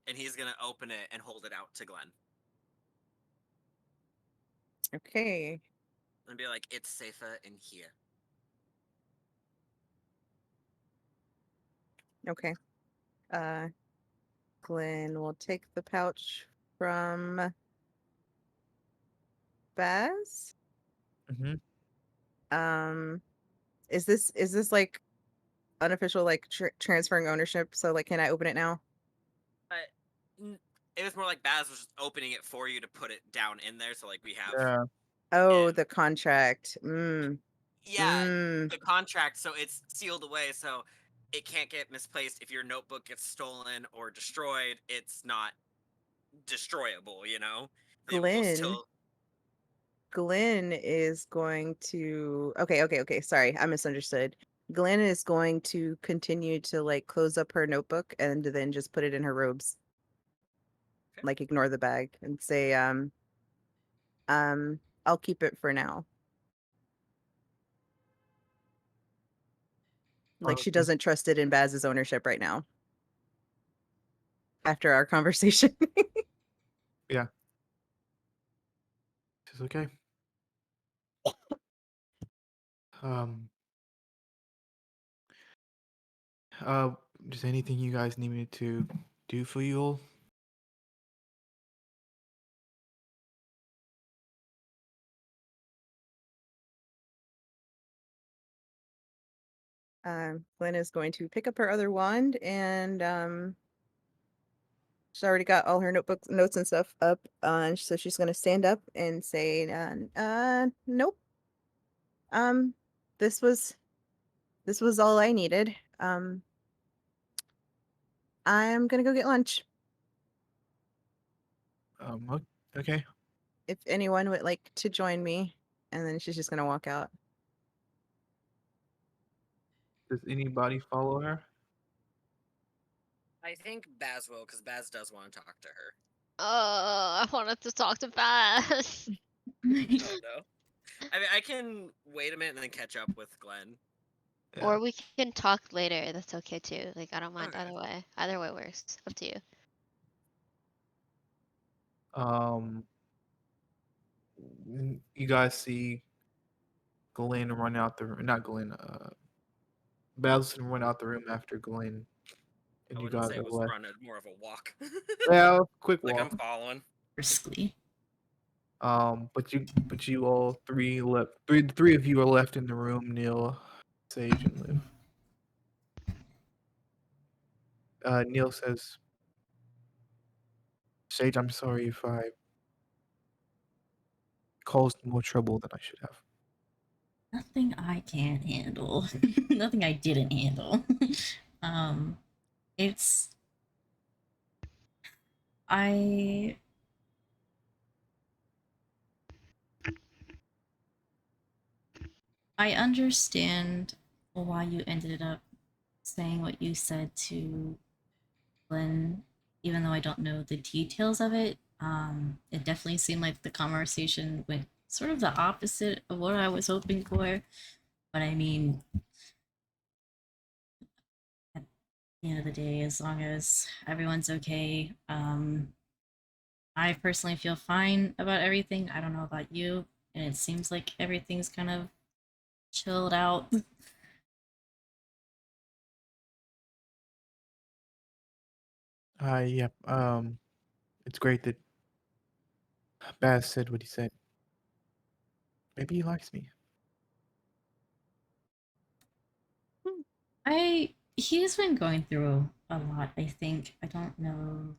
and he's gonna open it and hold it out to Glenn. Okay. And be like, it's safer in here. Okay. Glenn will take the pouch from Baz. Is this like unofficial, like transferring ownership? So like, can I open it now? It was more like Baz was just opening it for you to put it down in there. So like we have. Yeah. Oh, the contract. Yeah, the contract. So it's sealed away. So it can't get misplaced. If your notebook gets stolen or destroyed, it's not destroyable. You know. Glenn is going to okay, sorry, I misunderstood. Glenn is going to continue to like close up her notebook and then just put it in her robes. Okay. Like ignore the bag and say I'll keep it for now. Like she doesn't trust it in Baz's ownership right now. After our conversation. Yeah. It's okay. Is anything you guys need me to do for you all? Glenn is going to pick up her other wand and she's already got all her notes and stuff up. So she's gonna stand up and say, nope. This was all I needed. I'm gonna go get lunch. Okay. If anyone would like to join me, and then she's just gonna walk out. Does anybody follow her? I think Baz will, because Baz does want to talk to her. I wanted to talk to Baz. Oh no. I mean, I can wait a minute and then catch up with Glenn. Yeah. Or we can talk later. That's okay too. Like I don't mind either way. Either way works. Up to you. You guys see Glenn run out the room. Not Glenn. Badison run out the room after Glenn. And you guys say it was left. run more of a walk. Well, quick walk. Like I'm following. Briskly. But you all three left. The three of you are left in the room. Neil, Sage, and Liv. Neil says, "Sage, I'm sorry if I caused more trouble than I should have." Nothing I can handle. Nothing I didn't handle. It's I understand why you ended up saying what you said to Glenn even though I don't know the details of it. It definitely seemed like the conversation went sort of the opposite of what I was hoping for. But I mean, at the end of the day, as long as everyone's okay, I personally feel fine about everything. I don't know about you, and it seems like everything's kind of chilled out. Yep. It's great that Baz said what he said. Maybe he likes me. He's been going through a lot, I think. I don't know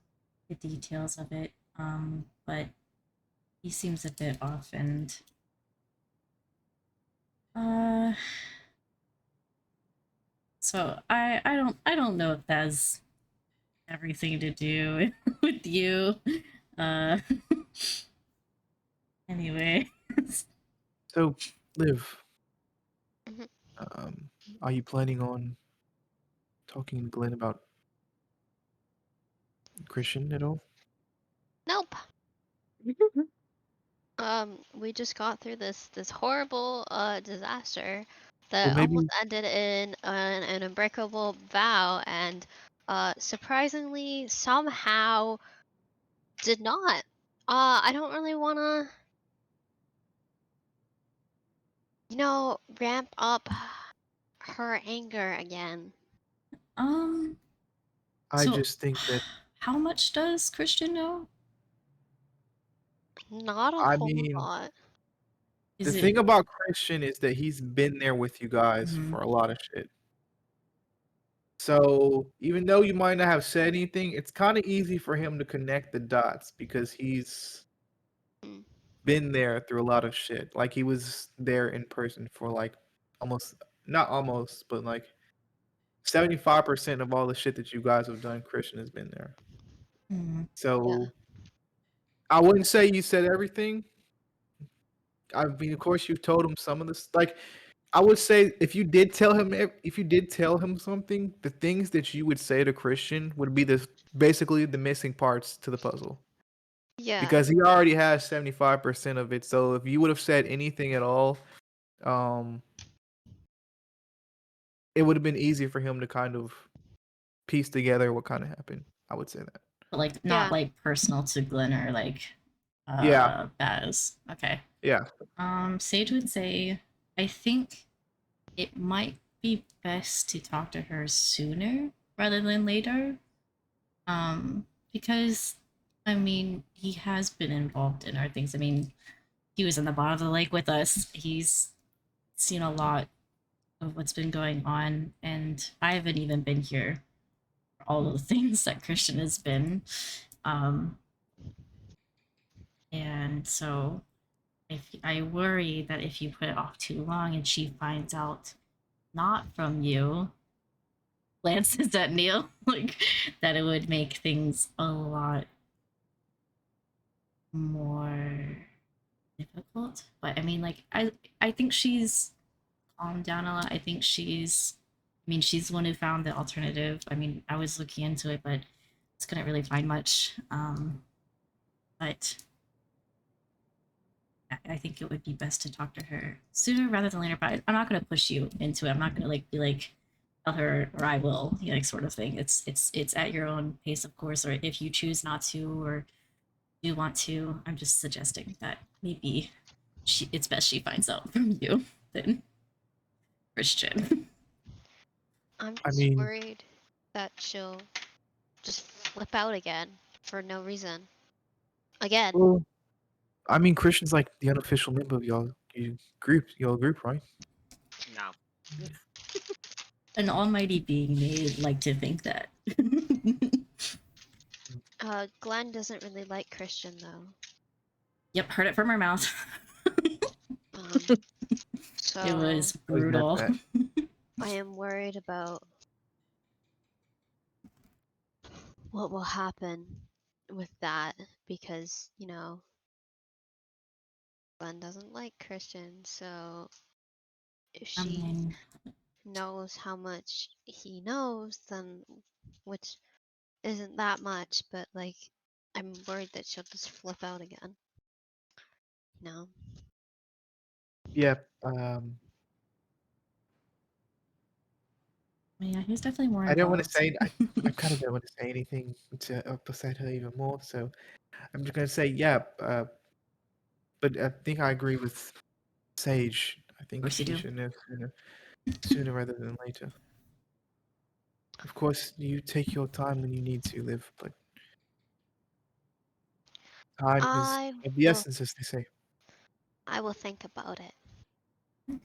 the details of it. But he seems a bit off and uh so I don't know if that's everything to do with you. Uh anyway. So, Liv, Mhm. um, are you planning on talking to Glenn about Christian at all? Nope. We just got through this horrible disaster Well, that almost maybe. ended in an unbreakable vow, and surprisingly somehow did not. I don't really wanna, ramp up her anger again. Um I so just think that. how much does Christian know? Not a I whole mean, lot. the Is it thing about Christian is that he's been there with you guys mhm. for a lot of shit. So even though you might not have said anything, it's kind of easy for him to connect the dots because he's Mm. been there through a lot of shit. Like he was there in person for like almost, not almost, but like 75% of all the shit that you guys have done, Christian has been there. Mhm. Yeah. So I wouldn't say you said everything. I mean, of course, you told him some of this. Like, I would say if you did tell him something, the things that you would say to Christian would be basically the missing parts to the puzzle Yeah. because he already has 75% of it. So if you would have said anything at all, um, it would have been easy for him to kind of piece together what kind of happened. I would say that. But like not Yeah. like personal to Glenn or like Yeah, Baz. Okay. yeah. Sage would say I think it might be best to talk to her sooner rather than later. Because I mean, he has been involved in our things. I mean, he was in the bottom of the lake with us. He's seen a lot of what's been going on, and I haven't even been here for all of the things that Christian has been. Um, and so if I worry that if you put it off too long and she finds out not from you, glances at Neil, like that it would make things a lot more difficult. But I mean, like I think she's calmed down a lot. I mean, she's the one who found the alternative. I mean, I was looking into it, but just couldn't really find much. But I think it would be best to talk to her sooner rather than later. But I'm not going to push you into it. I'm not going to like be like tell her or I will, like sort of thing. It's at your own pace, of course. Or if you choose not to or do want to, I'm just suggesting that maybe it's best she finds out from you than Christian. I'm I just mean, worried that she'll just flip out again for no reason. Again. well, I mean, Christian's like the unofficial member of y'all group, right? No. An almighty being may like to think that. Glenn doesn't really like Christian though. Yep, heard it from her mouth. Um, It so was Always met brutal. that. I am worried about what will happen with that because, Glenn doesn't like Christian, so if I she mean, knows how much he knows, then which isn't that much, but like I'm worried that she'll just flip out again. No. Yep. Yeah, he's definitely more I don't want to involved. say. I kind of don't want to say anything to upset her even more. So I'm just gonna say, yeah. But I think I agree with Sage. I Of think course you she do. should know sooner rather than later. Of course, you take your time when you need to live, but time is I of the will essence, as they say. I will think about it. All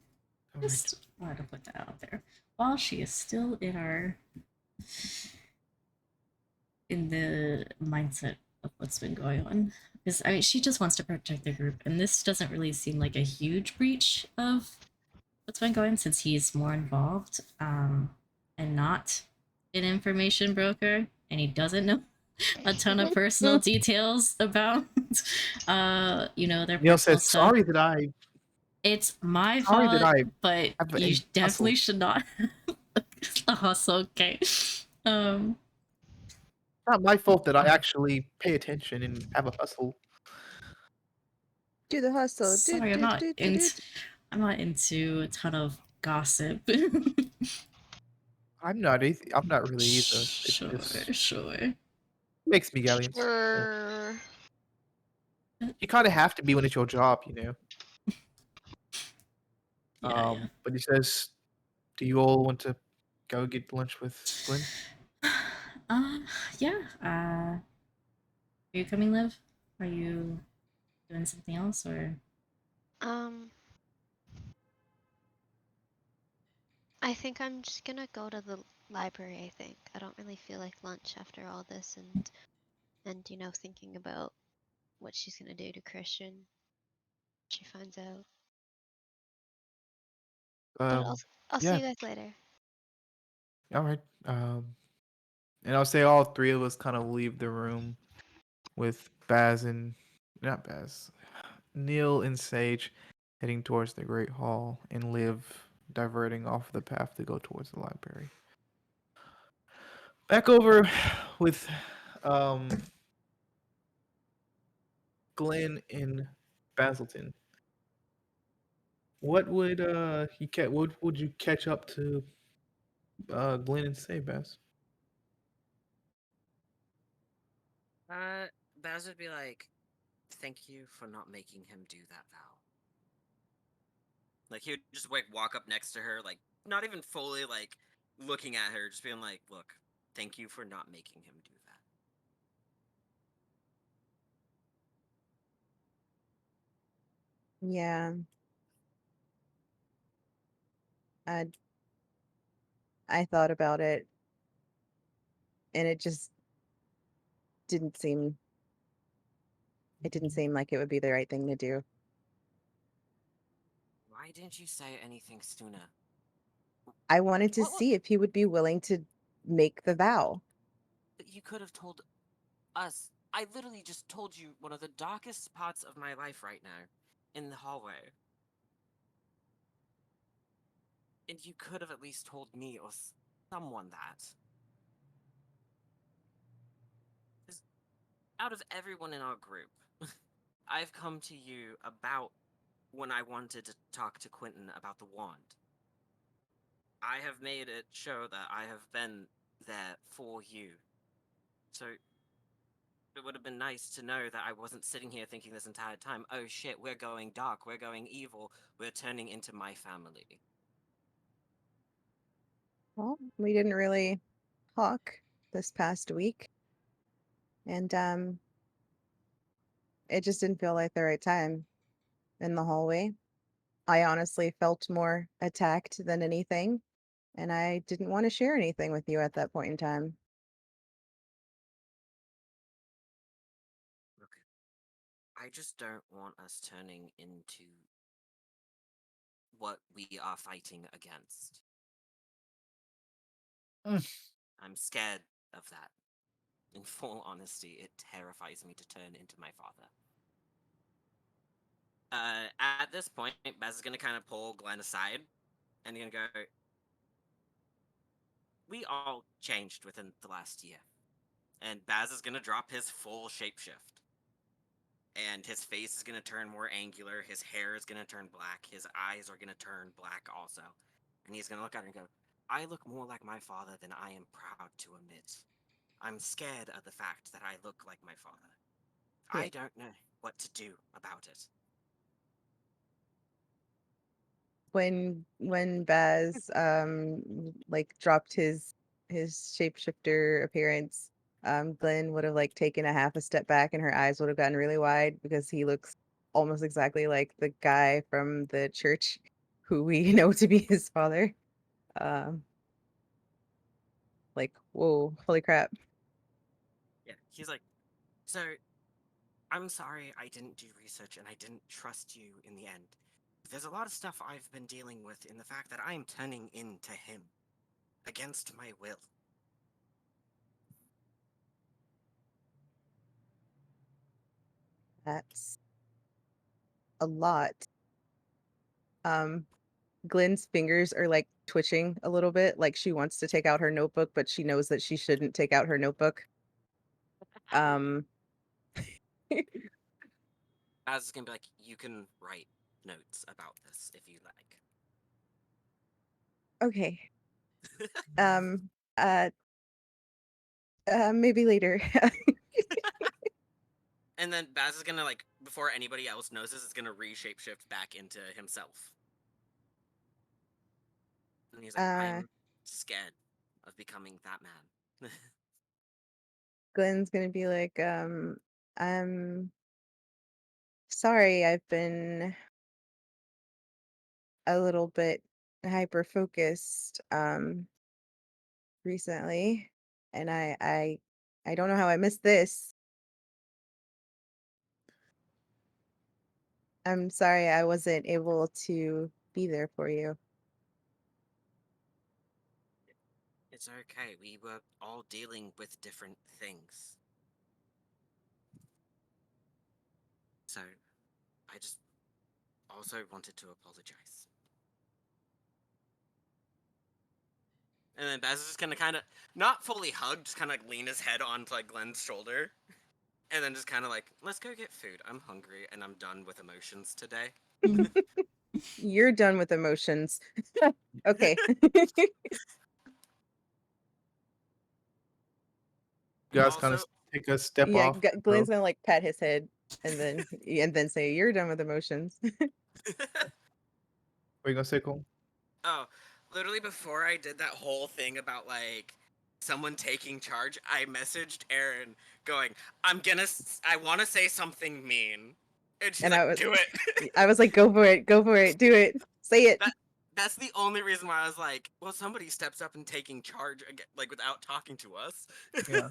right. Just wanted to put that out there. While she is still in the mindset of what's been going on. Because I mean she just wants to protect the group, and this doesn't really seem like a huge breach of what's been going since he's more involved, and not an information broker, and he doesn't know a ton of personal details about their Neil personal says, stuff. "Sorry that I, It's my sorry that fault, I but have you a definitely hustle. should not hustle. Okay. um Not my fault that I actually pay attention and have a hustle." Do the hustle. Sorry, I'm not into a ton of gossip. I'm not. I'm not really either. It Sure, just sure. makes me galleons. Sure. You kind of have to be when it's your job, you know. Yeah. But he says, "Do you all want to go get lunch with Glenn?" Uh, yeah. Are you coming, Liv? Are you doing something else, or? Um, I think I'm just gonna go to the library, I think. I don't really feel like lunch after all this and thinking about what she's gonna do to Christian when she finds out. But I'll see Yeah. you guys later. All right. And I'll say all three of us kind of leave the room with Baz and not Baz, Neil and Sage heading towards the Great Hall, and Liv diverting off the path to go towards the library. Back over with Glenn in Basilton. What would what would you catch up to Glenn and say, Baz? Baz would be like, "Thank you for not making him do that vow." Like he would just like walk up next to her, like not even fully like looking at her, just being like, "Look, thank you for not making him do that." Yeah. I I thought about it, and didn't seem it didn't seem like it would be the right thing to do. Why didn't you say anything sooner? I wanted to What? see if he would be willing to make the vow. You could have told us. I literally just told you one of the darkest parts of my life right now, in the hallway. And you could have at least told me or someone that. Because out of everyone in our group, I've come to you about when I wanted to talk to Quentin about the wand. I have made it show that I have been there for you. So it would have been nice to know that I wasn't sitting here thinking this entire time, oh shit, we're going dark, we're going evil, we're turning into my family. Well, we didn't really talk this past week, and it just didn't feel like the right time in the hallway. I honestly felt more attacked than anything, and I didn't want to share anything with you at that point in time. Look, I just don't want us turning into what we are fighting against. Mm. I'm scared of that. In full honesty, it terrifies me to turn into my father. At this point, Baz is gonna kind of pull Glenn aside, and he's gonna go, "We all changed within the last year. And Baz is gonna drop his full shapeshift. And his face is gonna turn more angular, his hair is gonna turn black, his eyes are gonna turn black also. And he's gonna look at her and go, I look more like my father than I am proud to admit. I'm scared of the fact that I look like my father. Yeah. I don't know what to do about it. When Baz like dropped his shapeshifter appearance, Glenn would have like taken a half a step back and her eyes would have gotten really wide because he looks almost exactly like the guy from the church who we know to be his father. Um like, whoa, holy crap. Yeah, he's like, so I'm sorry I didn't do research and I didn't trust you in the end. There's a lot of stuff I've been dealing with in the fact that I am turning into him against my will. That's a lot. Glenn's fingers are like twitching a little bit, like she wants to take out her notebook, but she knows that she shouldn't take out her notebook. Um, Baz is gonna be like, you can write notes about this if you like. okay. Um, uh, maybe later. And then Baz is gonna, like, before anybody else knows this, is gonna re-shapeshift back into himself. And he's like, uh, I'm scared of becoming that man. Glenn's gonna be like, I'm sorry, I've been a little bit hyper focused, recently, and I don't know how I missed this. I'm sorry I wasn't able to be there for you. It's okay, we were all dealing with different things. So, I just also wanted to apologize. And then Baz is just gonna kind of, not fully hug, just kind of lean his head onto, like, Glenn's shoulder. And then just kind of like, let's go get food. I'm hungry and I'm done with emotions today. You're done with emotions. Okay. You guys kind Also, of take a step Yeah, off. Glenn's gonna like pat his head and then say, "You're done with emotions." What are you gonna say, Cole? oh, literally before I did that whole thing about like someone taking charge, I messaged Erin going, I want to say something mean. And she's And like, do it. I was like, "Go for it, go for it, do it, say it." That's the only reason why I was like, well, somebody steps up and taking charge again, like without talking to us. Yeah.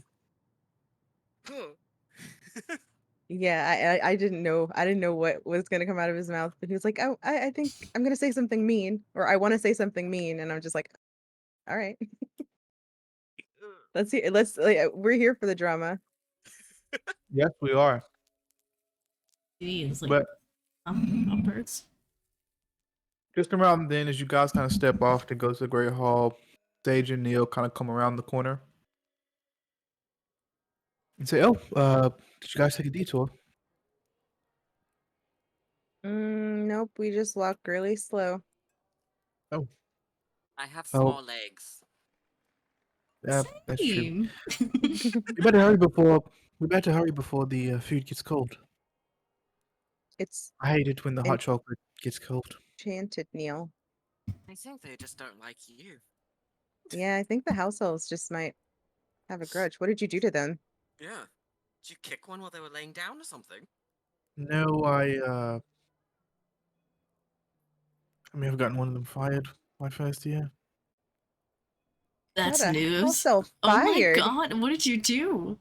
Yeah, I didn't know what was gonna come out of his mouth, but he was like, "Oh, I think I'm gonna say something mean, or I want to say something mean," and I'm just like, "All right, let's see, let's we're here for the drama." Yes, we are. Jeez, like But numbers. just around then, as you guys kind of step off to go to the Great Hall, Sage and Neil kind of come around the corner and say, "Oh, did you guys take a detour?" Nope, we just walked really slow. Oh, I have oh, small legs. yeah, that's true. Same. We better hurry before the food gets cold. It's I hate it when the hot chocolate gets cold. enchanted, Neil. I think they just don't like you. Yeah, I think the house elves just might have a grudge. What did you do to them? Yeah. Did you kick one while they were laying down or something? No, I may have gotten one of them fired my first year. That's Got a news. house elf Oh my fired. god, what did you do?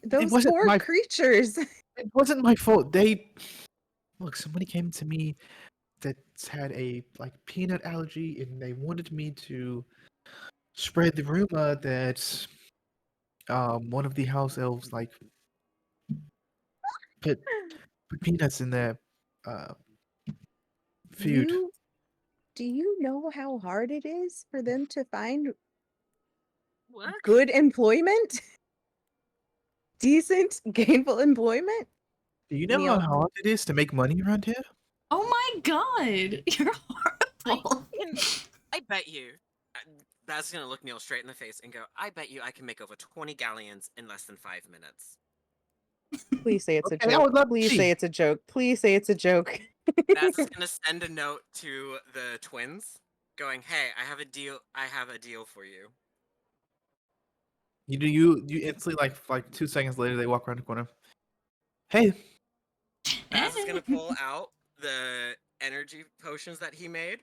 Those wasn't poor my- creatures. It wasn't my fault. Somebody came to me that's had a peanut allergy, and they wanted me to spread the rumor that one of the house elves put peanuts in their uh food. Do you know how hard it is for them to find Work? good employment? decent gainful employment. Do you know Neil. how hard it is to make money around here? Oh my god, you're horrible. I bet you. That's gonna look Neil straight in the face and go, I bet you I can make over 20 galleons in less than 5 minutes. Please say it's a Okay, I joke. would love to Please see. say it's a joke. Please say it's a joke. That's just gonna send a note to the twins going, hey, I have a deal for you. You instantly like 2 seconds later they walk around the corner. Hey. Baz is gonna pull out the energy potions that he made.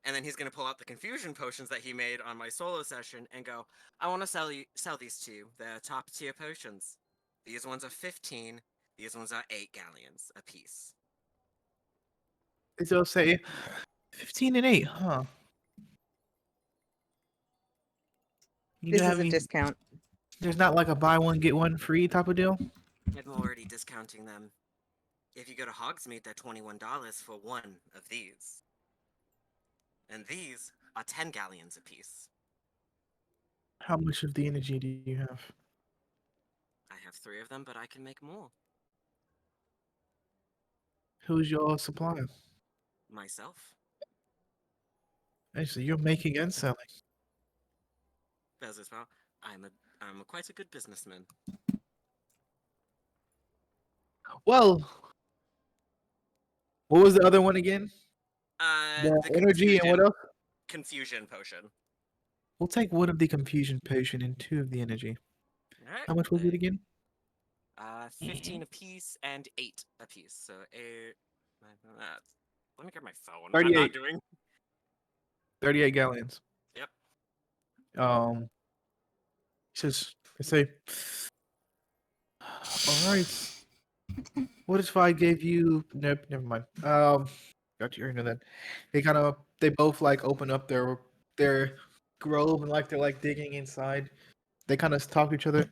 And then he's gonna pull out the confusion potions that he made on my solo session and go, I wanna sell these to you. They're top tier potions. These ones are 15, these ones are 8 galleons a piece. They'll say 15 and 8, huh? This is a discount. There's not like a buy one get one free type of deal. I'm already discounting them. If you go to Hogsmeade, they're $21 for one of these. And these are 10 galleons a piece. How much of the energy do you have? I have 3 of them, but I can make more. Who's your supplier? Myself. Actually, you're making and selling. Bez as well. I'm quite a good businessman. Well, what was the other one again? The energy and what else? Confusion potion. We'll take one of the confusion potion and 2 of the energy. All right. How much was it again? 15 a piece and 8 a piece. So 8. Let me grab my phone. 38. I'm not doing. 38 galleons. Yep. He says, I say, all right. What if I gave you? Nope, never mind. Got you into that. They both like open up their grove and like they're like digging inside. They kind of talk to each other.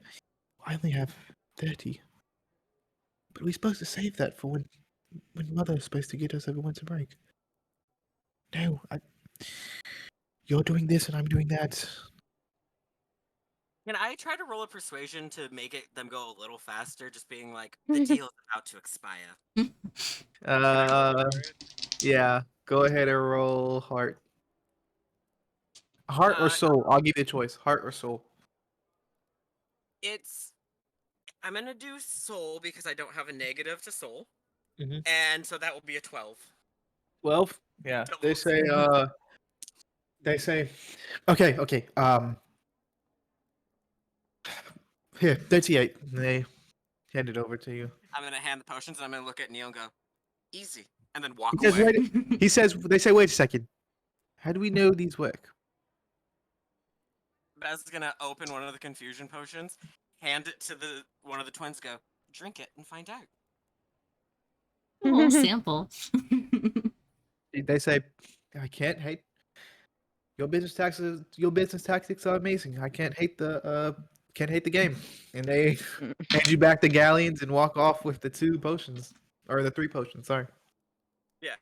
I only have 30, but we're supposed to save that for when Mother's supposed to get us over winter break. No, you're doing this and I'm doing that. Can I try to roll a persuasion to make them go a little faster? Just being like, the deal is about to expire. Yeah. Go ahead and roll heart. Heart or soul? I'll give you a choice. Heart or soul. I'm gonna do soul because I don't have a negative to soul, Mhm. and so that will be a 12. 12? Yeah. They say. Okay. Here, 38. They hand it over to you. I'm gonna hand the potions and I'm gonna look at Neil and go, easy, and then walk He says, away. they say, wait a second. How do we know these work? Baz is gonna open one of the confusion potions, hand it to one of the twins, go, drink it and find out. A little sample. They say, I can't hate your business taxes. Your business tactics are amazing. I can't hate the game. And they hand you back the galleons and walk off with the 2 potions or the 3 potions. Sorry. Yeah,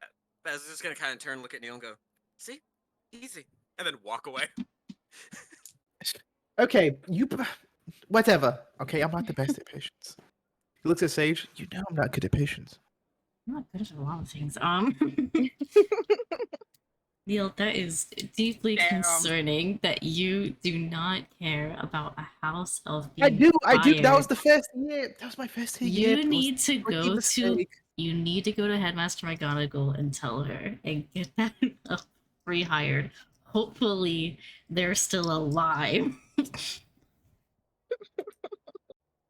Baz is just gonna kind of turn, look at Neil, and go, see, easy, and then walk away. Okay, whatever. Okay, I'm not the best at patience. He looks at Sage. You know I'm not good at patience. I'm not good at a lot of things. Neil, that is deeply concerning that you do not care about a house elf being I do. That was fired. the first year. That was my first year. You need to go to Headmaster McGonagall and tell her and get that rehired. Hopefully they're still alive.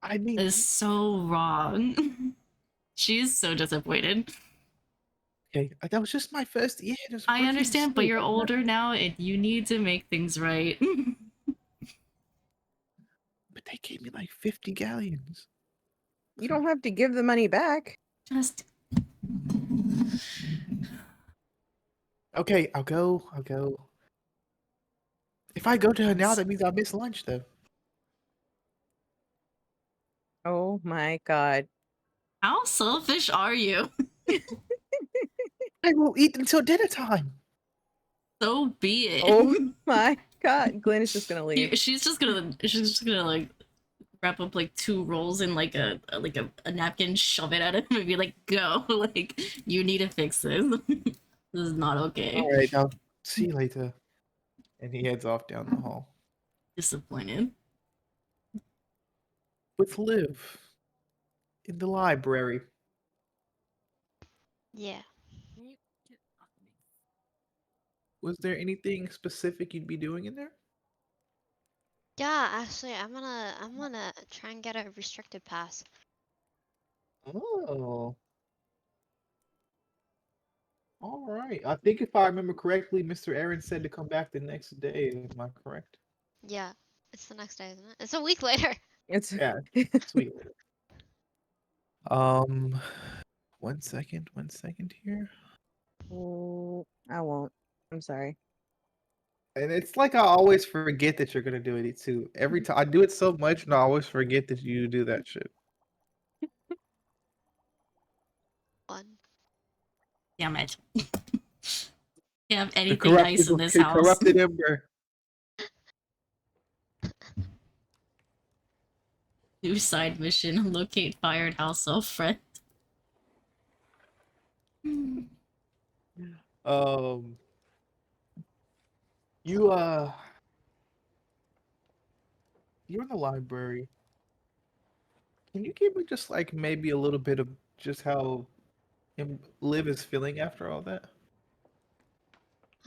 I mean, it's so wrong. She's so disappointed. Okay, that was just my first year. I understand, but you're older now and you need to make things right. But they gave me like 50 galleons. You don't have to give the money back. Just Okay, I'll go. If I go to her now, that means I'll miss lunch, though. Oh my god. How selfish are you? I will eat until dinner time. So be it. Oh my god. Glenn is just gonna leave. She's just gonna like wrap up like 2 rolls in like a napkin, shove it at him, and be like, "Go! Like you need to fix this. This is not okay." All right, I'll see you later. And he heads off down the hall. Disappointed. With Liv in the library. Yeah. Was there anything specific you'd be doing in there? Yeah, actually, I'm gonna try and get a restricted pass. Oh. All right. I think if I remember correctly, Mr. Aaron said to come back the next day. Am I correct? Yeah, it's the next day, isn't it? It's a week later. It's Yeah. Sweet. Um, 1 second here. I won't. I'm sorry. And it's like I always forget that you're gonna do it too. Every time I do it so much, and I always forget that you do that shit. 1. Damn it. Can't have The anything nice in this house. corrupted ember. New side mission: locate fired house elf friend. Um, you you're in the library. Can you give me just like maybe a little bit of just how Liv is feeling after all that?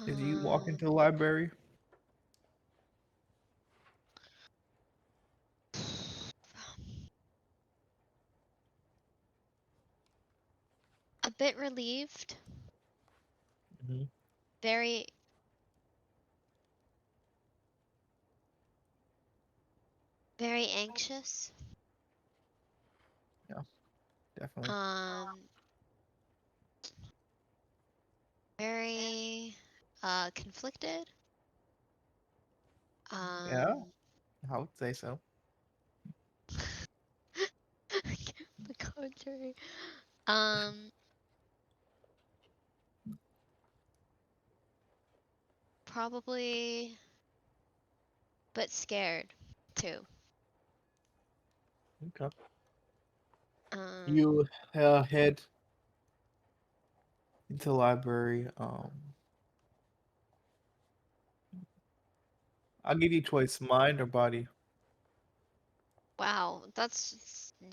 Did you walk into the library? A bit relieved. Mm-hmm. Very, very anxious. Yeah, definitely. Very, conflicted. Yeah, I would say so. The contrary. Um, Probably, but scared too. Okay. Um, You head into the library. I'll give you choice: mind or body. wow,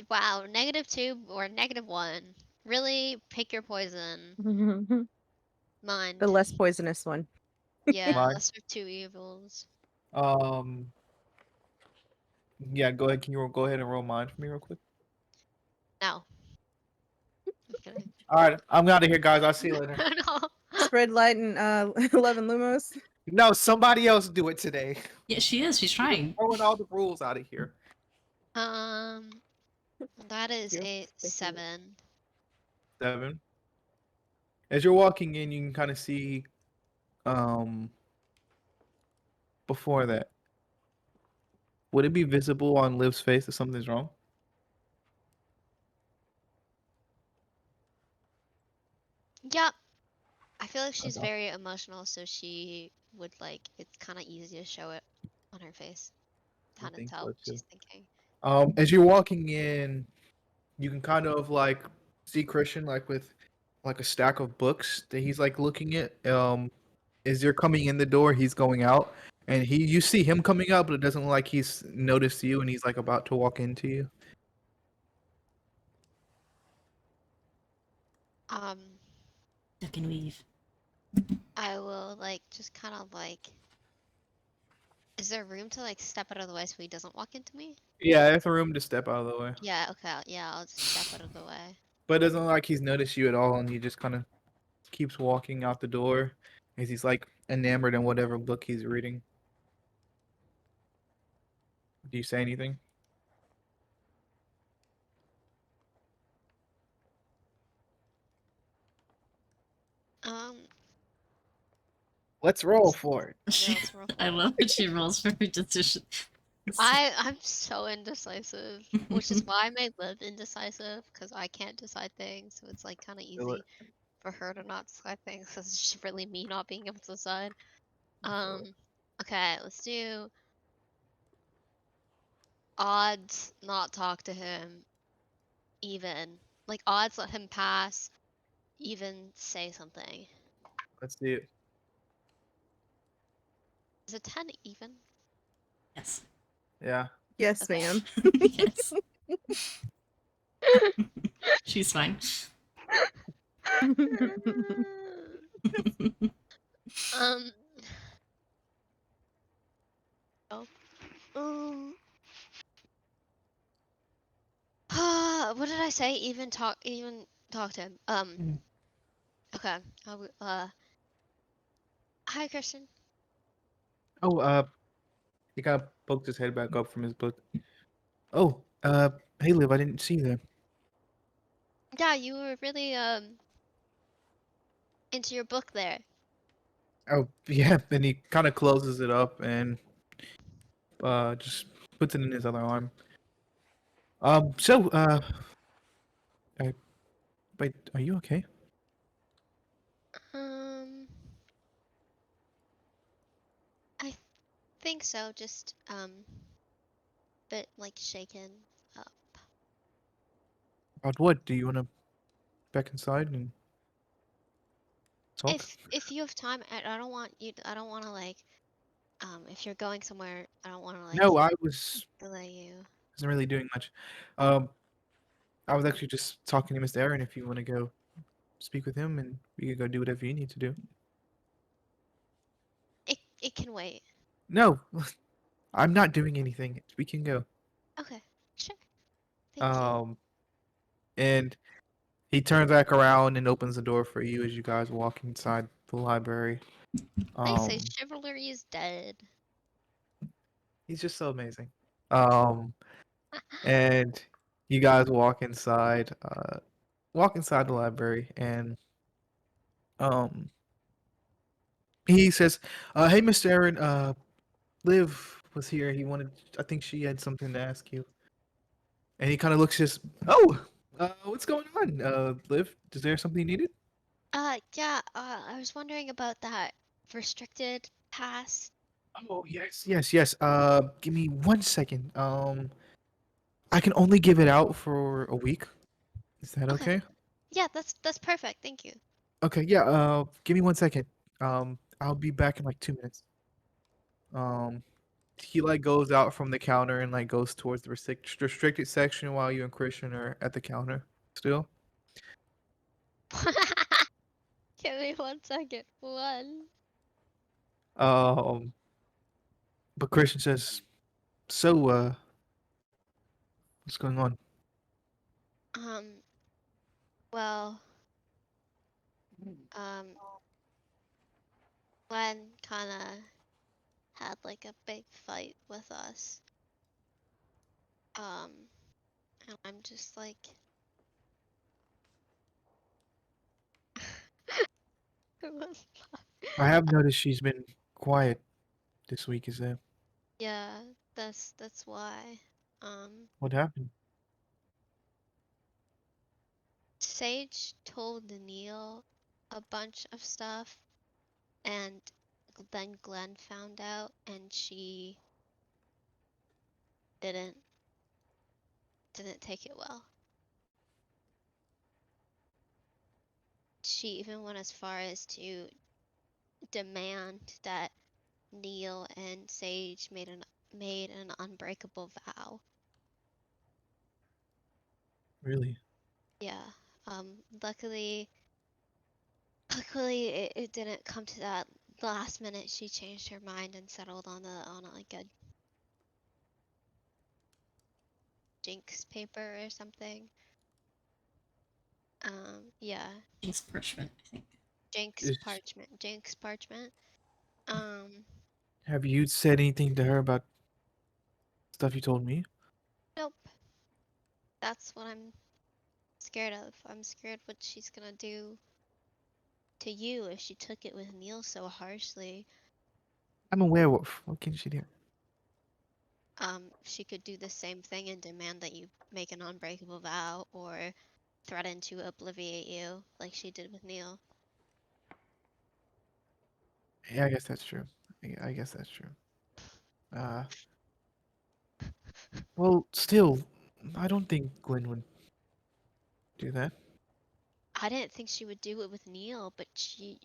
wow, -2 or -1. Really pick your poison. The Mind. less poisonous one. Yeah, Mind. lesser of 2 evils. Um, yeah. Go ahead. Can you go ahead and roll mind for me real quick? No. Just kidding. All right, I'm out of here, guys. I'll see you later. No. Spread light and 11 lumos. No, somebody else do it today. Yeah, she is. She's trying. Throwing all the rules out of here. That is Thank you. a Thank you. 7. 7. As you're walking in, you can kind of see, before that, would it be visible on Liv's face that something's wrong? Yep. I feel like she's Okay. very emotional, so she would like, it's kind of easy to show it on her face. I Kind of think tell so what too. she's thinking. As you're walking in, you can kind of like see Christian like with like a stack of books that he's like looking at. As you're coming in the door, he's going out, and you see him coming out, but it doesn't look like he's noticed you, and he's like about to walk into you. Um, Duck and weave. I will like just kind of like, is there room to like step out of the way so he doesn't walk into me? Yeah, there's a room to step out of the way, Yeah, okay, yeah, I'll just step out of the way. but it doesn't look like he's noticed you at all, and he just kind of keeps walking out the door as he's like enamored in whatever book he's reading. Do you say anything? Um, Let's roll for it. yeah, let's roll I for it. love when she rolls for her decision. I'm so indecisive, which is why I may live indecisive, because I can't decide things, so it's like kind of Feel it. easy for her to not decide things, because it's just really me not being able to decide. Feel it. Okay, let's do odds not talk to him even. Like odds let him pass, even say something. Let's see it. Is it 10 even? Yes. Yeah. Yes, Okay. ma'am. Yes. She's fine. um. Oh. Um. What did I say? Even talk. Even talk to him. Mhm. Okay. Hi, Christian. Oh, he kind of poked his head back up from his book. Oh, hey, Liv, I didn't see you there. Yeah, you were really into your book there. Oh, yeah, and he kind of closes it up and just puts it in his other arm. Uh, wait, are you okay? Um. I think so. Just bit like shaken up. About what? Do you want to back inside and talk? If you have time, I don't want you. I don't want to like. If you're going somewhere, I don't want to like No, I wasn't delay you. really doing much. Um, I was actually just talking to Mr. Aaron if you want to go speak with him and we can go do whatever you need to do. It can wait. No, I'm not doing anything. We can go. Okay, sure. Thank you. Um, and he turns back around and opens the door for you as you guys walk inside the library. I say Um, chivalry is dead. he's just so amazing. Um, and you guys walk inside the library, and um, he says, "Hey, Mr. Aaron, Liv was here. I think she had something to ask you." And he kind of looks just, "Oh, what's going on, Liv? Is there something you needed?" Yeah. I was wondering about that restricted pass. Oh, yes, yes, yes. Give me 1 second. I can only give it out for a week. Is that Okay. okay? Yeah, that's perfect. Thank you. Okay, yeah. Give me 1 second. I'll be back in like 2 minutes. Um, he like goes out from the counter and like goes towards the restricted section while you and Christian are at the counter still. Give me 1 second. One. Um, but Christian says, "So, what's going on?" Um. Well. Um. Glenn kind of had like a big fight with us. Um. And I'm just like. It was. I have noticed she's been quiet this week. Is that Yeah. That's why. Um. what happened? Sage told Neil a bunch of stuff, and then Glenn found out, and she didn't didn't take it well. She even went as far as to demand that Neil and Sage made an unbreakable vow. Really? Yeah. Luckily, it didn't come to that. Last minute, she changed her mind and settled on like a jinx paper or something. Yeah, Jinx parchment, I think. jinx Is, parchment, jinx parchment. Um, have you said anything to her about stuff you told me? nope. That's what I'm scared of. I'm scared what she's gonna do to you if she took it with Neil so harshly. I'm a werewolf. What can she do? She could do the same thing and demand that you make an unbreakable vow or threaten to obliviate you like she did with Neil. Yeah, I guess that's true. I guess that's true. Uh, Well, still, I don't think Glenn would do that. I didn't think she would do it with Neil, but she.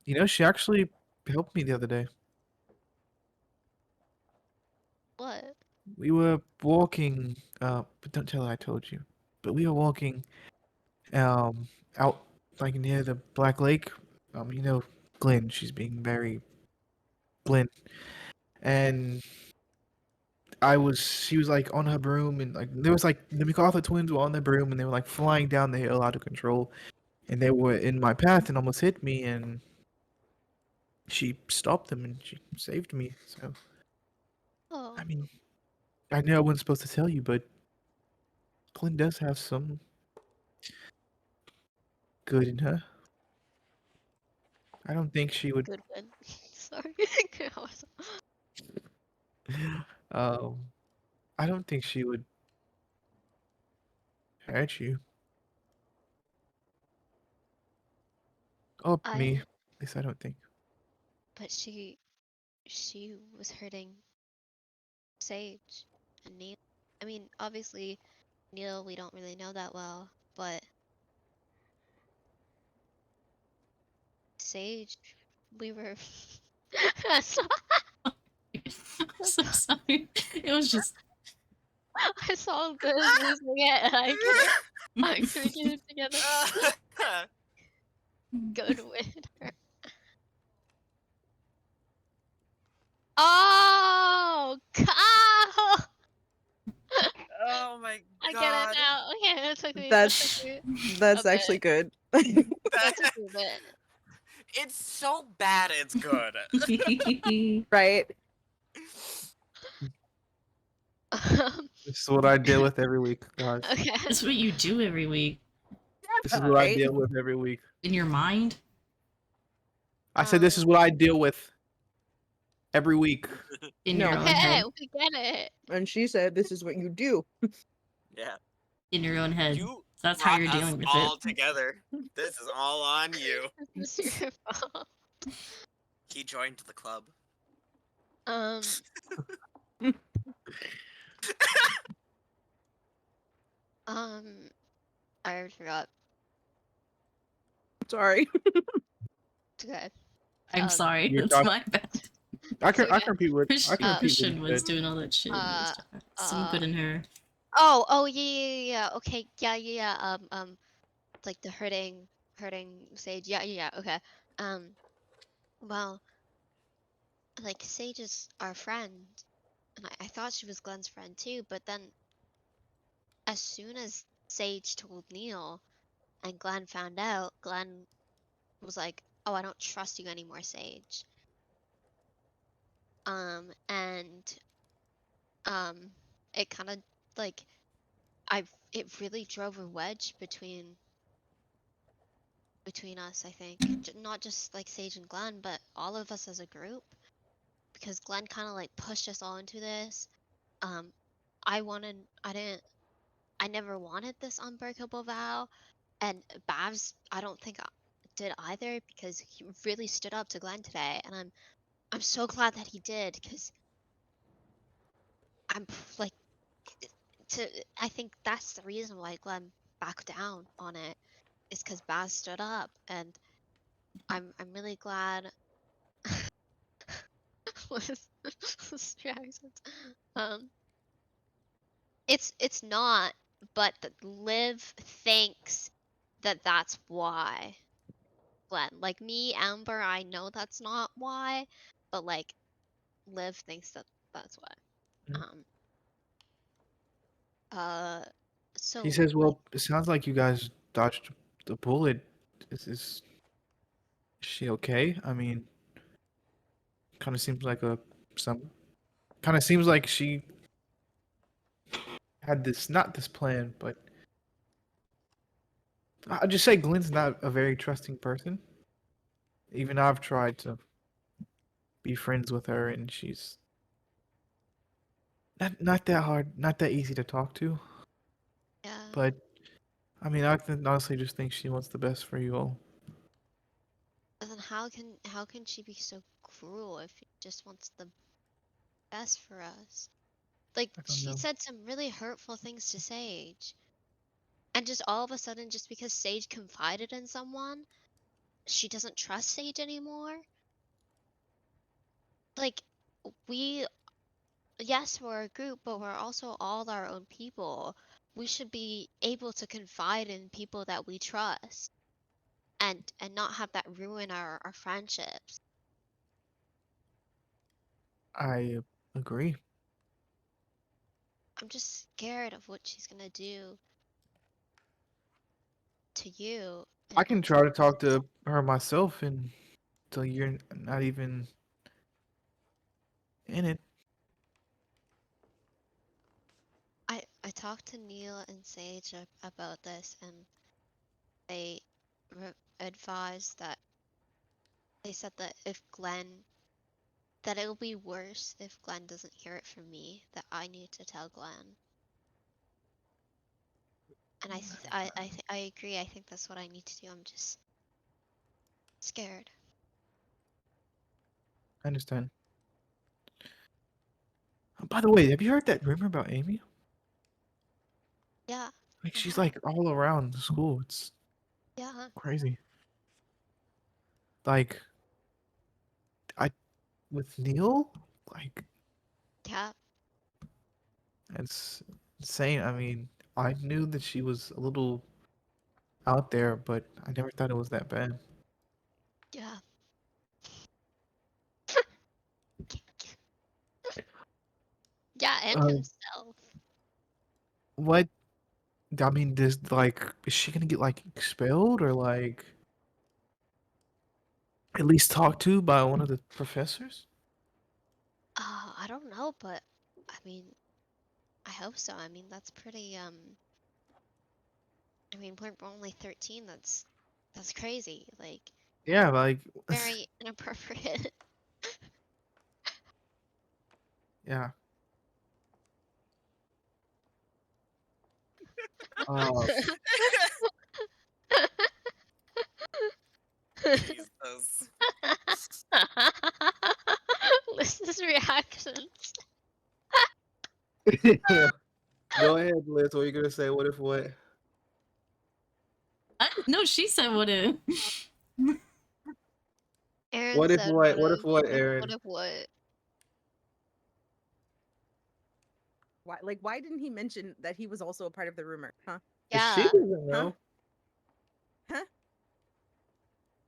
You know, she actually helped me the other day. What? We were walking, but don't tell her I told you. But we were walking, out like near the Black Lake. You know, Glenn, she's being very Glenn, and she was like on her broom, and like there was like the MacArthur twins were on their broom, and they were like flying down the hill out of control, and they were in my path and almost hit me, and she stopped them and she saved me. So, Oh. I mean, I know I wasn't supposed to tell you, but Glenn does have some good in her. I don't think she would. Good one. Sorry. I was- Um, I don't think she would hurt you or me. I. At least I don't think. But she was hurting Sage and Neil. I mean, obviously, Neil we don't really know that well, but Sage, we were. I saw, So sorry. It was just. I saw this losing it, and I couldn't get it together. Good winner. Oh, Kyle! Oh my I get it god. now. Okay, it took me That's a actually bit. good. That took me a bit. It's so bad it's good. Right? This is what I deal with every week, guys. Okay. It's what you do every week. This is what I Right? deal with every week. In your mind? I said this is what I deal with every week. In No. your own Okay, head? we get it. And she said, "This is what you do." Yeah. In your own head. You That's how brought you're us dealing with all it. together. This is all on you. This is your fault. He joined the club. Um. I already forgot. Sorry. It's okay. I'm sorry. You're That's talking. my bad. I It's can okay. repeat what I can repeat what Christian you was said. doing all that shit. And it was some good in her. Oh, yeah. Okay, yeah. Like the hurting Sage. Yeah. Okay. Um. Well, like Sage is our friend, and I thought she was Glenn's friend too. But then, as soon as Sage told Neil, and Glenn found out, Glenn was like, "Oh, I don't trust you anymore, Sage." And it kind of like it really drove a wedge between us. I think not just like Sage and Glenn, but all of us as a group, because Glenn kind of like pushed us all into this. Um, I never wanted this unbreakable vow, and Babs, I don't think did either, because he really stood up to Glenn today, and I'm so glad that he did, because I'm like to I think that's the reason why Glenn backed down on it, is because Baz stood up, and I'm really glad. What is your accent? Um, it's not, but Liv thinks that that's why. Glenn, like me, Amber, I know that's not why, but like Liv thinks that that's why. Mm. Um. Uh. He So says, like, "Well, it sounds like you guys dodged the bullet. Is she okay? I mean, kind of seems like some kind of seems like she had not this plan, but I'll just say Glenn's not a very trusting person. Even I've tried to be friends with her, and she's not that hard, not that easy to talk to. yeah. But I mean, I can honestly just think she wants the best for you all. Then how can she be so cruel if she just wants the best for us? Like, I don't she know. said some really hurtful things to Sage. And just all of a sudden, just because Sage confided in someone, she doesn't trust Sage anymore. Like, we, yes, we're a group, but we're also all our own people. We should be able to confide in people that we trust and not have that ruin our friendships. I agree. I'm just scared of what she's gonna do to you I and can to try to talk us. to her myself until you're not even in it. I talked to Neil and Sage about this, and they advised that they said that if Glenn, that it'll be worse if Glenn doesn't hear it from me, that I need to tell Glenn. And I agree. I think that's what I need to do. I'm just scared. I understand. By the way, have you heard that rumor about Amy? Yeah. Like, I she's have. like all around the school. It's Yeah. crazy. Like, I with Neil, like, Yeah. it's insane. I mean, I knew that she was a little out there, but I never thought it was that bad. Yeah. Yeah, and Uh, himself. what? I mean, is she gonna get like expelled or like at least talked to by one of the professors? I don't know, but I mean, I hope so. I mean, that's pretty I mean, we're only 13. That's crazy. Like, Yeah, like, very inappropriate. yeah. Uh, Jesus. Liz's reactions. Go ahead, Liz. What are you gonna say? What if what? No, she said what if. Aaron What if said, what? "What What if if? what, What Aaron? if what?" Why didn't he mention that he was also a part of the rumor? Huh? She Yeah. doesn't Huh? know. Huh?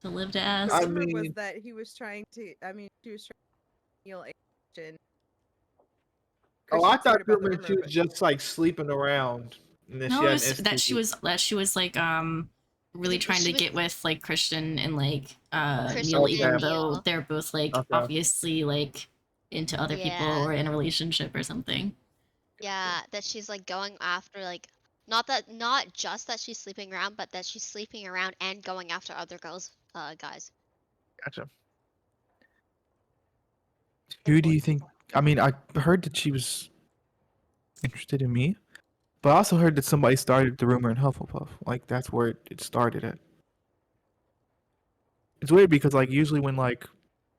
To live to The ask. I rumor was mean, that he was trying to. I mean, she was trying to heal Christian. oh, I Christian's heard thought you about the meant she rumor, was but just like sleeping around, and then she No, it had an was STD. that she was like really trying She to was get with like Christian and like Christian Neil, and even Okay, though Neil. they're both like okay, obviously like into other people Yeah. or in a relationship or something. Yeah, that she's like going after like not just that she's sleeping around, but that she's sleeping around and going after other guys. gotcha. Who do you think? I mean, I heard that she was interested in me, but I also heard that somebody started the rumor in Hufflepuff. Like that's where it started at. It's weird because like usually when like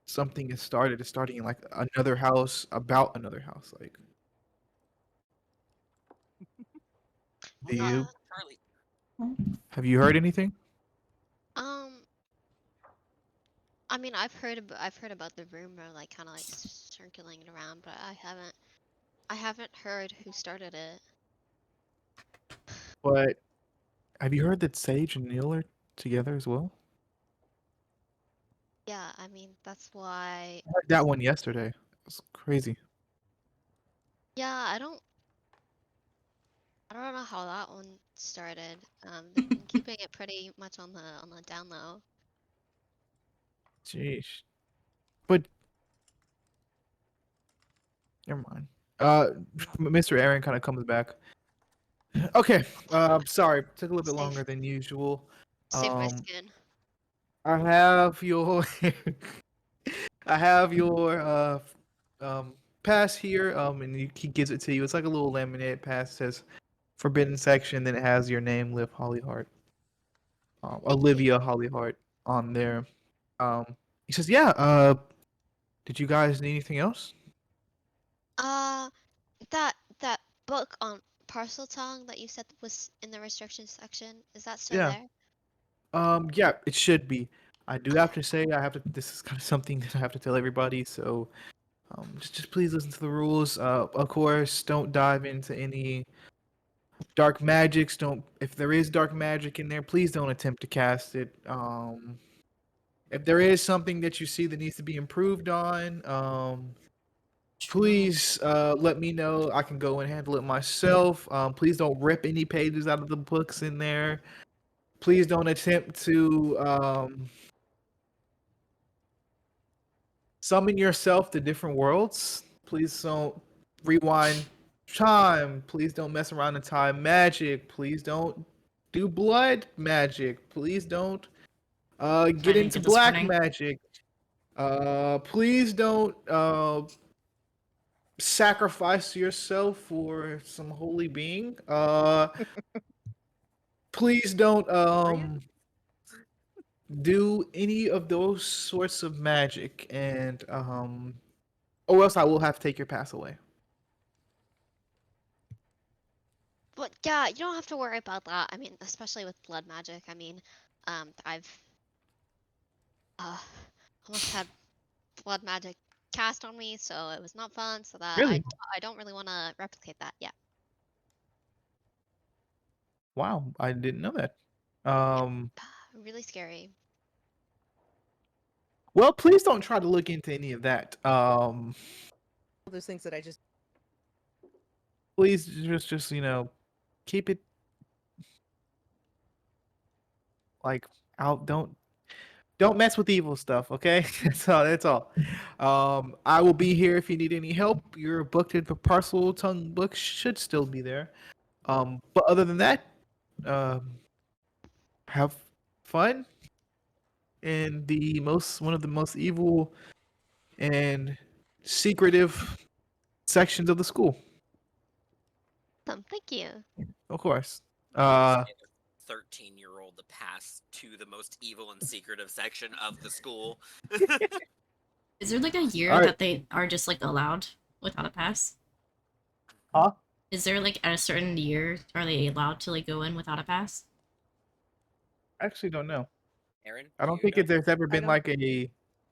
something is started, it's starting in like another house about another house. Like, do you Charlie. have you heard anything? Um, I mean, I've heard about the rumor, like kind of like circulating around, but I haven't heard who started it. But have you heard that Sage and Neil are together as well? Yeah, I mean, that's why. I heard that one yesterday. It's crazy. Yeah, I don't know how that one started. They've been keeping it pretty much on the down low. Jeez. But never mind. Mr. Aaron kind of comes back. Okay. Sorry, took a little bit Save longer than usual. save my Um, skin. I have your I have your pass here. And he gives it to you. It's like a little laminated pass. It says forbidden section. Then it has your name, Liv Hollyhart, Thank you. Olivia Hollyhart on there. Um, he says, yeah. Did you guys need anything else? Uh, that book on parcel tongue that you said was in the restrictions section, is that still Yeah. there? Yeah, it should be. I do have Okay. to say, this is kind of something that I have to tell everybody. So, just please listen to the rules. Of course, don't dive into any dark magics. Don't, if there is dark magic in there, please don't attempt to cast it. If there is something that you see that needs to be improved on, please let me know. I can go and handle it myself. Please don't rip any pages out of the books in there. Please don't attempt to summon yourself to different worlds. Please don't rewind time. Please don't mess around in time magic. Please don't do blood magic. Please don't get Trying to into get this black running. magic. Please don't sacrifice yourself for some holy being. Please don't do any of those sorts of magic, and or else I will have to take your pass away. But yeah, you don't have to worry about that. I mean, especially with blood magic. I mean, I've uh almost had blood magic cast on me, so it was not fun. So that Really? I don't really want to replicate that. Yeah. Wow, I didn't know that. Yep. Um, Really scary. well, please don't try to look into any of that. Those things that I just Please just keep it like out. Don't mess with evil stuff, okay? That's all. I will be here if you need any help. Your booked in for parcel tongue book should still be there. But other than that, um, have fun in the most one of the most evil and secretive sections of the school. Awesome. Thank you. Of course. You understand a 13-year-old to pass to the most evil and secretive section of the school. Is there like a year All right. that they are just like allowed without a pass? Huh? Is there like at a certain year are they allowed to like go in without a pass? I actually don't know. Aaron, I do don't you think know? there's ever I been don't like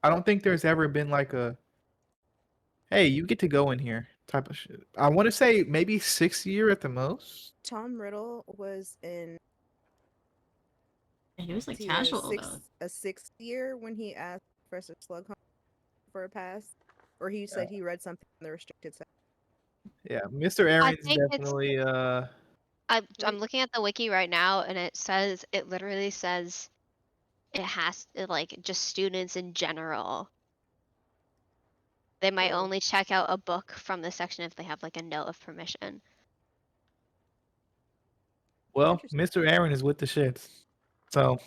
I don't think there's ever been like hey, you get to go in here type of shit. I want to say maybe 6th year at the most. Tom Riddle was in He was like he a casual though. sixth year when he asked Professor Slughorn for a pass, or he Yeah. said he read something in the restricted section. Yeah, Mr. I Aaron's think it's. definitely I'm Right? looking at the wiki right now, and it literally says it has like just students in general. They might Oh, only check out a book from the section if they have like a note of permission. well, interesting. Mr. Aaron is with the shits. So,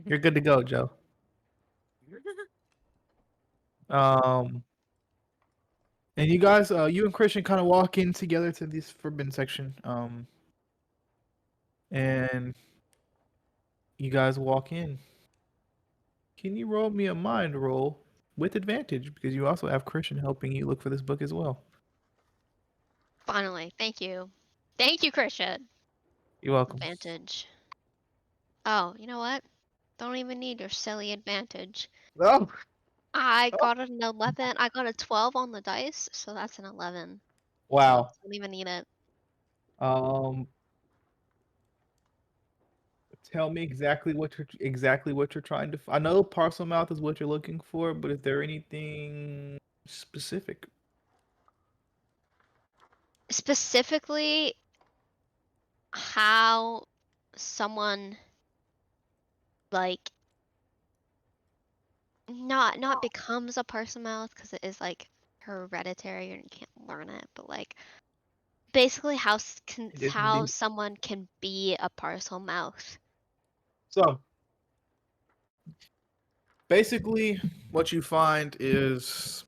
you're good to go, Joe. Um and you guys you and Christian kind of walk in together to this forbidden section. And you guys walk in. Can you roll me a mind roll with advantage because you also have Christian helping you look for this book as well. Finally, thank you. Thank you, Christian. You're welcome. Advantage. Oh, you know what? Don't even need your silly advantage. Oh, I got an 11. I got a 12 on the dice, so that's an 11. So wow. don't even need it. Um, tell me exactly what you're trying to. I know parcel mouth is what you're looking for, but is there anything specific? Specifically, how someone like not becomes a person mouth because it is like hereditary and you can't learn it, but like basically It is how indeed. someone can be a parcel mouth. So basically, what you find is,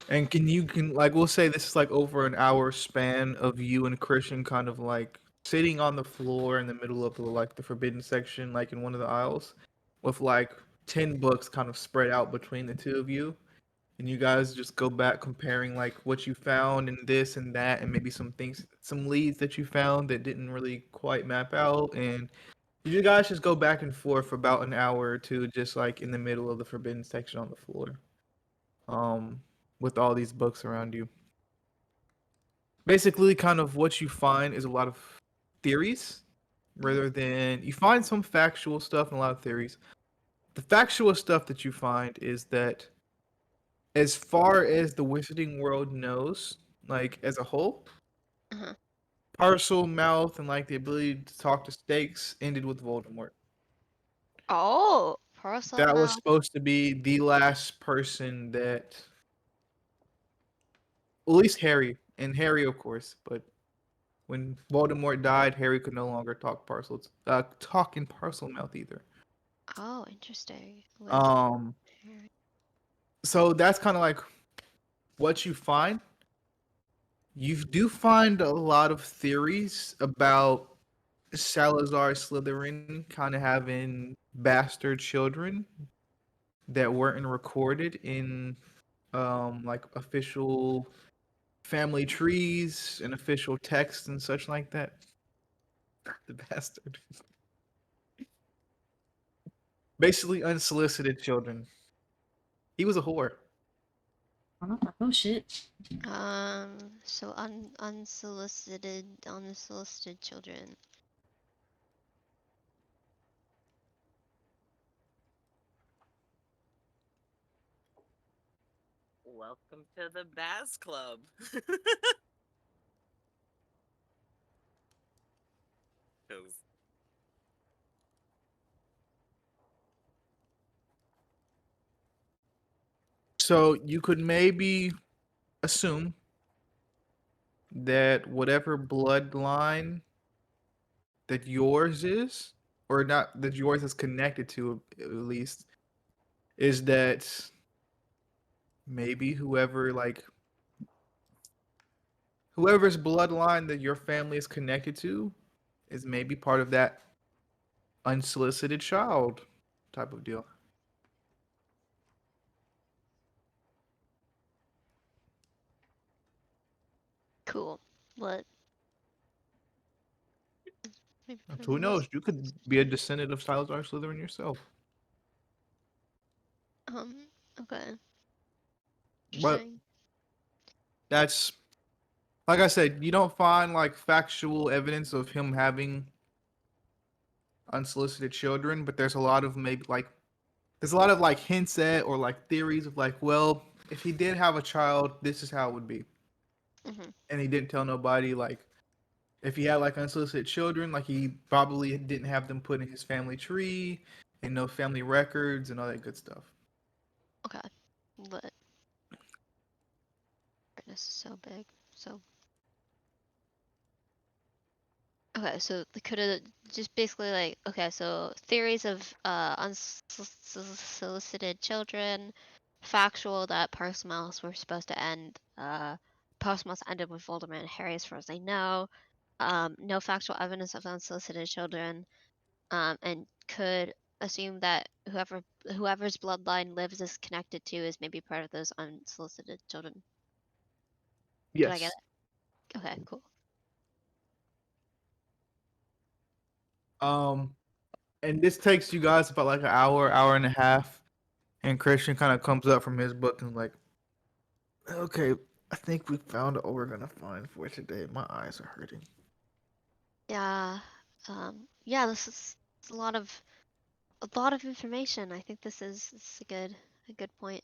and can like we'll say this is like over an hour span of you and Christian kind of like sitting on the floor in the middle of the forbidden section, like in one of the aisles, with like 10 books kind of spread out between the two of you. and you guys just go back comparing like what you found and this and that, and maybe some things, some leads that you found that didn't really quite map out, and you guys just go back and forth for about an hour or two, just like in the middle of the forbidden section on the floor, um, with all these books around you. Basically, kind of what you find is a lot of theories, rather than you find some factual stuff and a lot of theories. The factual stuff that you find is that as far as the wizarding world knows, like as a whole, Uh-huh. partial mouth and like the ability to talk to stakes ended with Voldemort. Oh, parcel That was mouth. supposed to be the last person that, at least Harry, and Harry of course, but when Voldemort died, Harry could no longer talk in parcel mouth either. Oh, interesting. With Um, so that's kind of like what you find. You do find a lot of theories about Salazar Slytherin kind of having bastard children that weren't recorded in like official family trees and official texts and such like that. The bastard. Basically unsolicited children. He was a whore. Oh shit. So unsolicited children. Welcome to the Bass Club. So you could maybe assume that whatever bloodline that yours is, or not that yours is connected to at least, is that maybe whoever's bloodline that your family is connected to is maybe part of that unsolicited child type of deal. Cool. What? Maybe for the Who knows? most. You could be a descendant of Salazar Slytherin yourself. Okay. But Interesting. that's, like I said, you don't find like factual evidence of him having unsolicited children, but there's a lot of there's a lot of like hints at or like theories of like, well, if he did have a child, this is how it would be. Mm-hmm. And he didn't tell nobody. Like, if he had like unsolicited children, like he probably didn't have them put in his family tree and no family records and all that good stuff. Okay. But this is so big. So okay, so they could have just basically like, okay, so theories of unsolicited children, factual that Parks Mouse were supposed to end. Parks Mouse ended with Voldemort and Harry, as far as I know. No factual evidence of unsolicited children. And could assume that whoever's bloodline Lives is connected to is maybe part of those unsolicited children. Did I get Yes. it? Okay, cool. And this takes you guys about like an hour and a half. And Christian kind of comes up from his book and like, okay, I think we found what we're gonna find for today. My eyes are hurting. Yeah. Yeah, this is a lot of information. I think this is a good point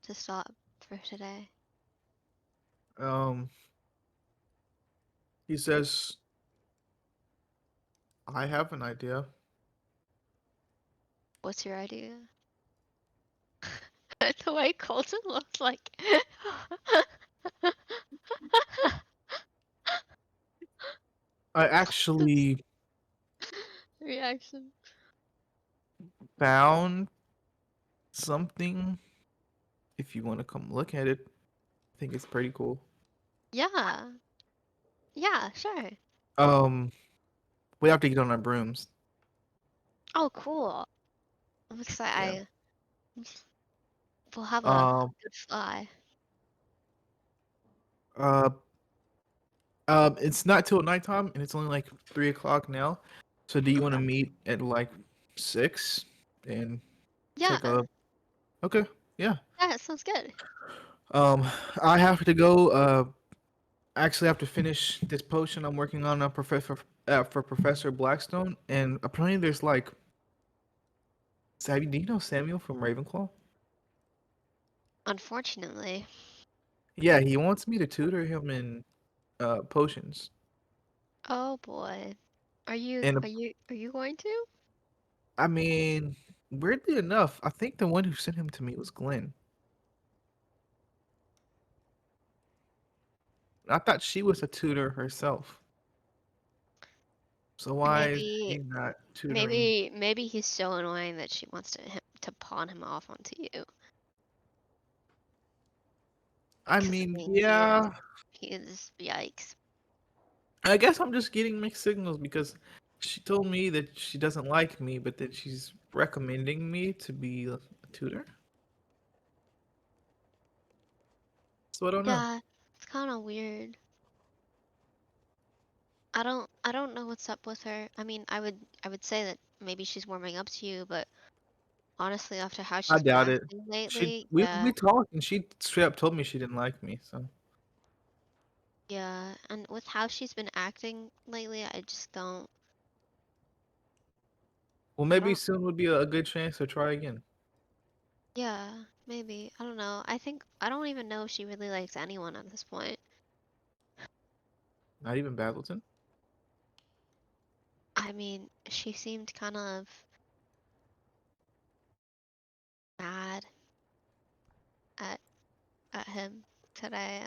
to stop for today. Um, he says, I have an idea. What's your idea? The way Colton looks like. I actually Reaction. found something. If you want to come look at it, I think it's pretty cool. Yeah. Yeah, sure. Um, we have to get on our brooms. Oh, cool. I'm Yeah. excited. We'll have a Um, good fly. uh, it's not till nighttime, and it's only like 3 o'clock now. So, do you want to Okay. meet at like 6 and take Yeah. a? Okay, yeah. Yeah, it sounds good. Um, I have to go. I actually have to finish this potion I'm working on for Professor Blackstone, and apparently there's like, do you know Samuel from Ravenclaw? Unfortunately. Yeah, he wants me to tutor him in potions, Oh boy. Are you and are you are you going to? I mean, weirdly enough, I think the one who sent him to me was Glenn. I thought she was a tutor herself. So why is he Maybe not tutoring? maybe he's so annoying that she wants to pawn him off onto you. I 'Cause I mean, mean yeah, he is yikes. I guess I'm just getting mixed signals because she told me that she doesn't like me, but then she's recommending me to be a tutor. So I don't know. Yeah, it's kind of weird. I don't know what's up with her. I mean, I would say that maybe she's warming up to you, but honestly, after how I she's been doubt it. acting She lately, we talked and she straight up told me she didn't like me. So yeah, and with how she's been acting lately, I just don't well, I maybe don't soon would be a good chance to try again. yeah, maybe. I don't know. I think I don't even know if she really likes anyone at this point. Not even Bableton. I mean, she seemed kind of mad at him today,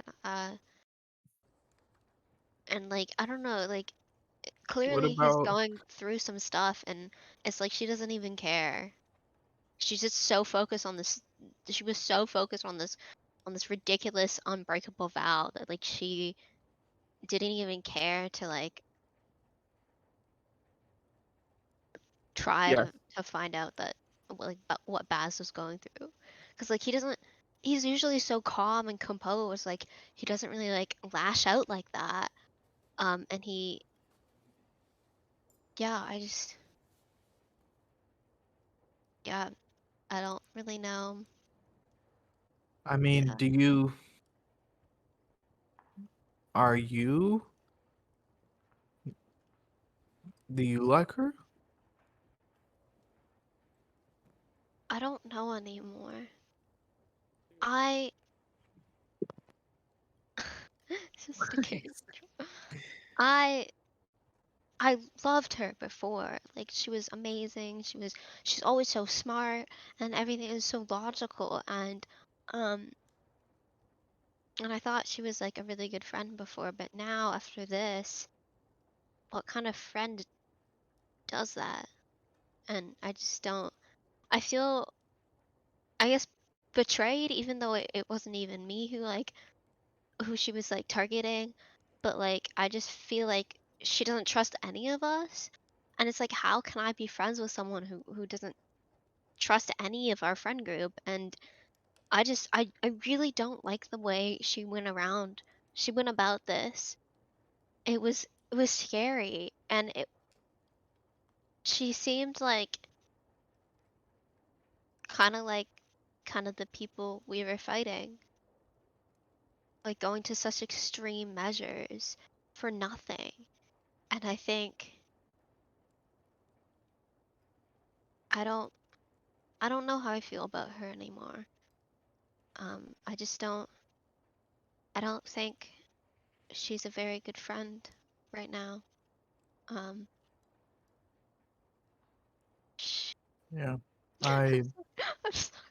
and like I don't know, like What clearly he's about? going through some stuff, and it's like she doesn't even care. She's just so focused on this. She was so focused on this ridiculous unbreakable vow that like she didn't even care to like try Yeah, to find out that like what Baz was going through, because like he doesn't. He's usually so calm and composed. Like he doesn't really like lash out like that. And he, yeah, I just, yeah, I don't really know. I mean, Yeah, are you do you like her? I don't know anymore. I just a kid. I I loved her before. Like she was amazing. She's always so smart and everything is so logical um and I thought she was like a really good friend before, but now after this, what kind of friend does that? And I just don't I feel I guess betrayed even though it wasn't even me who like who she was like targeting, but like I just feel like she doesn't trust any of us. And it's like how can I be friends with someone who doesn't trust any of our friend group? And I really don't like the way she went about this. It was scary and it she seemed like kind of the people we were fighting, like going to such extreme measures for nothing. And I think I don't I don't know how I feel about her anymore. I just I don't think she's a very good friend right now. Um, sh- Yeah. I I'm sorry.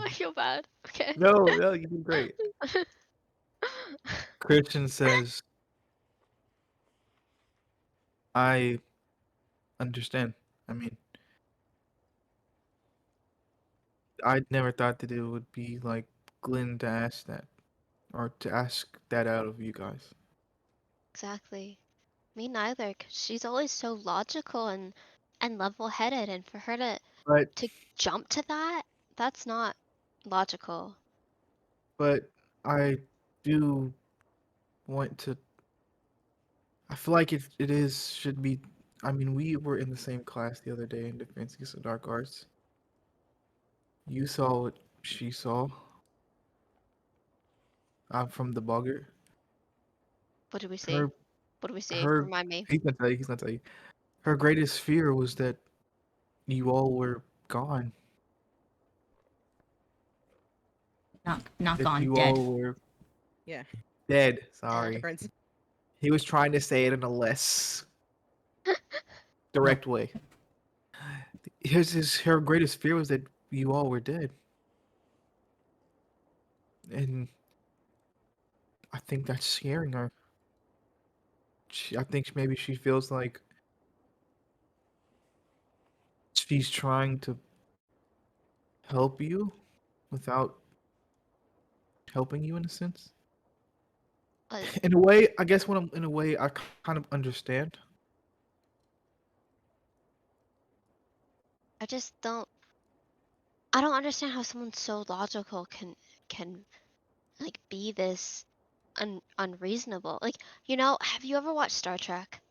I feel bad. Okay. no, you did great. Christian says, I understand. I mean, I never thought that it would be like Glenn to ask that or to ask that out of you guys. Exactly. Me neither, 'cause she's always so logical and level-headed, and for her But to jump to that, that's not. logical. But I do want to. I feel like it should be. I mean, we were in the same class the other day in Defense Against the Dark Arts. You saw what she saw. I'm from the Boggart. What did we see? Her, What did we see? her. Remind me. He's gonna tell you. He's gonna tell you. Her greatest fear was that you all were gone. Not That gone, you dead. all were Yeah. dead. Dead. Sorry. Difference. He was trying to say it in a less direct way. Her greatest fear was that you all were dead. And I think that's scaring her. I think maybe she feels like she's trying to help you without helping you in a sense. Uh, In a way, I guess in a way I kind of understand. I just don't. I don't understand how someone so logical can like be this unreasonable. Like, have you ever watched Star Trek?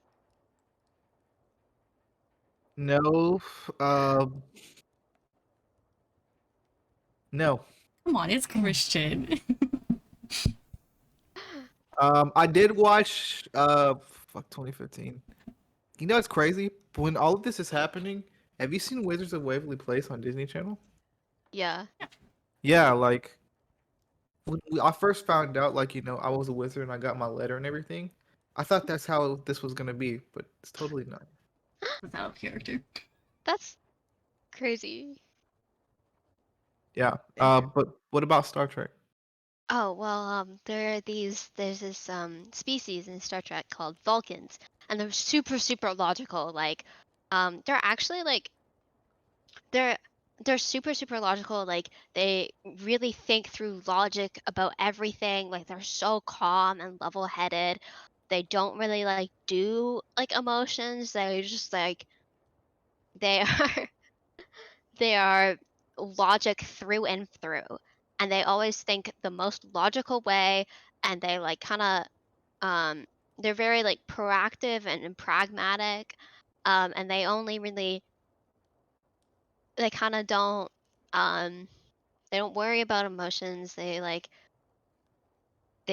No, no. Come on, it's Christian. I did watch fuck 2015. You know it's crazy? When all of this is happening, have you seen Wizards of Waverly Place on Disney Channel? Yeah. Yeah, like I first found out, like, I was a wizard and I got my letter and everything. I thought that's how this was gonna be, but it's totally not. It's out of character. That's crazy. Yeah. Yeah. But what about Star Trek? Oh, well, there's this species in Star Trek called Vulcans, and they're super super logical. Like, they're actually like they're they're super super logical. Like, they really think through logic about everything. Like, they're so calm and level-headed. They don't really like do like emotions. They just like they are they are logic through and through, and they always think the most logical way, and they like kind of um they're very like proactive and pragmatic, and they only really they kind of don't um they don't worry about emotions. They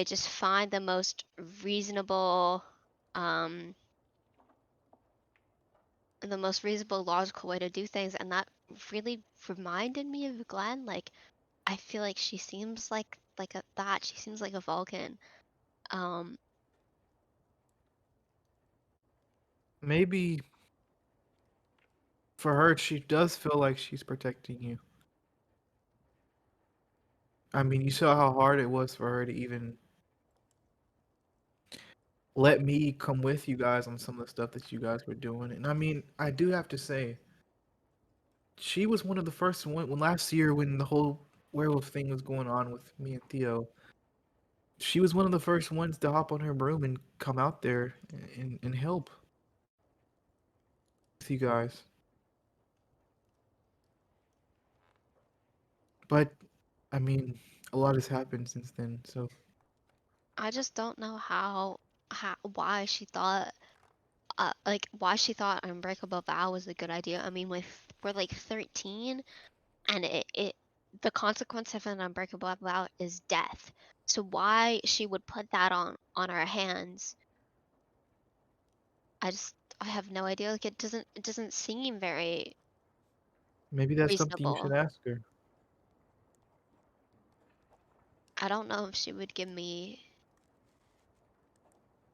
just find reasonable um the most reasonable logical way to do things, and that really reminded me of Glenn. Like, I feel like she seems like a that she seems like a Vulcan. Um, Maybe for her, she does feel like she's protecting you. I mean, you saw how hard it was for her to even let me come with you guys on some of the stuff that you guys were doing. And I mean, I do have to say, she was one of the first when last year when the whole werewolf thing was going on with me and Theo. She was one of the first ones to hop on her broom and come out there and help with you guys. But I mean, a lot has happened since then. So I just don't know how why she thought why she thought Unbreakable Vow was a good idea. I mean, we're like 13, and it the consequence of an Unbreakable Vow is death. So why she would put that on our hands, I have no idea. Like, it doesn't seem very maybe that's something you should reasonable. ask her. I don't know if she would give me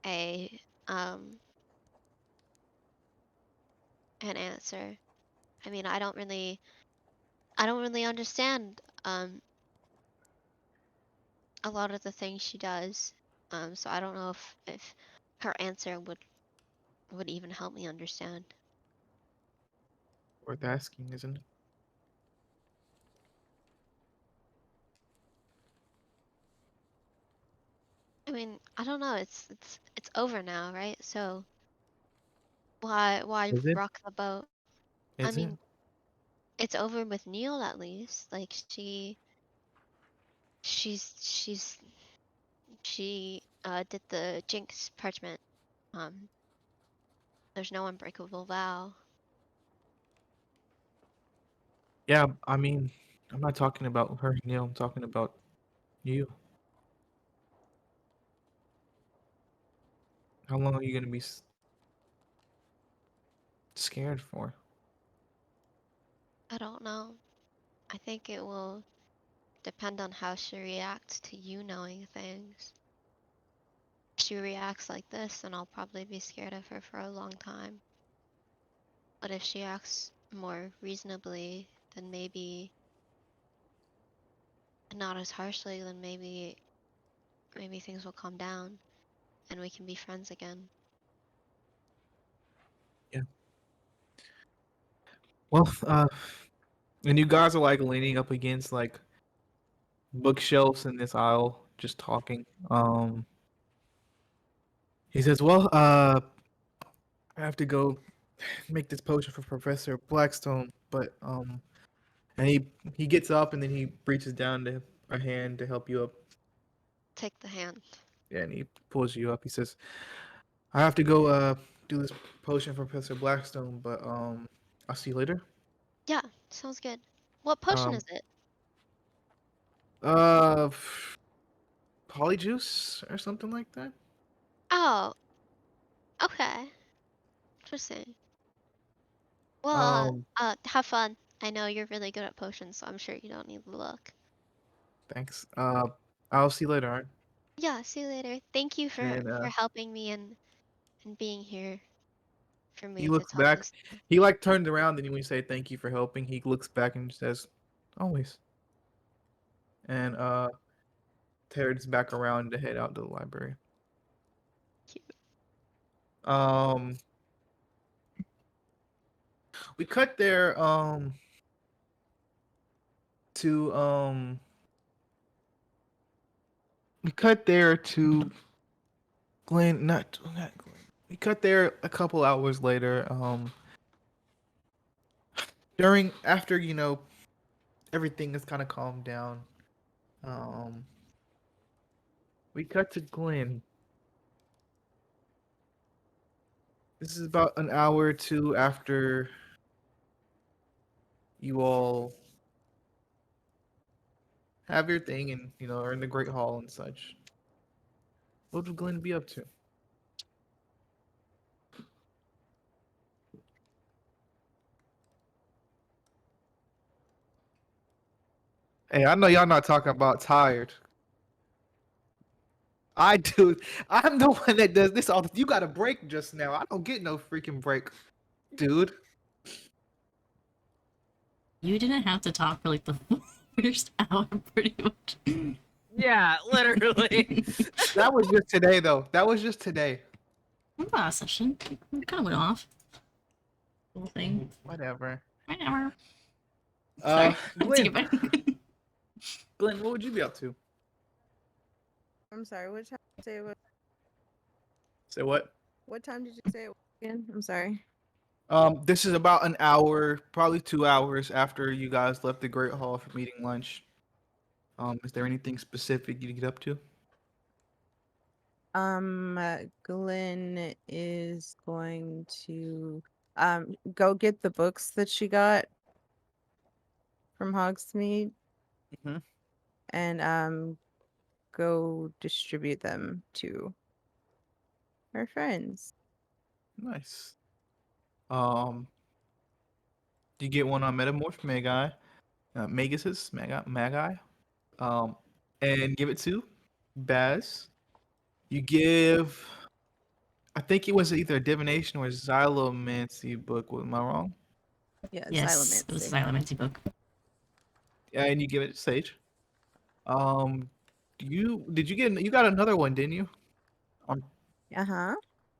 a um an answer. I mean, I don't really understand a lot of the things she does. So I don't know if her answer would even help me understand. Worth asking, isn't it? I mean, I don't know. It's over now, right? So why Is it? rock the boat? I Is it? mean, it's over with Neil at least. Like, She's she did the Jinx parchment. Um, there's no unbreakable vow. Yeah, I mean, I'm not talking about her, Neil. I'm talking about you. How long are you gonna be scared for? I don't know. I think it will depend on how she reacts to you knowing things. If she reacts like this, then I'll probably be scared of her for a long time. But if she acts more reasonably, then maybe not as harshly, then maybe things will calm down and we can be friends again. Yeah. Well, and you guys are like leaning up against like bookshelves in this aisle, just talking. He says, "Well, I have to go make this potion for Professor Blackstone, but and he gets up and then he reaches down to a hand to help you up. Take the hand. Yeah, and he pulls you up. He says, "I have to go do this potion for Professor Blackstone, but I'll see you later." Yeah, sounds good. What potion Um, is it? uh, Polyjuice or something like that. Oh, okay. Interesting. Well, Um, have fun. I know you're really good at potions, so I'm sure you don't need the look. thanks. I'll see you later. All right. Yeah, see you later. Thank you And for helping me and being here for he me to looks talk back. this through. He like turns around, and when you say thank you for helping, he looks back and says, "Always." And turns back around to head out to the library. Cute. Um, we cut there. To we cut there to Glenn. Not Glenn. We cut there a couple hours later. During after everything has kind of calmed down. Um, we cut to Glenn. This is about an hour or two after you all have your thing and are in the Great Hall and such. What would Glenn be up to? Hey, I know y'all not talking about tired. I do. I'm the one that does this all. You got a break just now. I don't get no freaking break, dude. You didn't have to talk for like the first hour, pretty much. Yeah, literally. That was just today, though. That was just today. Last session, it kind of went off. Whole thing. Whatever. Whatever. Uh, Sorry. Take Glenn. it back. Glenn, what would you be up to? I'm sorry. What time did you say it was? Say what? What time did you say it was again? I'm sorry. This is about an hour, probably 2 hours after you guys left the Great Hall for meeting lunch. Is there anything specific you get up to? Glenn is going to go get the books that she got from Hogsmeade Mhm. and go distribute them to her friends. Nice. Um, you get one on Metamorph Magi, Maguses, Magi, um, and give it to Baz. You give, I think it was either a divination or a xylomancy book. Am I wrong? Yeah, Yes, it was a xylomancy. Xylomancy book. Yeah, and you give it to Sage. Um, you got another one, didn't you? Uh-huh.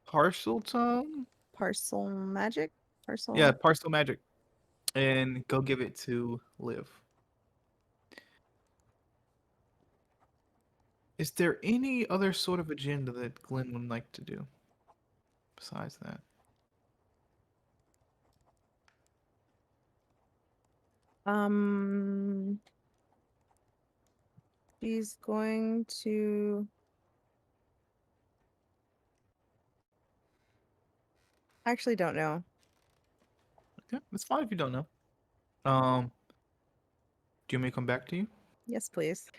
Parcel tongue? Parcel magic? Yeah, Parcel. parcel magic. And go give it to Liv. Is there any other sort of agenda that Glenn would like to do besides that? Um She's going to. I actually don't know. Okay, it's fine if you don't know. Do you want me to come back to you? Yes, please.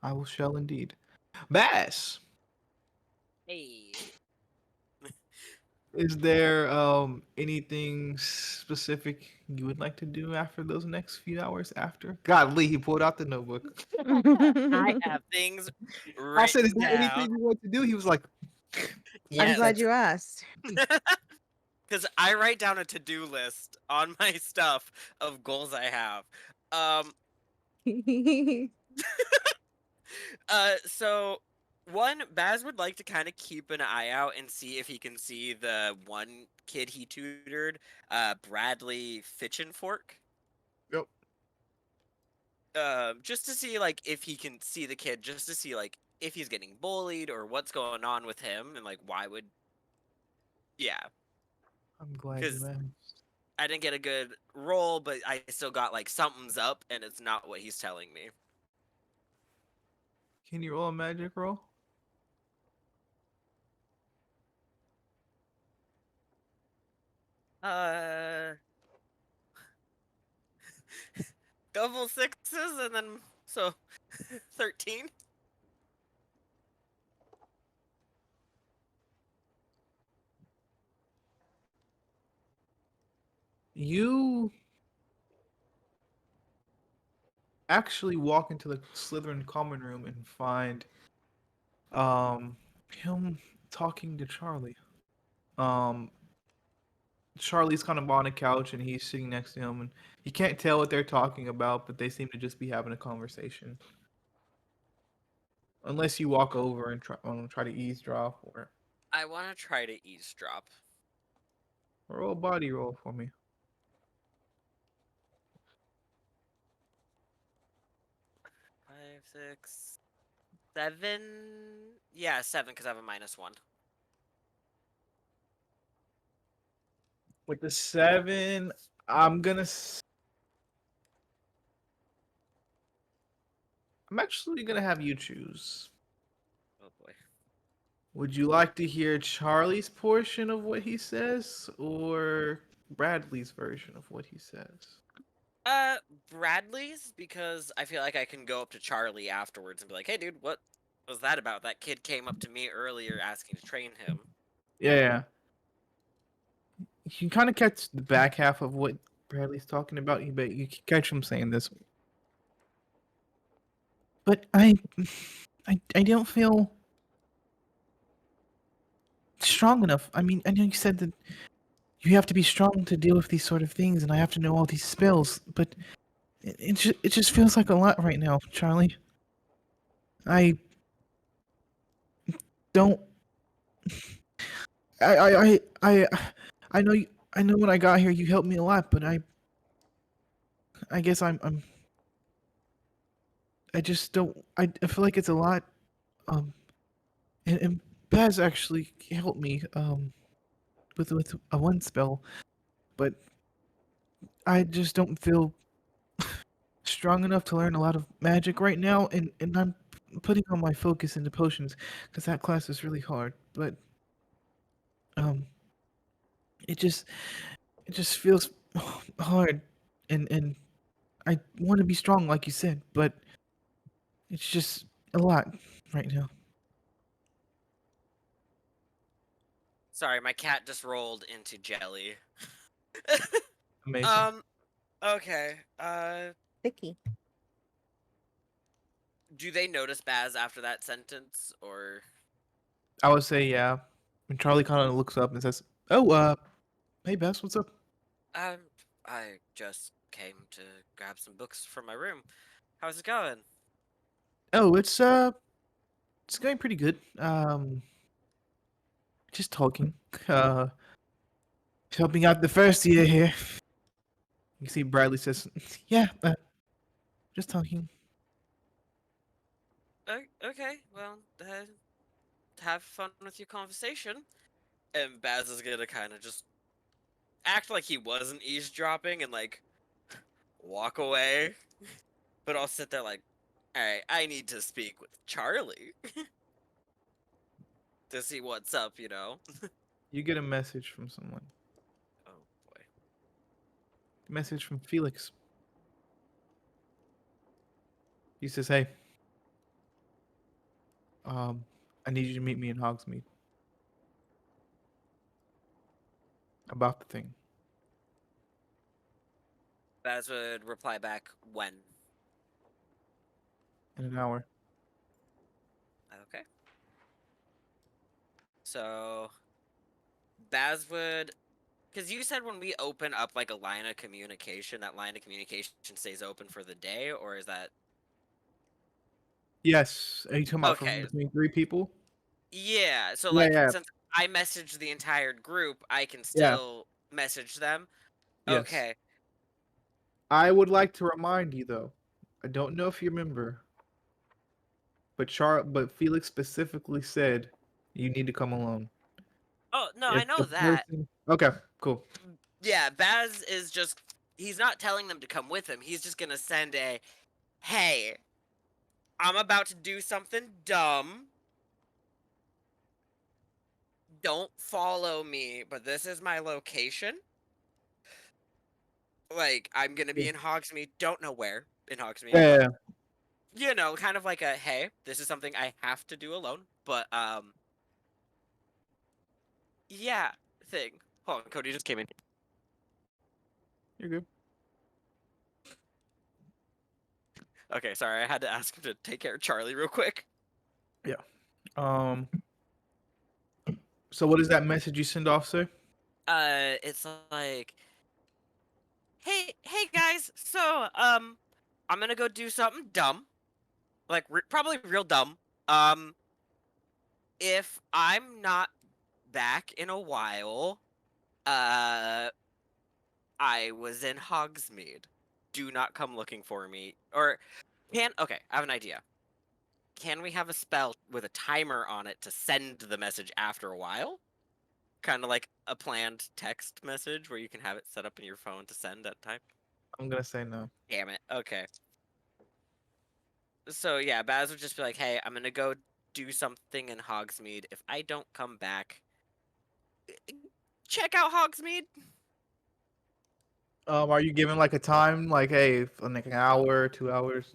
I will shall indeed. Bass, Hey. is there anything specific you would like to do after those next few hours after? God, Lee, he pulled out the notebook. I have things I said, "Is written there anything down. you want to do?" He was like, I'm Yes. glad you asked. Because I write down a to-do list on my stuff of goals I have. Um, so one, Baz would like to kind of keep an eye out and see if he can see the one kid he tutored, Bradley Fitchenfork. "Yep." Just to see like if he can see the kid, just to see like if he's getting bullied or what's going on with him, and like why would, yeah, I'm glad you because asked. I didn't get a good roll, but I still got like something's up, and it's not what he's telling me. Can you roll a magic roll? Uh, double sixes, and then so 13. You actually walk into the Slytherin common room and find him talking to Charlie. Um Charlie's kind of on a couch and he's sitting next to him and you can't tell what they're talking about, but they seem to just be having a conversation. Unless you walk over and try to eavesdrop or I want to try to eavesdrop. roll a body roll for me. 5, 6, 7. Yeah, 7 because I have a -1. With the 7, I'm actually gonna have you choose. Oh boy. Would you like to hear Charlie's portion of what he says or Bradley's version of what he says? Bradley's, because I feel like I can go up to Charlie afterwards and be like, "Hey, dude, what was that about? That kid came up to me earlier asking to train him." Yeah. You can kind of catch the back half of what Bradley's talking about, but you can catch him saying this. But I don't feel strong enough. I mean, I know you said that you have to be strong to deal with these sort of things, and I have to know all these spells, but it just feels like a lot right now, Charlie. I don't. I know I know when I got here you helped me a lot, but I guess I just don't. I feel like it's a lot. Um, and Baz actually helped me with a one spell, but I just don't feel strong enough to learn a lot of magic right now, and I'm putting all my focus into potions because that class is really hard. But um, it just it just feels hard, and I want to be strong like you said, but it's just a lot right now. Sorry, my cat just rolled into jelly. Amazing. Okay. Vicky. Do they notice Baz after that sentence, or? I would say yeah. And Charlie kind of looks up and says, "Oh, hey Bess, what's up?" Um, I just came to grab some books from my room. How's it going? Oh, it's going pretty good. Just talking. Uh, helping out the first year here. You see, Bradley says, "Yeah, just talking." Okay, well, have fun with your conversation. And Baz is gonna kind of just act like he wasn't eavesdropping and like walk away. But I'll sit there like, Alright, I need to speak with Charlie. To see what's up, you know? You get a message from someone. Oh, boy. Message from Felix. He says, "Hey, I need you to meet me in Hogsmeade about the thing." Baz would reply back, when? In an hour. Okay. So, Baz would... Because you said when we open up, like, a line of communication, that line of communication stays open for the day, or is that... Yes. Are you talking about from Okay. between 3 people? Yeah, so, Yeah, like, yeah, since I messaged the entire group, I can yeah. still message them? Yes. Okay. I would like to remind you though. I don't know if you remember, but Felix specifically said you need to come alone. Oh, no, I If know the that. person Okay, cool. Yeah, Baz is just... He's not telling them to come with him. He's just gonna send a, hey, I'm about to do something dumb. Don't follow me, but this is my location. Like, I'm gonna Yeah. be in Hogsmeade, don't know where in Hogsmeade, Yeah, but yeah. you know, kind of like a, hey, this is something I have to do alone. But yeah, thing. Hold on, Cody just came in. You're good. Okay, sorry, I had to ask him to take care of Charlie real quick. Yeah. So what does that message you send off say? It's like, hey guys, so I'm gonna go do something dumb, like probably real dumb. If I'm not back in a while, uh, I was in Hogsmeade. Do not come looking for me. Or okay, I have an idea. Can we have a spell with a timer on it to send the message after a while? Kind of like a planned text message where you can have it set up in your phone to send at time. I'm gonna say no. Damn it. Okay. So yeah, Baz would just be like, hey, I'm gonna go do something in Hogsmeade. If I don't come back, check out Hogsmeade. Are you giving like a time, like, hey, for like an hour, 2 hours?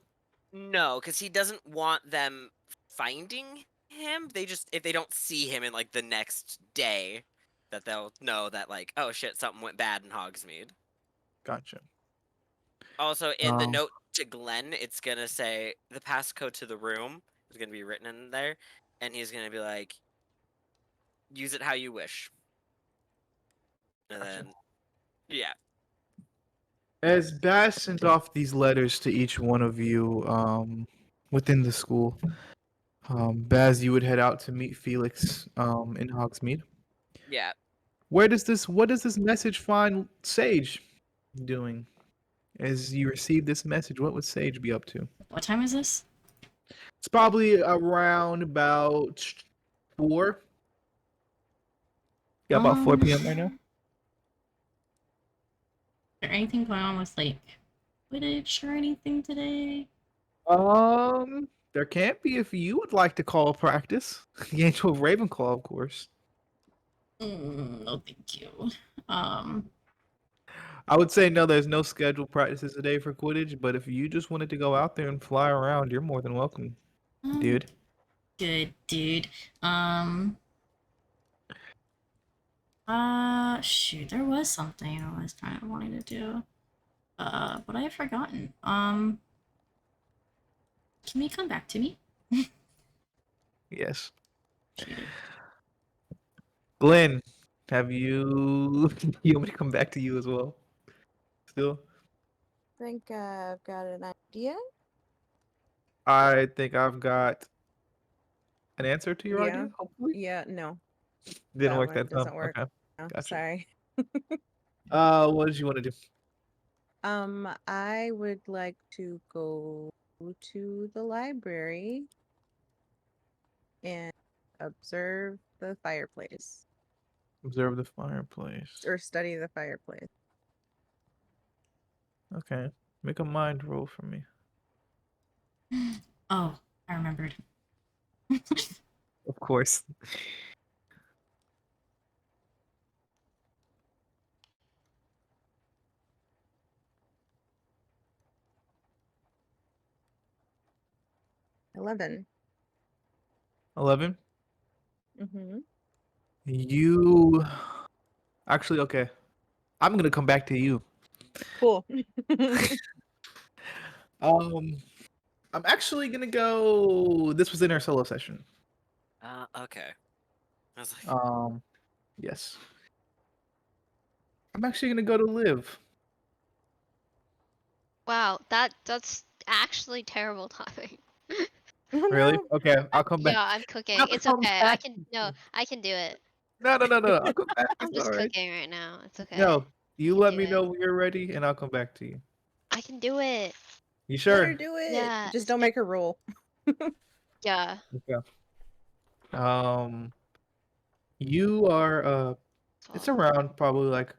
No, because he doesn't want them finding him. They just, if they don't see him in like the next day, that they'll know that like, oh shit, something went bad in Hogsmeade. Gotcha. Also, in the Um, note to Glenn, it's gonna say the passcode to the room is gonna be written in there, and he's gonna be like, use it how you wish. And gotcha. then, yeah. As Bash sent off these letters to each one of you, within the school, Baz, you would head out to meet Felix, in Hogsmeade. Yeah. What does this message find Sage doing? As you receive this message, what would Sage be up to? What time is this? It's probably around about 4. Yeah, about 4 p.m. right now. Is there anything going on with like Quidditch or anything today? There can't be if you would like to call practice. The Angel of Ravenclaw, of course. No, thank you. Um, I would say no, there's no scheduled practices today for Quidditch, but if you just wanted to go out there and fly around, you're more than welcome, dude. Good, dude. Shoot, there was something I was kind of wanting to do. But I have forgotten. Can you come back to me? Yes. Glenn, have you you want me to come back to you as well? Still? Think I've got an idea. I think I've got an answer to your Yeah. idea, hopefully. Yeah, no. Didn't That work one that time. doesn't work. Okay. No, Gotcha. sorry. What did you want to do? I would like to go to the library and observe the fireplace Observe the fireplace. or study the fireplace. Okay. Make a mind roll for me. Oh, I remembered. Of course. $11. 11. Mm-hmm. You actually okay. I'm gonna come back to you. Cool. I'm actually gonna go. This was in our solo session. Okay. I was like, Yes. I'm actually gonna go to Liv. Wow, that's actually terrible timing. Oh Really? no. Okay, I'll come back. Yeah, I'm cooking. I'll It's come okay. back. I can do it. No. I'll come back. I'm It's just all right. cooking right now. It's okay. No, I you can let do me it. know when you're ready, and I'll come back to you. I can do it. You Let her sure? do it. Yeah, Just don't make her roll. yeah. Okay. Um, you are it's 12. around probably like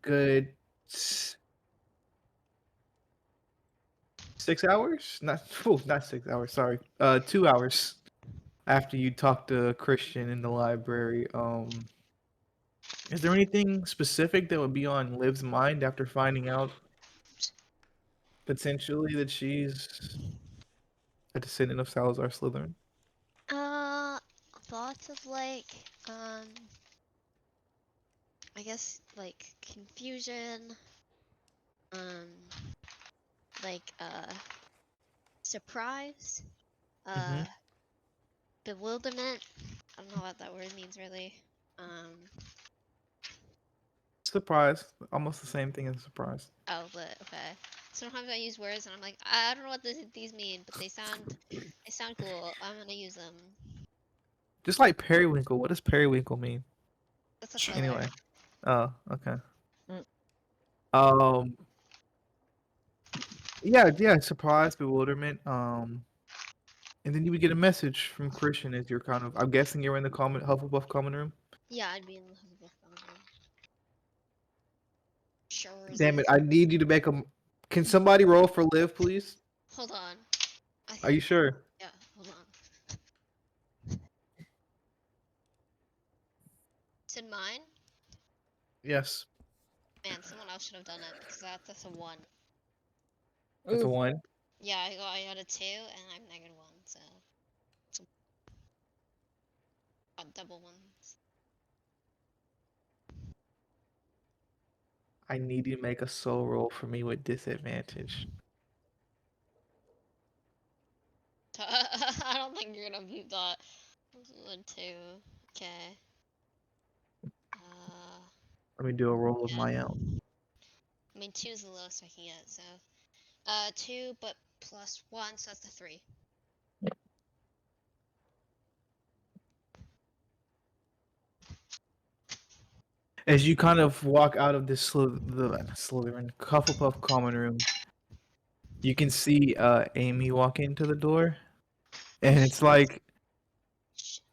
good 6 hours. Not 6 hours. Sorry. 2 hours after you talk to Christian in the library. Is there anything specific that would be on Liv's mind after finding out potentially that she's a descendant of Salazar Slytherin? Uh, thoughts of like, um, I guess like confusion, um, like surprise, Mm-hmm. uh, bewilderment. I don't know what that word means really. Um, Surprise. Almost the same thing as surprise. oh, but okay. Sometimes I use words and I'm like, I don't know what these mean, but they sound cool. I'm gonna use them. Just like periwinkle. What does periwinkle mean? That's a color. Anyway. Oh, okay. Mm. Um, yeah, surprise, bewilderment. And then you would get a message from Christian as you're kind of. I'm guessing you're in the common Hufflepuff common room. Yeah, I'd be in the Hufflepuff common room. Sure as Damn it! is. I need you to make a. Can somebody roll for Liv, please? Hold on. I Are you sure? yeah, hold on. It's in mine? Yes. Man, someone else should have done it because that's a one. That's a Ooh. 1. Yeah, I got a two and I'm negative one, so it's a double ones. I need you to make a soul roll for me with disadvantage. I don't think you're gonna beat that. One, two. Okay. Let me do a roll of Yeah. my own. I mean, two is the lowest I can get, so. Two, but plus one, so that's the three. As you kind of walk out of this the Slytherin Hufflepuff common room, you can see Amy walk into the door, and it's like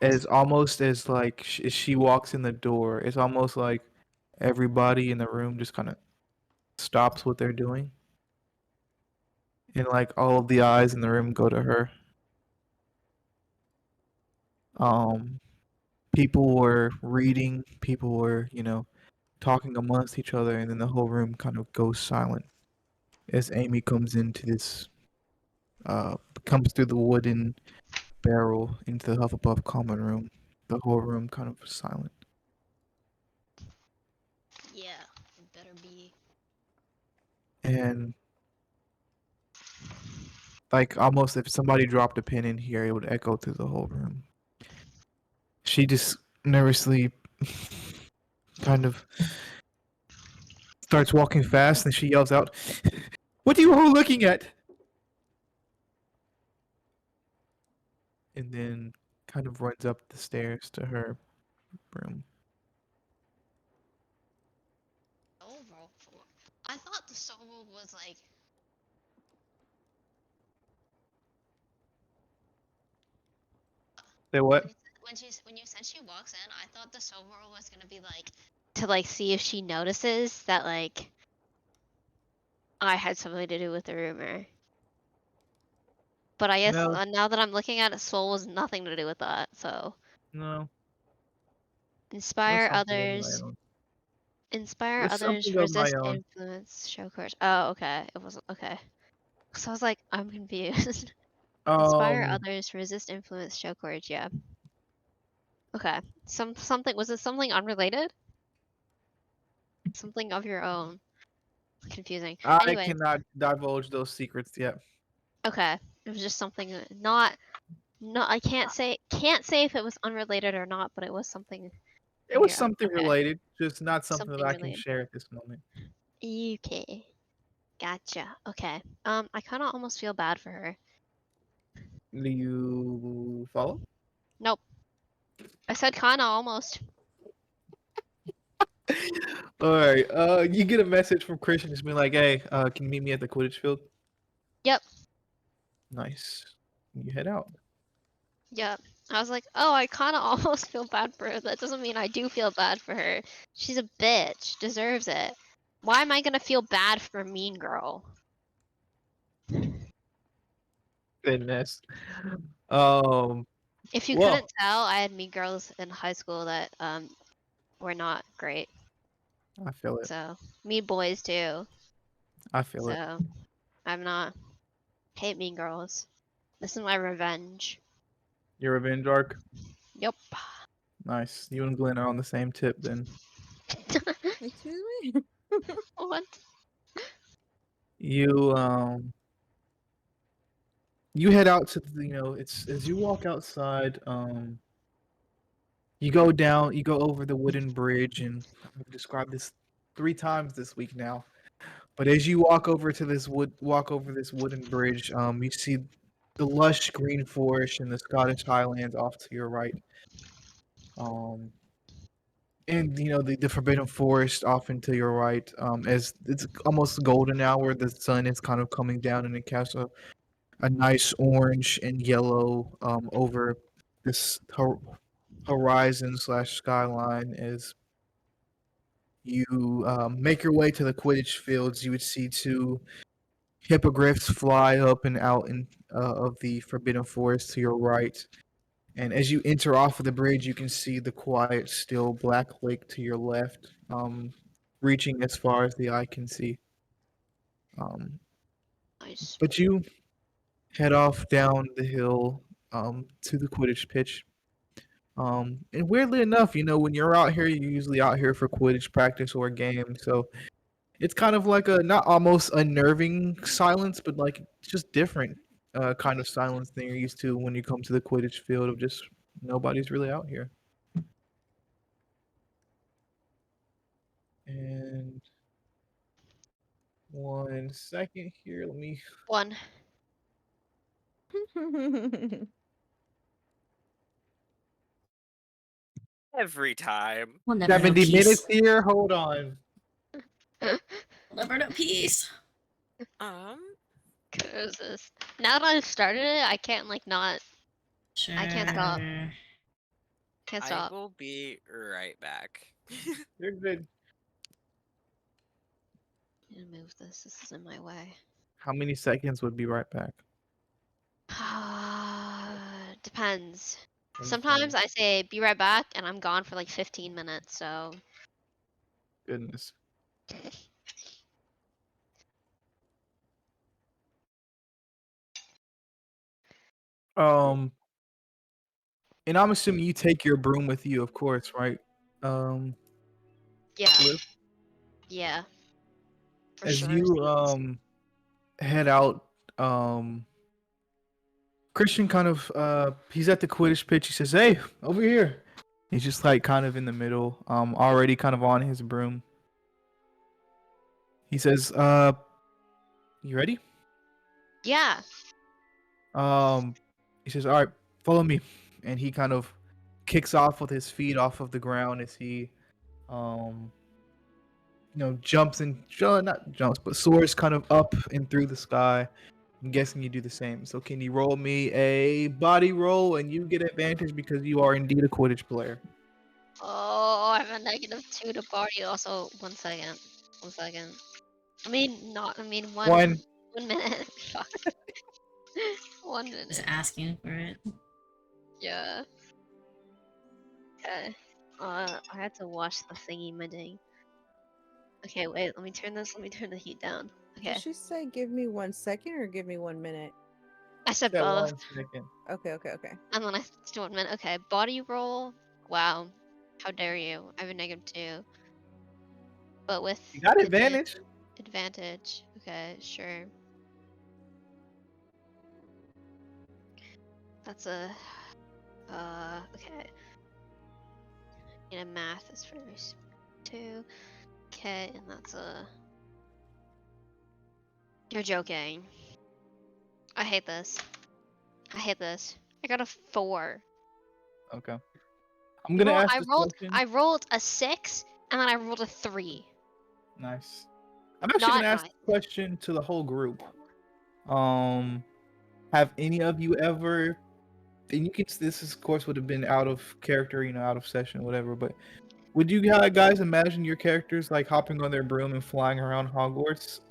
as almost as like as she walks in the door, it's almost like everybody in the room just kind of stops what they're doing, and like all of the eyes in the room go to her. Um, People were reading, people were talking amongst each other, and then the whole room kind of goes silent as Amy comes into this comes through the wooden barrel into the Hufflepuff common room. The whole room kind of silent. Yeah, it better be. And like almost if somebody dropped a pin in here, it would echo through the whole room. She just nervously kind of starts walking fast and she yells out, "What are you all looking at?" And then kind of runs up the stairs to her room. Soul roll for. I thought the soul roll was like. Say what? When you said she walks in, I thought the soul roll was gonna be like to like see if she notices that like I had something to do with the rumor. But I guess No, now that I'm looking at it, soul was nothing to do with that. So no. It was inspire something of my others. own. It Inspire was others. something of my Resist own. influence. Show courage. Oh, okay. It wasn't okay. So I was like, I'm confused. Inspire Um, others. Resist influence. Show courage. Yeah. Okay. Something. Was it something unrelated? Something of your own. Confusing. I Anyway. cannot divulge those secrets yet. Okay. It was just something not. No, I can't say if it was unrelated or not, but it was something It of was your own. something Okay. related, just not something that Something I can related. share at this moment. Okay. Gotcha. Okay. I kind of almost feel bad for her. Do you follow? Nope. I said kind of almost. All right. You get a message from Christian just being like, "Hey, can you meet me at the Quidditch field?" Yep. Nice. You head out. Yep. I was like, oh, I kind of almost feel bad for her. That doesn't mean I do feel bad for her. She's a bitch. Deserves it. Why am I gonna feel bad for Mean Girl? Goodness. Um. If you Well, couldn't tell, I had Mean Girls in high school that were not great. I feel it. So Mean Boys too. I feel it. So I'm not hate Mean Girls. This is my revenge. Your revenge arc. Yep. Nice. You and Glenn are on the same tip then. Excuse me? What? You you head out to the, it's as you walk outside, you go over the wooden bridge, and I've described this 3 times this week now. But as you walk over this wooden bridge, you see the lush green forest and the Scottish Highlands off to your right. Um, and the Forbidden Forest off and to your right. As it's almost golden hour, the sun is kind of coming down and it casts a nice orange and yellow over this horizon slash skyline. As you make your way to the Quidditch fields, you would see two hippogriffs fly up and out of the Forbidden Forest to your right. And as you enter off of the bridge, you can see the quiet, still black lake to your left, reaching as far as the eye can see. Um, Nice. but you head off down the hill to the Quidditch pitch. And weirdly enough, when you're out here, you're usually out here for Quidditch practice or a game. So it's kind of like a not almost unnerving silence, but like just different kind of silence than you're used to when you come to the Quidditch field of just nobody's really out here. And 1 second here, let me. One. Every time. We'll never know 70 minutes peace. here. Hold on. We'll never know peace. Um, Cause now that I've started it, I can't like not. Sure. I can't stop. Can't I stop. will be right back. You're good. I'm gonna move this. This is in my way. How many seconds would be right back? Depends. Let me Sometimes find. I say be right back and I'm gone for like 15 minutes, so Goodness. Um, and I'm assuming you take your broom with you, of course, right? yeah. Liv? Yeah. For As sure. you head out, um, Christian kind of he's at the Quidditch pitch. He says, "Hey, over here." He's just like kind of in the middle, already kind of on his broom. He says, you ready?" Yeah. He says, "All right, follow me." And he kind of kicks off with his feet off of the ground as he um jumps and not jumps, but soars kind of up and through the sky. I'm guessing you do the same. So can you roll me a body roll, and you get advantage because you are indeed a Quidditch player. Oh, I have a -2 to body. Also, 1 second. 1 second. I mean, not. I mean, one. One. 1 minute. Fuck. 1 Just minute. asking for it. Yeah. Okay. I had to wash the thingy my. Okay, wait, let me turn the heat down. Did Okay. she say give me 1 second or give me 1 minute? I said That both. 1 second. Okay. And then I said 1 minute. Okay, body roll. Wow. How dare you? I have a -2. But with You got advantage. advantage. Okay, sure. That's a okay. Math is first. 2. Okay, and that's a. You're joking. I hate this. I got a 4. Okay. I'm gonna ask I this rolled. question. I rolled a 6, and then I rolled a 3. Nice. I'm actually Not gonna ask nice. the question to the whole group. Have any of you ever? And you can. This, is, of course, would have been out of character, out of session, whatever. But would you guys imagine your characters like hopping on their broom and flying around Hogwarts,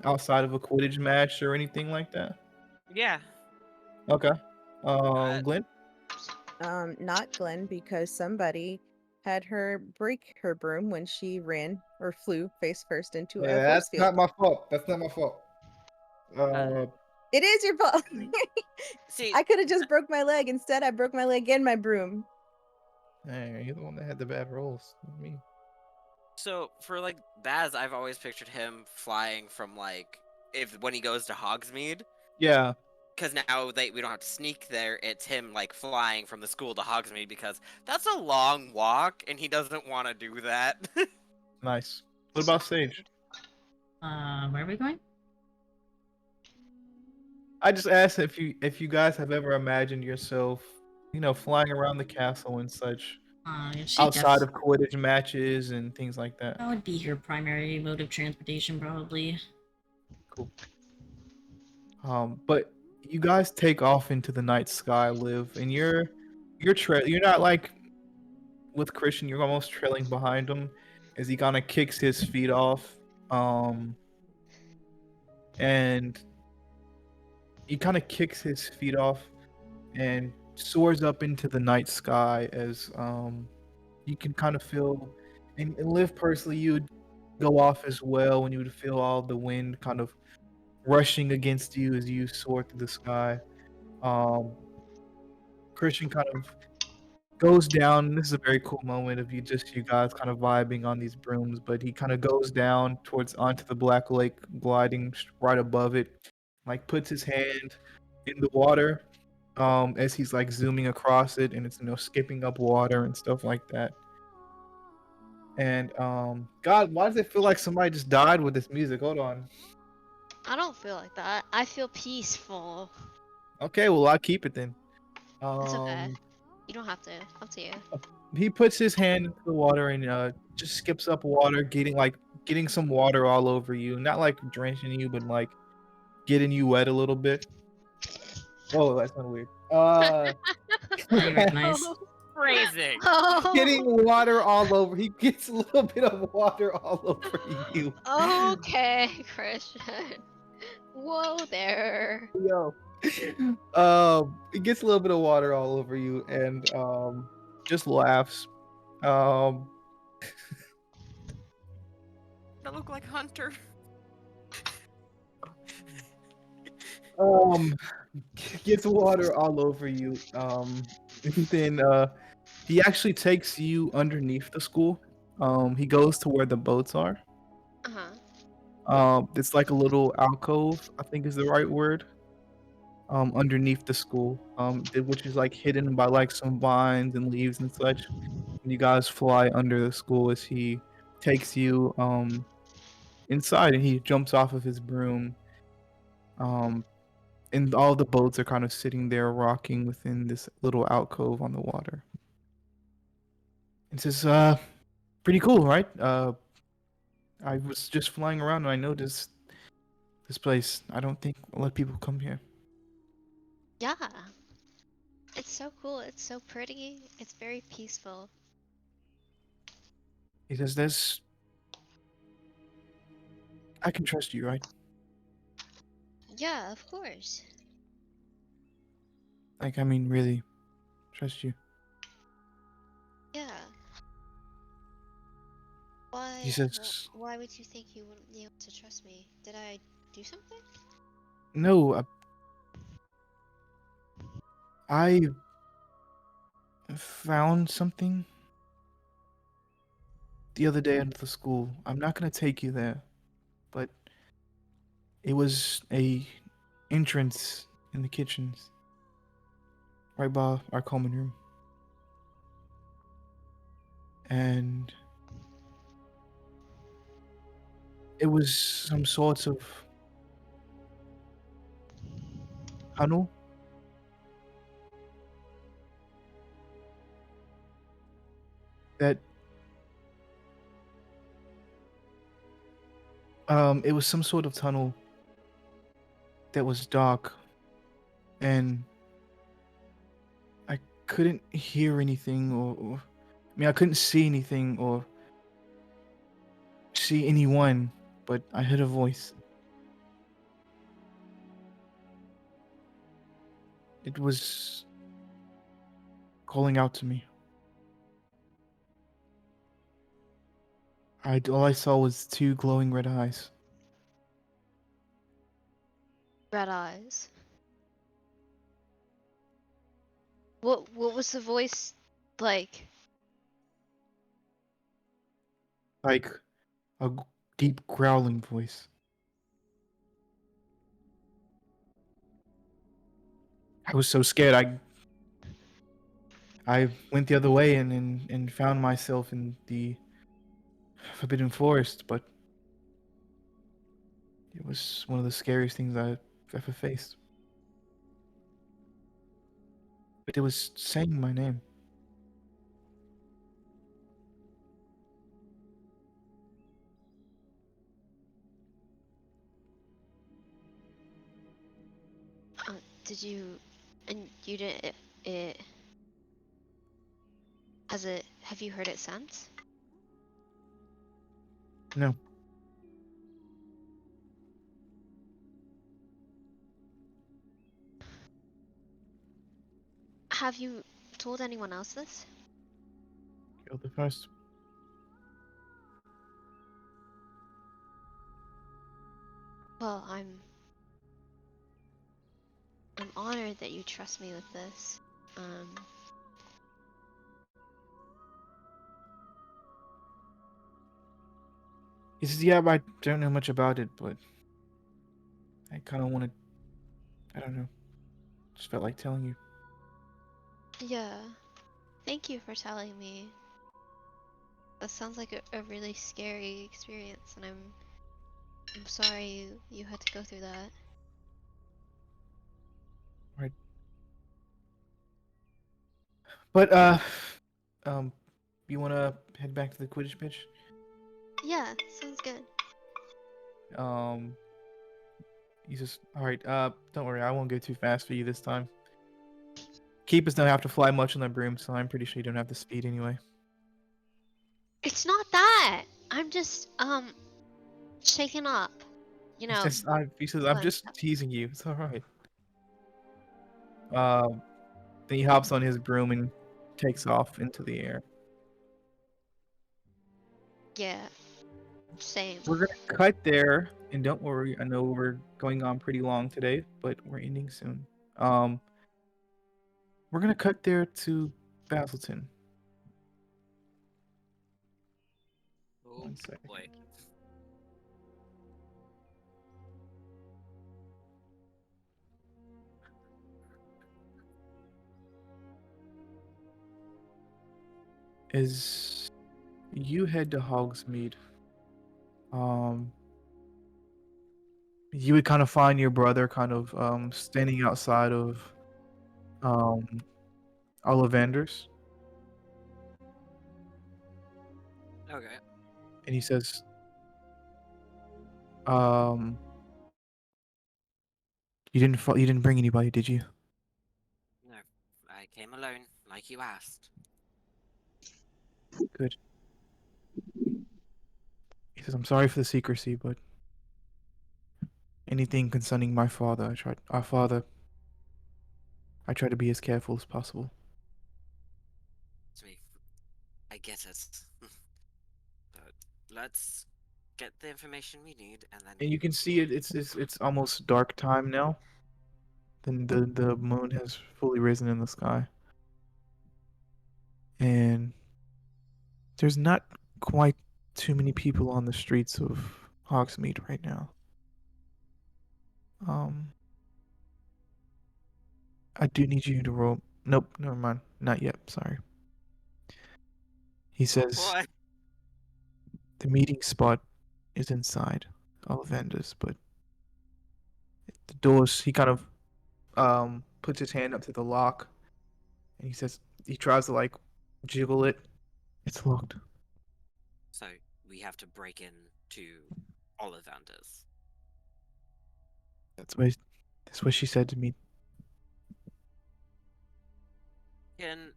outside of a Quidditch match or anything like that? Yeah. Okay. Uh, Glenn. Not Glenn, because somebody had her break her broom when she ran or flew face first into a Yeah, force that's not field. my fault. That's not my fault. It is your fault. see, I could have just broke my leg. Instead, I broke my leg and my broom. Hey, you're the one that had the bad rolls. Not me. so for like Baz, I've always pictured him flying from like when he goes to Hogsmeade. Yeah. Because now we don't have to sneak there. It's him like flying from the school to Hogsmeade because that's a long walk, and he doesn't want to do that. Nice. What about Sage? Where are we going? I just asked if you guys have ever imagined yourself, flying around the castle and such, outside of Quidditch matches and things like that. That would be her primary mode of transportation, probably. Cool. But you guys take off into the night sky, Liv, and you're not like with Christian. You're almost trailing behind him as he kind of kicks his feet off, and he kind of kicks his feet off and soars up into the night sky as you can kind of feel, and Liv personally, you would go off as well when you would feel all the wind kind of rushing against you as you soar through the sky. Christian kind of goes down. This is a very cool moment of you guys kind of vibing on these brooms, but he kind of goes down towards onto the Black Lake, gliding right above it, like puts his hand in the water, as he's like zooming across it, and it's skipping up water and stuff like that. And God, why does it feel like somebody just died with this music? Hold on. I don't feel like that. I feel peaceful. Okay, well I'll keep it then. It's okay. You don't have to. Up to you. He puts his hand into the water and just skips up water, getting some water all over you. Not like drenching you, but like getting you wet a little bit. Oh, that's kind of weird. I recognize. Phrasing. Getting water all over. He gets a little bit of water all over you. Okay, Christian. Whoa there. Yo. It gets a little bit of water all over you and just laughs. That look like Hunter. Gets water all over you. Then he actually takes you underneath the school. He goes to where the boats are. It's like a little alcove, I think is the right word. Underneath the school, which is like hidden by like some vines and leaves and such. And you guys fly under the school as he takes you inside, and he jumps off of his broom. And all the boats are kind of sitting there rocking within this little alcove on the water. It's just pretty cool, right? I was just flying around and I noticed this place. I don't think a lot of people come here. Yeah. It's so cool. It's so pretty. It's very peaceful. He says, I can trust you, right? Yeah, of course. Like, I mean, really, trust you. Yeah. He Why? says, Why would you think you wouldn't be able to trust me? Did I do something? no, I found something the other day at the school. I'm not gonna take you there, but it was a entrance in the kitchens, right by our common room. And it was some sorts of tunnel that it was some sort of tunnel that was dark, and I couldn't hear anything I mean, I couldn't see anything or see anyone, but I heard a voice. It was calling out to me. All I saw was two glowing red eyes. Red eyes. What was the voice like? Like a deep growling voice. I was so scared. I went the other way and found myself in the Forbidden Forest, but it was one of the scariest things I've ever faced. But it was saying my name. Did you? And you didn't. It. Has it? Have you heard it since? No. Have you told anyone else this? Killed the first. Well, I'm honored that you trust me with this. He says, yeah, I don't know much about it, but I kind of wanted, I don't know, just felt like telling you. Yeah. Thank you for telling me. That sounds like a really scary experience, and I'm sorry you had to go through that. Right. But, you want to head back to the Quidditch pitch? Yeah, sounds good. Um, he says, alright, don't worry, I won't go too fast for you this time. Keepers don't have to fly much on their broom, so I'm pretty sure you don't have the speed anyway. It's not that. I'm just shaken up. You know. He says, I'm just teasing you. It's alright. Then he hops on his broom and takes off into the air. Yeah. Same. We're gonna cut there, and don't worry, I know we're going on pretty long today, but we're ending soon. We're gonna cut there to Basilton. Oh, 1 second. boy. As you head to Hogsmeade, you would kind of find your brother kind of standing outside of um Ollivander's, Okay. and he says, um, you didn't bring anybody, did you? No, I came alone, like you asked. Good. He says, I'm sorry for the secrecy, but anything concerning my father, our father, I try to be as careful as possible. It's me. I get it. But let's get the information we need, and then. And you can see it. It's almost dark time now. Then the moon has fully risen in the sky, and there's not quite too many people on the streets of Hogsmeade right now. I do need you to roll. Nope, never mind. Not yet. Sorry. He says What? the meeting spot is inside Ollivander's, but the doors. He kind of puts his hand up to the lock, and he says he tries to like jiggle it. It's locked. So we have to break in to Ollivander's. That's what she said to me. Can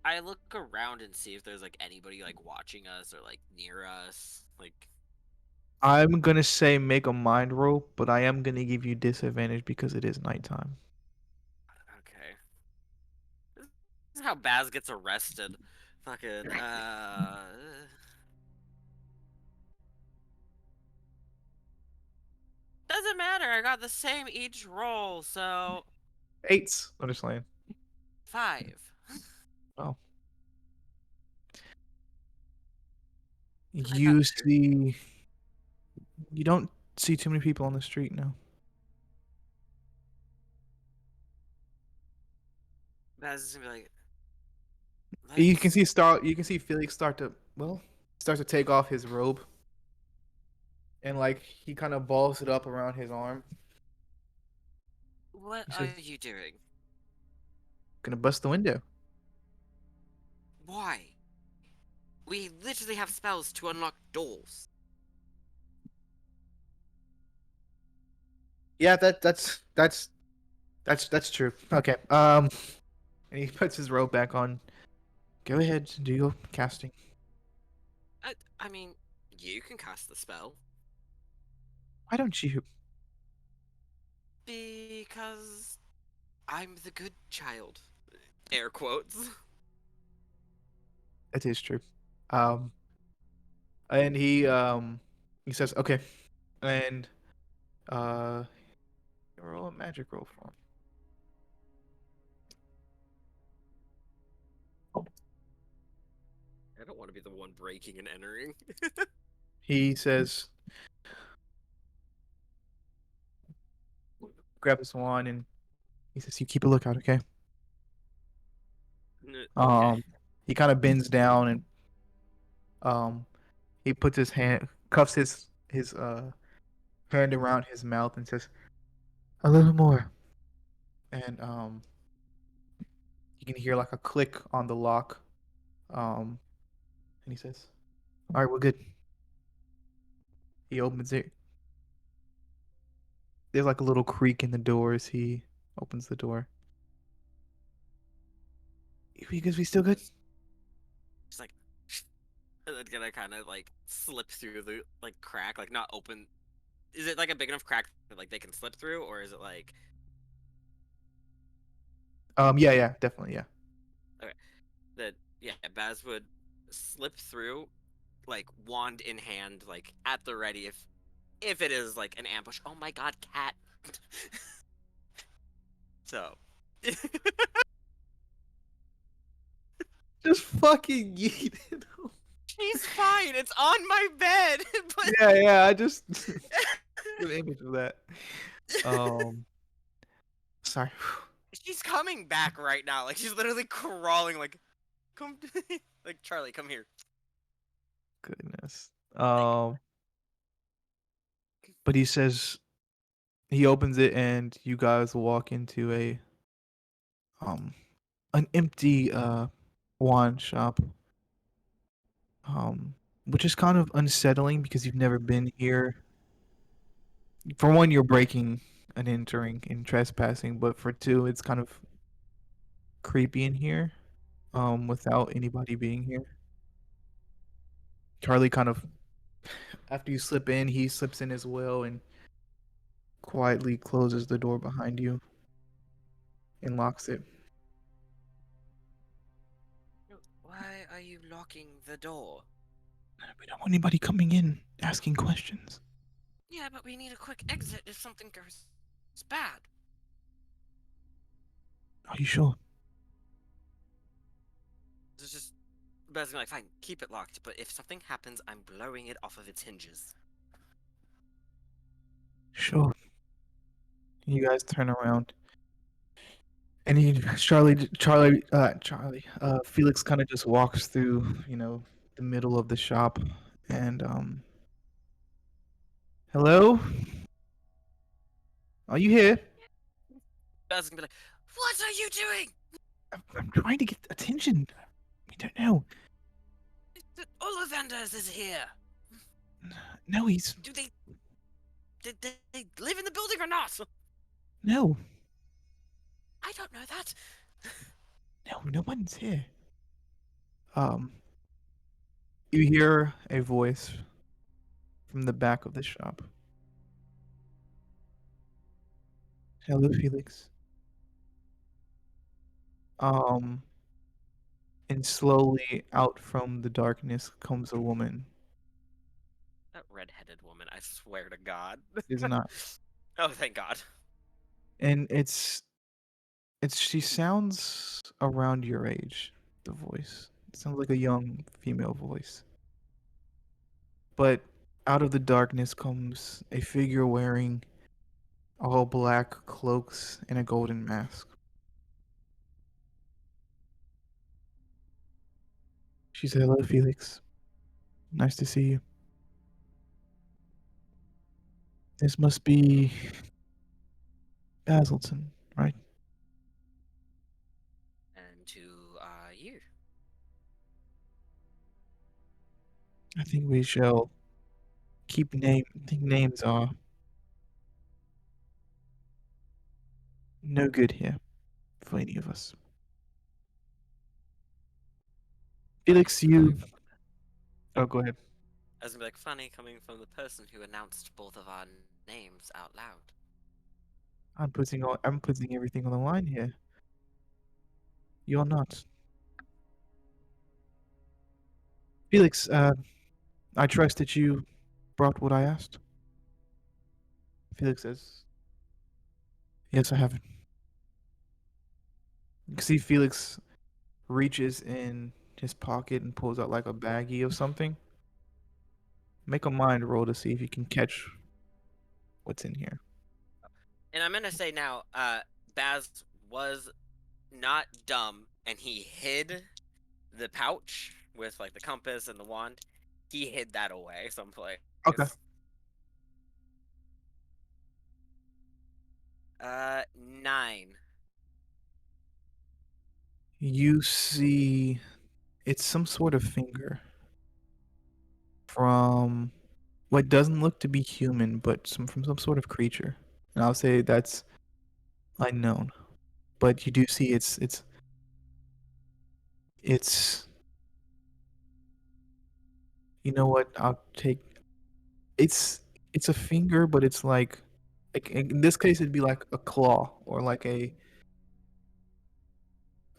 I look around and see if there's like anybody like watching us or like near us? Like, I'm gonna say make a mind roll, but I am gonna give you disadvantage because it is nighttime. okay. This is how Baz gets arrested. Fucking doesn't matter. I got the same each roll, so 8s. I'm just saying. 5. Oh. I got You 2. see, you don't see too many people on the street now. Baz is gonna be like, You can let's. see You can see Felix start to take off his robe, and like he kind of balls it up around his arm. What He are says, you doing? "Gonna bust the window." Why? We literally have spells to unlock doors. Yeah, that's true. Okay. And he puts his robe back on. Go ahead, do your casting. I mean, you can cast the spell. Why don't you? Because I'm the good child. Air quotes. That is true. Um, and he says, "Okay," and roll a magic roll for him. I don't want to be the one breaking and entering. He says, "Grab his wand," and he says, "You keep a lookout, okay?" Okay. He kind of bends down and he puts his hand, cuffs his hand around his mouth and says, "A little more." And you can hear like a click on the lock. And he says, "All right, we're good." He opens it. There's like a little creak in the door as he opens the door. Because we still good? Just like, and then gonna kind of like slip through the like crack, like not open. Is it like a big enough crack that like they can slip through, or is it like? Yeah, definitely, yeah. Okay, that yeah, Baz would slip through, like wand in hand, like at the ready if it is like an ambush. Oh my god, cat. So. Just fucking yeet it. She's fine. It's on my bed. But Yeah, I just good image of that. Sorry. she's coming back right now. Like she's literally crawling. Like, come, like Charlie, come here. Goodness. But he says he opens it and you guys walk into a um an empty wand shop. Which is kind of unsettling because you've never been here. For one, you're breaking and entering and trespassing, but for two, it's kind of creepy in here, without anybody being here. Charlie kind of, after you slip in, he slips in as well and quietly closes the door behind you. and locks it. Why are you locking the door? We don't want anybody coming in asking questions. Yeah, but we need a quick exit if something goes bad. Are you sure? It's just, Beth's gonna be like, fine, keep it locked, but if something happens, I'm blowing it off of its hinges. Sure. You guys turn around. And Felix kind of just walks through, the middle of the shop, and hello, are you here? Beth's gonna be like, what are you doing? I'm trying to get attention. We don't know. Ollivanders is here. No, Did they live in the building or not? no, I don't know that. no one's here. You hear a voice from the back of the shop. Hello, Felix. Um, and slowly out from the darkness comes a woman. That red-headed woman, I swear to God. Is not. Oh, thank God. And she sounds around your age, the voice. It sounds like a young female voice. But out of the darkness comes a figure wearing all black cloaks and a golden mask. She said, "Hello, Felix. Nice to see you. This must be Basilton, right? And who are you? I think we shall I think names are no good here for any of us. Felix, Coming you... from Oh, go ahead. I was gonna be like, funny coming from the person who announced both of our names out loud. I'm putting everything on the line here. You're not. Felix, I trust that you brought what I asked. Felix says, yes, I have. You can see Felix reaches in his pocket and pulls out like a baggie of something. Make a mind roll to see if you can catch what's in here. And I'm gonna say now, Baz was not dumb, and he hid the pouch with like the compass and the wand. He hid that away someplace. Okay. 9. You see, it's some sort of finger from what doesn't look to be human, but from some sort of creature. And I'll say that's unknown. But you do see it's you know what? I'll take it's a finger, but it's like in this case it'd be like a claw or like a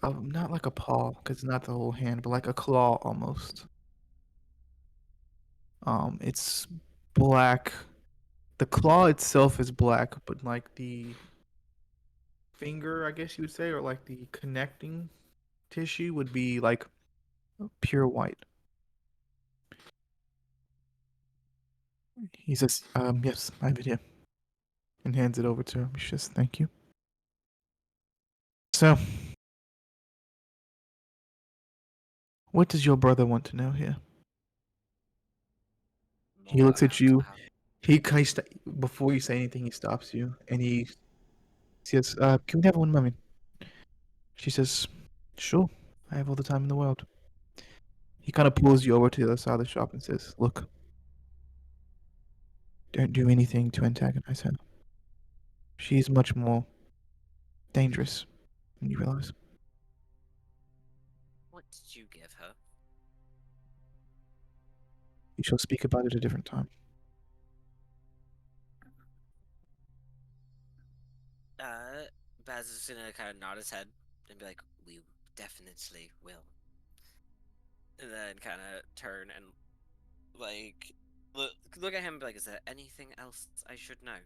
not like a paw because it's not the whole hand, but like a claw almost. It's black. The claw itself is black, but like the finger, I guess you would say, or like the connecting tissue would be like pure white. He says, yes, I have it here. And hands it over to him. He says, thank you. So, what does your brother want to know here? He More looks at about you. how Before you say anything, he stops you and he says, can we have one moment? She says, sure, I have all the time in the world. He kind of pulls you over to the other side of the shop and says, look, don't do anything to antagonize her. She's much more dangerous than you realize. What did you give her? We shall speak about it at a different time. Baz is gonna kind of nod his head and be like, "We definitely will," and then kind of turn and like look at him and be like, "Is there anything else I should know?"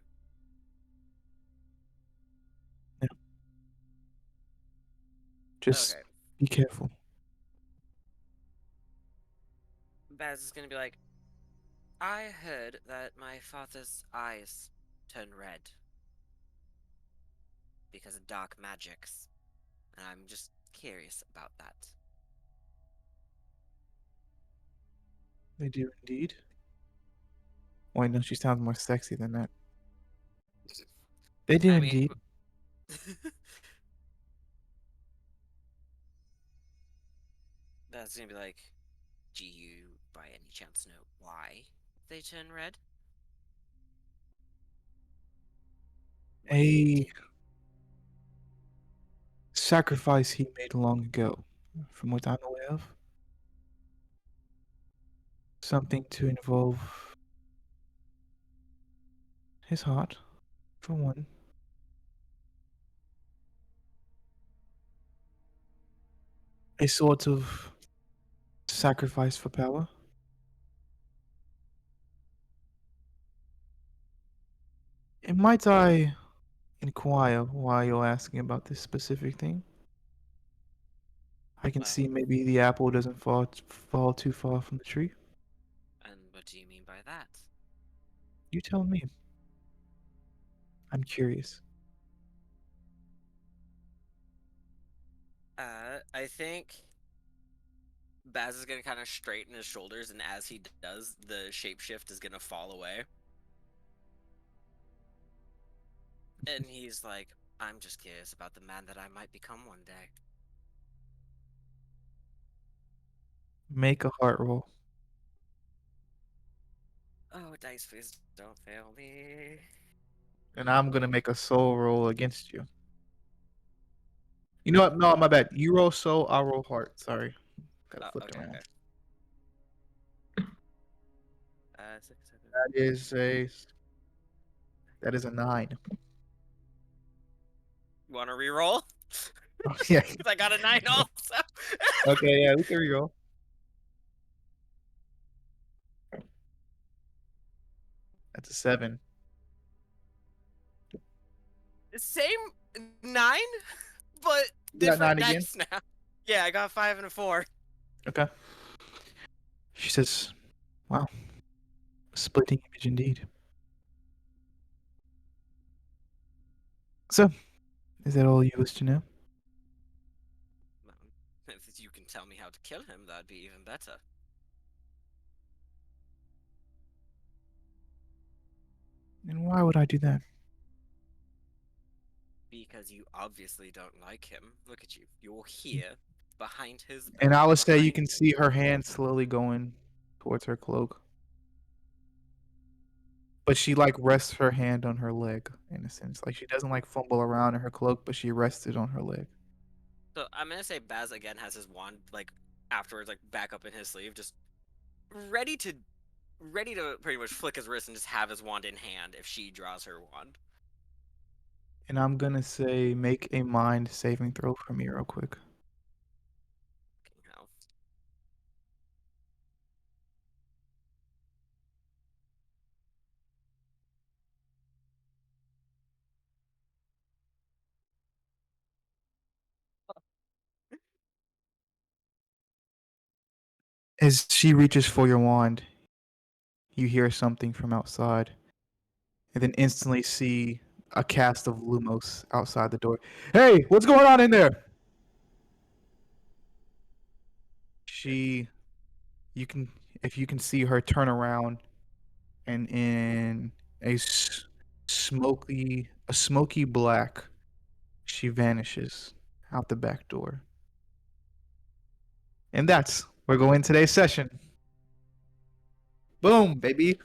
Yeah. Just Okay. be careful. Baz is gonna be like, "I heard that my father's eyes turn red because of dark magics, and I'm just curious about that." They do indeed. Wait, no, she sounds more sexy than that. They do I mean, indeed. Baz is gonna be like, "Do you, by any chance, know why they turn red? What he A did?" sacrifice he made long ago, from what I'm aware of. Something to involve his heart, for one. A sort of sacrifice for power. And might I inquire why you're asking about this specific thing? I can Well, see maybe the apple doesn't fall too far from the tree. and what do you mean by that? You tell me. I'm curious. I think Baz is gonna kind of straighten his shoulders, and as he does, the shapeshift is gonna fall away. And he's like, "I'm just curious about the man that I might become one day." Make a heart roll. Oh, dice, please don't fail me. And I'm gonna make a soul roll against you. You know what? No, my bad. You roll soul, I'll roll heart. Sorry. Gotta flip it Okay, around. okay. 6, 7. That is a 9. You want to reroll? Oh, yeah. Because I got a 9 also. Okay, yeah, we can reroll. That's a 7. Same 9, but You got 9 different again? dice now. Yeah, I got 5 and a 4. Okay. She says, wow, splitting image indeed. So, is that all you wish to know? Well, if you can tell me how to kill him, that'd be even better. And why would I do that? Because you obviously don't like him. Look at you. You're here, behind his And back, I would say you behind can see her hand slowly going towards her cloak. But she like rests her hand on her leg in a sense. Like she doesn't like fumble around in her cloak, but she rested on her leg. So I'm gonna say Baz again has his wand like afterwards, like back up in his sleeve, just ready to pretty much flick his wrist and just have his wand in hand if she draws her wand. And I'm gonna say make a mind saving throw for me real quick. You know. As she reaches for your wand, you hear something from outside, and then instantly see a cast of Lumos outside the door. Hey, what's going on in there? She, you can, if you can see her turn around, and in a smoky black, she vanishes out the back door. And that's where we're going today's session. Boom, baby.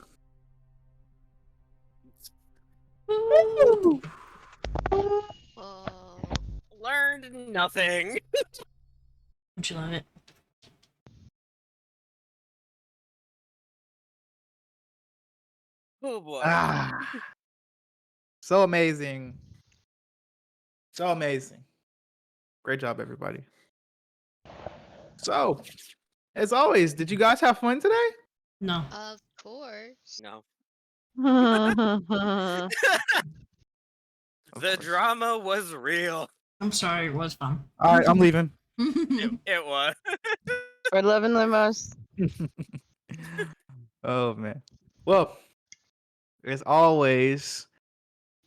Woo! Whoa. Learned nothing. Don't you love it? Oh boy. Ah, so amazing. So amazing. Great job, everybody. So, as always, did you guys have fun today? No. Of course. No. Oh, The drama was real. I'm sorry, it was fun. All right, I'm leaving. It was. We're loving limos. Oh man. Well, as always,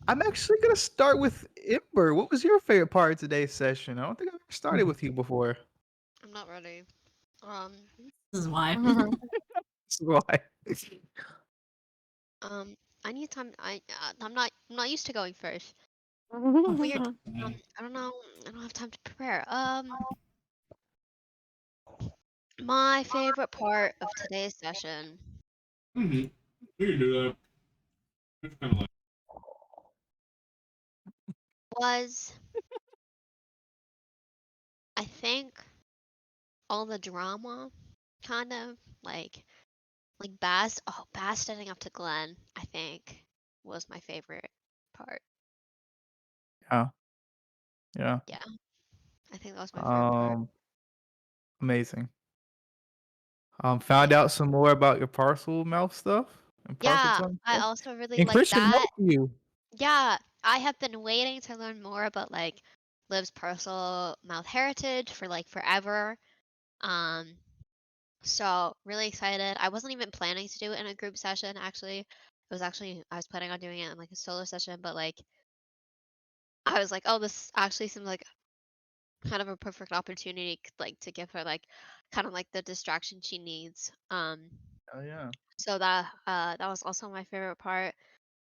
I'm actually gonna start with Ember. What was your favorite part of today's session? I don't think I've ever started with you before. I'm not ready. This is why. This is why. I need time. I'm not used to going first. Oh, Weird. fuck. I don't know. I don't have time to prepare. My favorite part of today's session You can do that. It's kind of like was, I think, all the drama, kind of like Baz. Oh, Baz standing up to Glenn, I think, was my favorite part. Yeah. Yeah. Yeah, I think that was my favorite part. Amazing. Found out some more about your parcel mouth stuff and parcel Yeah, tongue I stuff. also really And like Christian that. helped you. Yeah, I have been waiting to learn more about like Liv's parcel mouth heritage for like forever. Um, so really excited. I wasn't even planning to do it in a group session actually. I was planning on doing it in like a solo session, but like I was like, oh, this actually seems like kind of a perfect opportunity like to give her like kind of like the distraction she needs. Oh yeah. So that was also my favorite part.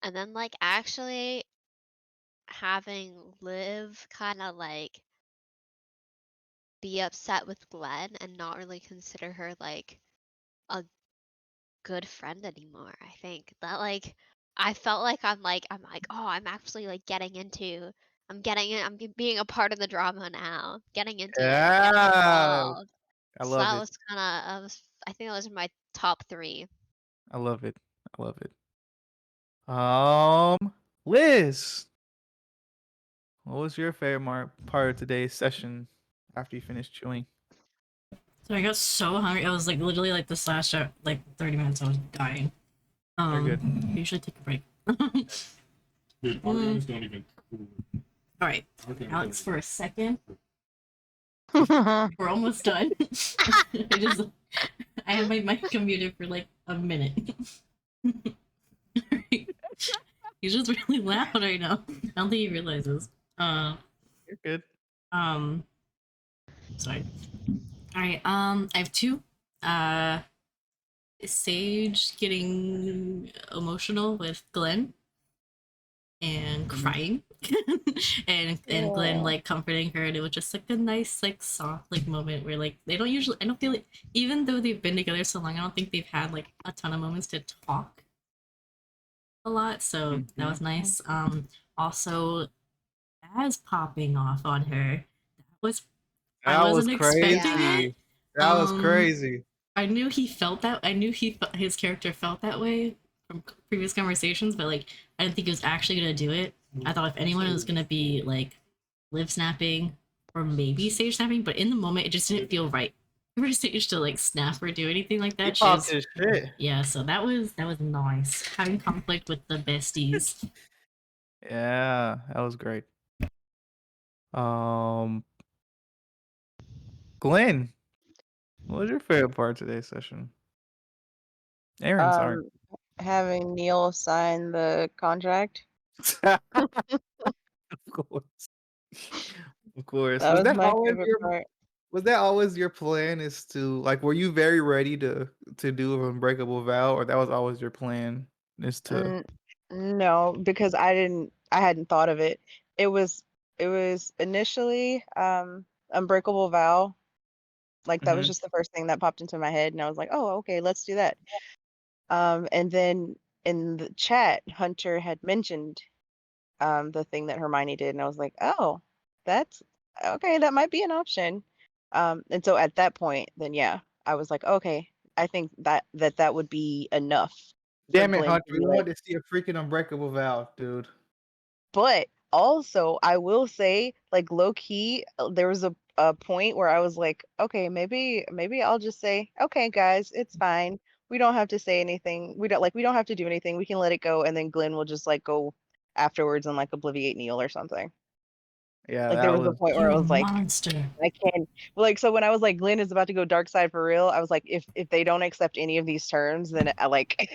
And then like actually having Liv kind of like be upset with Glenn and not really consider her like a good friend anymore. I think that like I felt like I'm like oh I'm actually like getting into being a part of the drama now, getting into it, I'm getting Yeah. involved. I So love that it. was kind of I think those are my top three. I love it. I love it. Liz, what was your favorite part of today's session after you finished chewing? So I got so hungry. I was like literally like this last like 30 minutes I was dying. You're good. I usually take a break. dude, Oreos don't even. Alright, Okay, Alex, for a second. Oh, We're almost done. I have my computer for like a minute. He's just really loud right now. I don't think he realizes. You're good. Sorry. Alright, I have two. Sage getting emotional with Glenn and crying. and Glenn like comforting her, and it was just like a nice like soft like moment where like they don't usually, I don't feel like, even though they've been together so long, I don't think they've had like a ton of moments to talk a lot, so that was nice. Also as popping off on her, I That was wasn't expecting Yeah. it. crazy. That was crazy. I knew he felt that. I knew his character felt that way from previous conversations, but like I didn't think he was actually gonna do it. I thought if anyone was gonna be like Liv snapping or maybe Sage snapping, but in the moment it just didn't feel right for Sage to like snap or do anything like He that. popped his shit. Yeah, so that was nice having conflict with the besties. Yeah, that was great. Glenn, what was your favorite part of today's session? Aaron, sorry. having Neil sign the contract. Of course. Of course. That was my favorite part. Was that always your plan, is to like, were you very ready to do an unbreakable vow, or that was always your plan, is to No, because I hadn't thought of it. It was initially Unbreakable Vow. Like that was just the first thing that popped into my head, and I was like, "Oh, okay, let's do that." And then in the chat, Hunter had mentioned the thing that Hermione did, and I was like, "Oh, that's okay. That might be an option." And so at that point, then yeah, I was like, "Okay, I think that would be enough for Damn it, Glenn Hunter, to we be like." wanted to see a freaking unbreakable vow, dude. But also, I will say, like low key, there was a point where I was like, okay, maybe I'll just say, okay, guys, it's fine. We don't have to say anything. We don't have to do anything. We can let it go, and then Glenn will just like go afterwards and like obliviate Neil or something. Yeah, Like there that was a was. point where You're I a was like, monster. I can't like so when I was like Glenn is about to go dark side for real, I was like if they don't accept any of these terms, then I like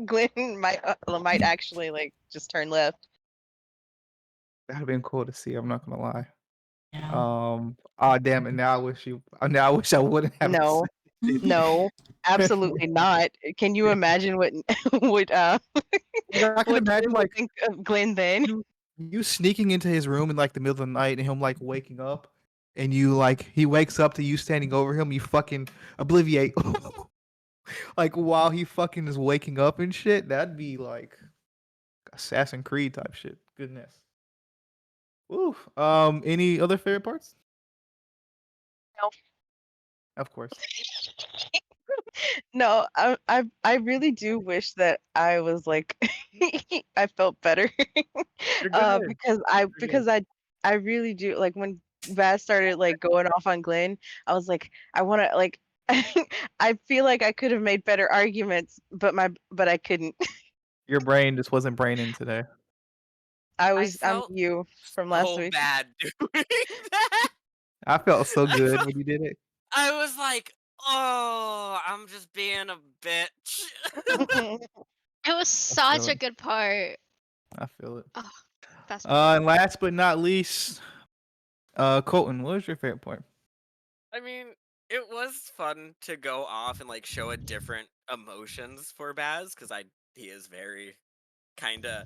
Glenn might actually like just turn left. That'd have been cool to see. I'm not gonna lie. Yeah. Oh damn it! Now I wish you. Now I wish I wouldn't have No. accepted. No. Absolutely not. Can you imagine what what Like, I can what imagine Glenn would like think of Glenn then? you sneaking into his room in like the middle of the night and him like waking up, and you like he wakes up to you standing over him. You fucking obliviate, like while he fucking is waking up and shit. That'd be like Assassin's Creed type shit. Goodness. Ooh. Any other favorite parts? No. Of course. No, I really do wish that I was like I felt better. You're good. Because You're good. I really do like when Vaz started like going off on Glenn, I was like I want to like I feel like I could have made better arguments, but I couldn't. Your brain just wasn't braining today. I I'm felt you from last so week. bad doing that. I felt so I good felt when you did it. I was like, oh, I'm just being a bitch. It was I feel such a it. good part. I feel it. Oh, best part. And last but not least, Colton, what was your favorite part? I mean, it was fun to go off and like show a different emotions for Baz because he is very kind of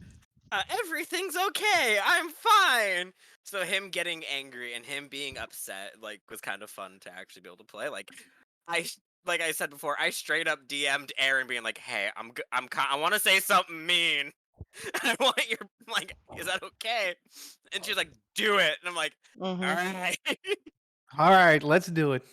everything's okay, I'm fine. So him getting angry and him being upset like was kind of fun to actually be able to play. Like like I said before, I straight up DM'd Aaron being like, "Hey, I want to say something mean. I want your like, is that okay?" And she's like, "Do it." And I'm like, "All right." All right, let's do it.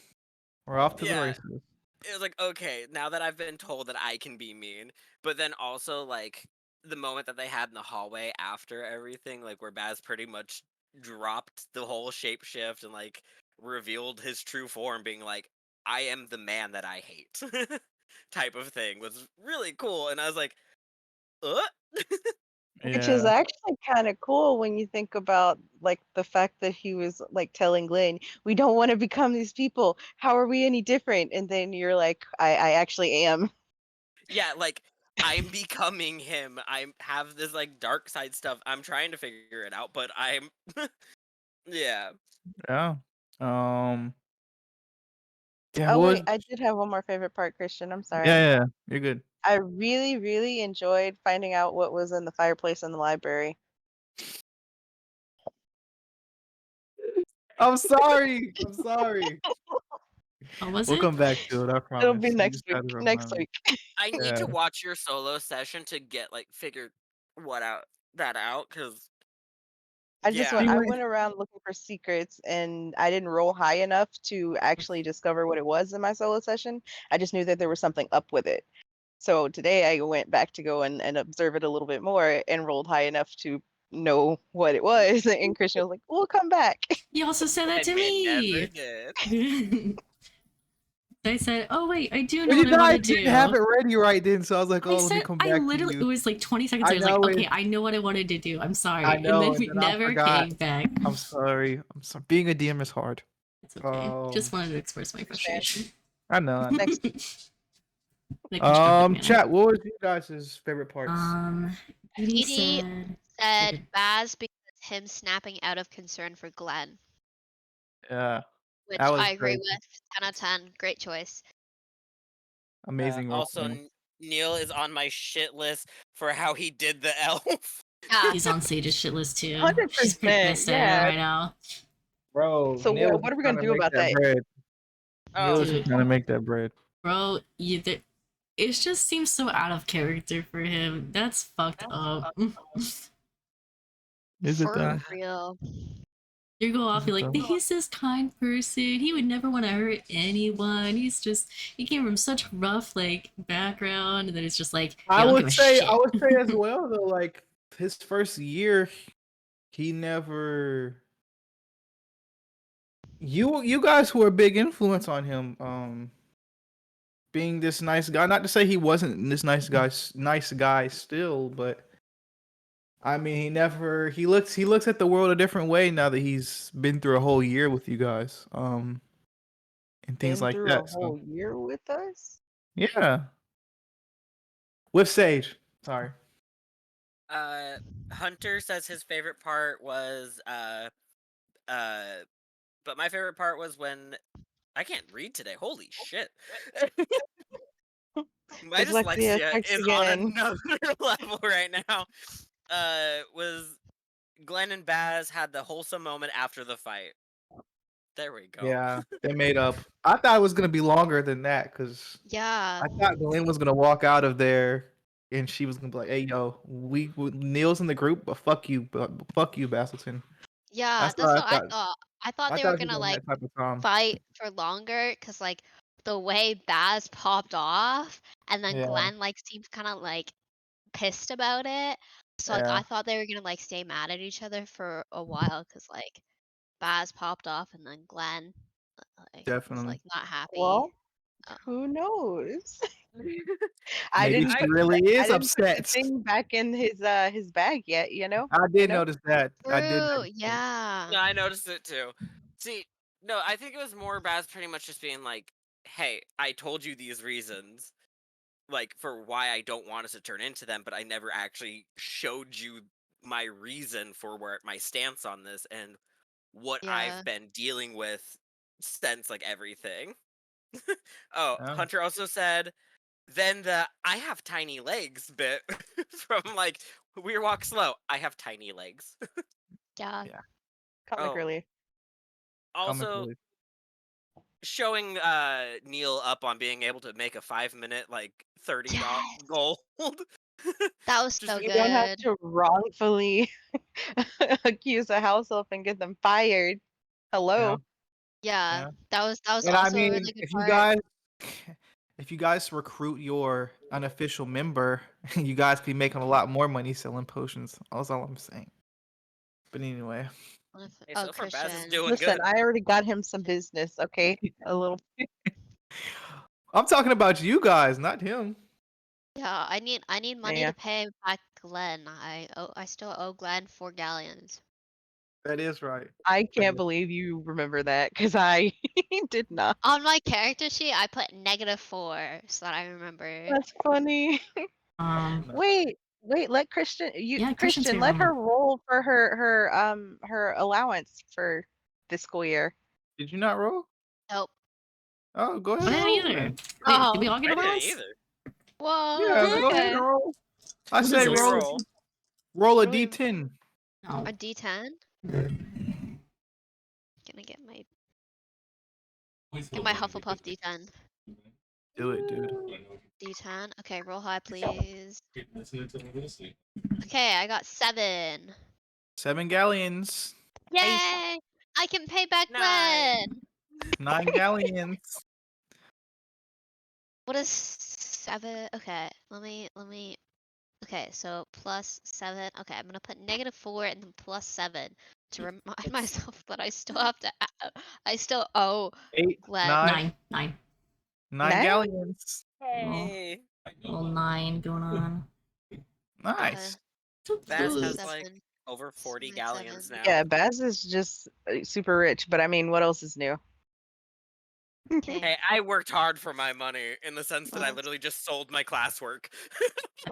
We're off to the Yeah. races. It was like, okay, now that I've been told that I can be mean, but then also like the moment that they had in the hallway after everything, like where Baz pretty much dropped the whole shapeshift and like revealed his true form, being like, I am the man that I hate type of thing was really cool. And I was like, uh? Which is Yeah. actually kind of cool when you think about like the fact that he was like telling Glenn, "We don't want to become these people. How are we any different?" And then you're like, I actually am." Yeah, like I'm becoming him. I have this like dark side stuff. I'm trying to figure it out, but I'm yeah. Yeah. Um. Yeah. Oh What? wait, I did have one more favorite part, Christian. I'm Yeah. sorry. Yeah. You're good. I really, really enjoyed finding out what was in the fireplace in the library. I'm sorry. I'm sorry. What was We'll it? come back to it. I It'll be promise. You next just week. gotta Next remind me. week. I need Yeah. to watch your solo session to get like figure what out that out because yeah. I went around looking for secrets and I didn't roll high enough to actually discover what it was in my solo session. I just knew that there was something up with it. So today I went back to go and observe it a little bit more and rolled high enough to know what it was. And Christian was like, "We'll come back." You also said that to And it never me. did. I said, "Oh wait, I do know Well, you what I want guys to didn't have do." it ready right then, so I was like, I "Oh, let me said, come I back to literally, it you." was like 20 seconds. I I was like, know okay, it. I know what I wanted to do. I'm sorry. I And know, then and we then I never forgot. came back. I'm sorry. I'm sorry. Being a DM is hard. It's okay. Just wanted to express my frustration. I know. I know. Next In a constructive manner. Chat. What was you guys' favorite parts? Edie said said Baz because him snapping out of concern for Glenn, Yeah, which that was I agree great. with. 10 out of 10. Great choice. Amazing role Also, playing. Neil is on my shit list for how he did the elf. Yeah. He's on Sage's shit list too. 100%. She's pretty pissed at him Yeah. right now. Bro, So Neil what are we trying gonna to do make about that that? bread. Neil Oh, was just trying to make that bread. Bro, it just seems so out of character for him. That's fucked up. Is it For though? real. You go off, Is you're it like, though? he's this kind person. He would never want to hurt anyone. He came from such rough, like, background. And then it's just like, yeah, I don't give a shit. I would say as well though, like his first year, he never. You guys were a big influence on him. Being this nice guy. Not to say he wasn't this nice guy still, but I mean, he looks at the world a different way now that he's been through a whole year with you guys. And things Been like through a that. So whole year with us. yeah, with Sage. Sorry. Hunter says his favorite part was but my favorite part was when I can't read today. Holy shit. My Dyslexia dyslexia strikes is on again. another level right now. Was Glenn and Baz had the wholesome moment after the fight. There we go. Yeah, they made up. I thought it was gonna be longer than that because Yeah. I thought Glenn was gonna walk out of there and she was gonna be like, "Hey, yo, Neil's in the group, but fuck you, Bastleton." Yeah, That's that's what I what I thought. thought. I thought I they were thought she gonna was on like that type of time. fight for longer, cause like the way Baz popped off, and then Yeah, Glenn like seemed kind of like pissed about it. So like yeah, I thought they were gonna like stay mad at each other for a while, cause like Baz popped off, and then Glenn like was definitely. like not happy. Well, Oh. who knows? Maybe she I really I is didn't put the upset. thing back in his bag yet, you know? I did notice that. I did True. notice that. Yeah. no, I noticed it too. See, no, I think it was more Baz pretty much just being like, "Hey, I told you these reasons, like for why I don't want us to turn into them, but I never actually showed you my reason for where my stance on this and what Yeah. I've been dealing with since like everything." Oh, Yeah, Hunter also said, then the "I have tiny legs" bit from like We Walk Slow. I have tiny legs. Yeah. yeah. Comic Oh, relief. Comic also relief. showing Neil up on being able to make a 5 minute like $30 Yes. gold. That was Just so be- You don't have good. to wrongfully accuse a house elf and get them fired. Yeah, Hello. Yeah. yeah. That was And I also a mean, really good part. if you guys recruit your unofficial member, you guys be making a lot more money selling potions. That's all I'm saying. But anyway, Hey, Oh, so far Baz is Christian. doing Listen, good. I already got him some business, okay? A little. I'm talking about you guys, not him. Yeah, I need money to Yeah. pay back Glenn. I still owe Glenn 4 galleons. That is right. I That can't is- believe you remember that because I did not. On my character sheet, I put -4 so that I remember. That's funny. Um, Wait, let yeah, Christian's Christian, here. let Hold her on. roll for her allowance for this school year. Did you not roll? Nope. Oh, go ahead I and didn't roll either. then. Wait, did we Oh. all get I didn't allowance? either. Yeah, Whoa. go ahead and Okay. roll. I What is say Let me this? roll. roll a What do we? D10. Oh. A D10? Gonna get my Hufflepuff D10. Do it, dude. D10. Okay, roll high, please. Okay, I got 7. 7 galleons. Yay! I can pay back 9. Glenn. 9 galleons. What is 7? Okay, let me. Okay, so +7. Okay, I'm gonna put -4 and then +7 to remind myself that I still have to. I still owe 8, Glenn. 9, 9. 9 Nine? galleons. Hey. Little 9 going on. Nice. So Baz cute. has like 7. over 40 9, galleons 7. now. Yeah, Baz is just super rich, but I mean, what else is new? Okay. Hey, I worked hard for my money in the sense that I Plus, literally just sold my classwork.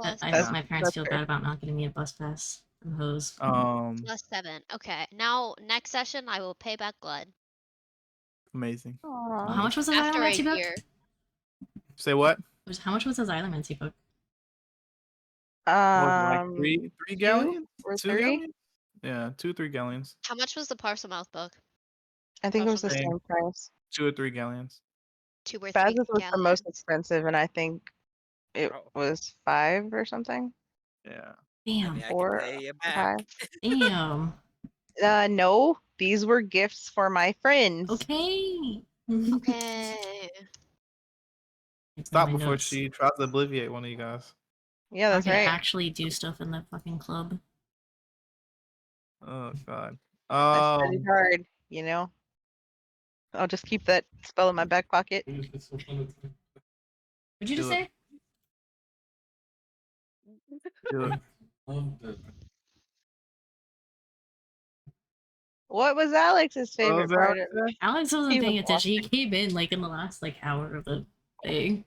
I That's hope my parents that's feel fair. bad about not getting me a bus pass from Hose. +7. Okay, now next session I will pay back Glenn Amazing. Aw. How much was the after a Xylomancy book? year. Say what? How much was the Xylomancy book? What was it, like Um, 3 2 galleons? or 2 3? galleons? Yeah, 2, 3 galleons. How much was the Parselmouth book? I think it was the Parselmouth. Same. same price. 2 or 3 galleons. 2 or 3 Baz's was the most galleons. expensive, and I think it Oh, was 5 or something. Yeah. Damn. maybe I can 4 pay you or back. 5. Damn. No, these were gifts for my friends. Okay. Okay. It's Stop my before notes. she tries to obliviate one of you guys. Yeah, I that's can right. actually do stuff in the fucking club. Oh God. I studied hard, you know. I'll just keep that spell in my back pocket. What'd you just Do it. say? Do it. What was Alex's What favorite was part Alex of say? it? Alex wasn't He was paying attention. He came in like in the last like hour of the thing.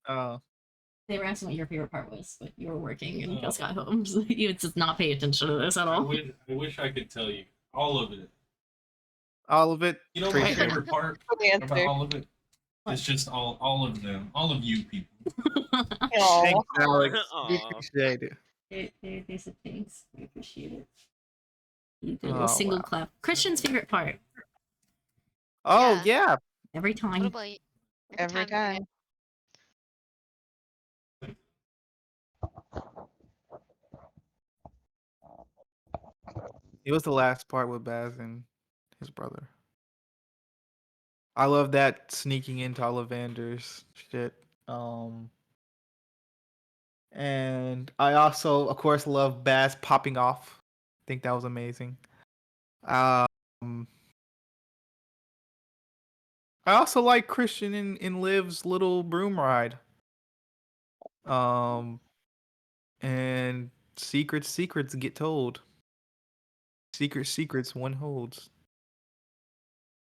Oh. They were asking what your favorite part was, but you were working and just got home, so you would just not pay attention to this at all. I wish I could tell you all of it. All of it. You know my Appreciate it. favorite part answer. about all of it? It's just all of them, all of you people. Thanks, Alex. We Aw. appreciate it. They said thanks. We appreciate it. You did Oh, a single wow. clap. Christian's favorite part. Oh yeah. Every What time. about you? Every time. It was the last part with Baz and his brother. I love that sneaking into Ollivander's shit. And I also, of course, love Baz popping off. I think that was amazing. I also like Christian in Liv's little broom ride. And secrets get told. Secrets one holds.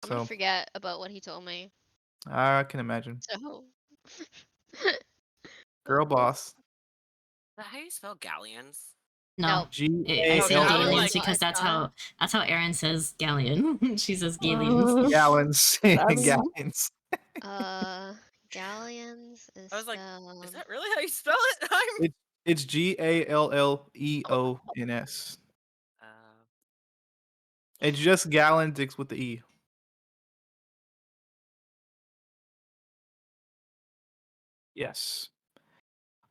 I'm gonna So forget about what he told me. I can imagine. So. Girl boss. Is that how you spell galleons? No. No. I say Okay, I was Galians like- because that's how Erin says Galleon. She says Galians. Gallons. Gallons. Galleons is I was like, is that really how you spell it? It's Galleons. It's just gallons with the E. Yes.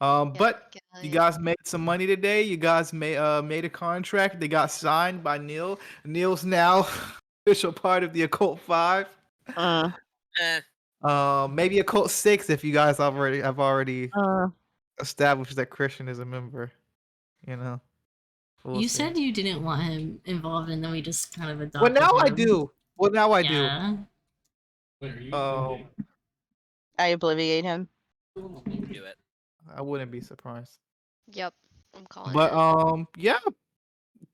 But you guys made some money today. You guys made a contract. They got signed by Neil. Neil's now official part of the Occult 5. Maybe Occult 6 if you guys have already established that Christian is a member. You know. You said you didn't want him involved, and then we just kind of Well, adopted now I him. do. Well, now I do. Wait, are you I obliviate him. Do it. I wouldn't be surprised. Yep, I'm calling But it. yeah.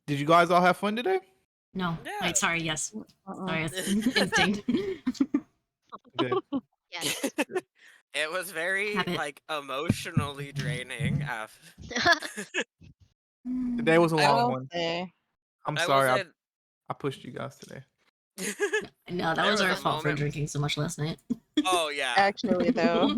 Did you guys all have fun today? No. Yeah. Wait, sorry, yes. Sorry, it's instinct. Good. Yes. It was very Habit. like emotionally draining. Today was a long I'll one. say. I'm I will sorry. say- I pushed you guys today. No, that There was was our a fault for moment- drinking so much last night. Oh yeah. Actually, though.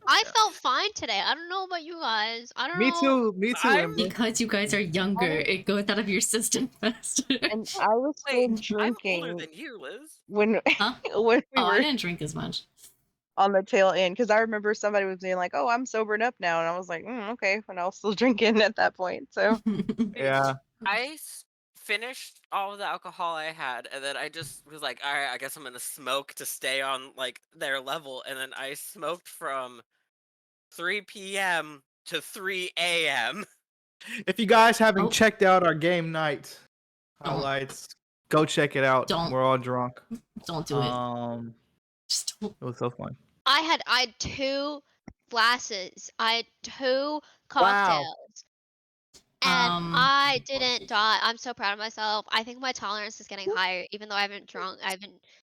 I felt fine today. I don't know about you guys. I don't Me know. too. Me too, I'm- Ember. Because you guys are younger, it goes out of your system faster. And I was still Wait, I'm older drinking than you, Liz. when Huh? when we Oh, I were didn't drink as much. on the tail end, because I remember somebody was being like, "Oh, I'm sobered up now," and I was like, "Okay," when I was still drinking at that point. So Yeah. I finished all of the alcohol I had, and then I just was like, all right, I guess I'm gonna smoke to stay on like their level, and then I smoked from 3 p.m. to 3 a.m. If you guys haven't Oh. checked out our game night Don't. highlights, go check it out. Don't. We're all drunk. Don't do it. Just don't. It was so fun. I had 2 glasses. I had 2 cocktails. And I didn't die. I'm so proud of myself. I think my tolerance is getting higher, even though I haven't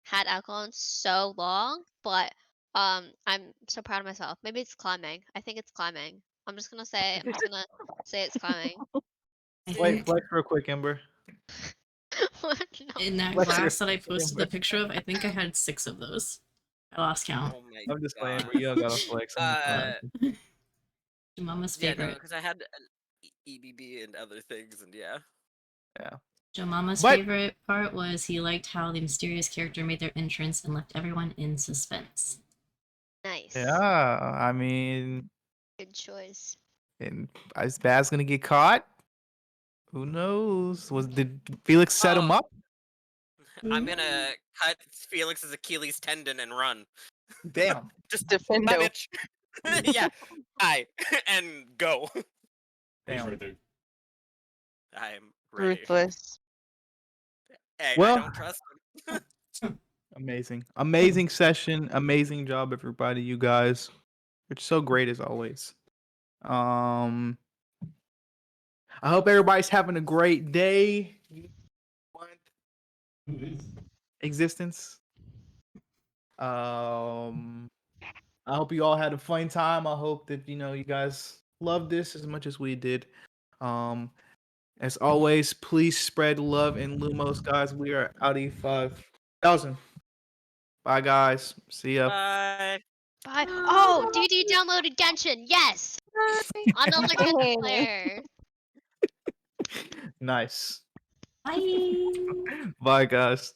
had alcohol in so long. But I'm so proud of myself. Maybe it's climbing. I think it's climbing. I'm just gonna say it's climbing. I Wait, think flex real quick, Ember. No. in that Let's glass hear- that I posted the picture of, I think I had 6 of those. I lost count. Oh my I'm just playing. God. You don't gotta flex. I'm just playing. Your mama's Yeah, no, favorite. because I had an EBB and other things, and yeah. Joe Mama's But- favorite part was he liked how the mysterious character made their entrance and left everyone in suspense. Nice. Yeah, I mean, Good choice. and is Baz gonna get caught? Who knows? Did Felix set him Oh. up? I'm gonna cut Felix's Achilles tendon and run. Damn. Just Defendo. bye, bitch. Yeah, hi, and go. He's Damn. right there. I'm ready. ruthless. Hey, I Well, don't trust him. amazing session, amazing job, everybody. You guys, it's so great as always. I hope everybody's having a great day. Existence. I hope you all had a fun time. I hope that you guys loved this as much as we did. As always, please spread love and Lumos, guys. We are out of 5,000. Bye, guys. See ya. Bye. Bye. Oh, DD downloaded Genshin. Yes. Another Genshin Yay. player. Nice. Bye. Bye, guys.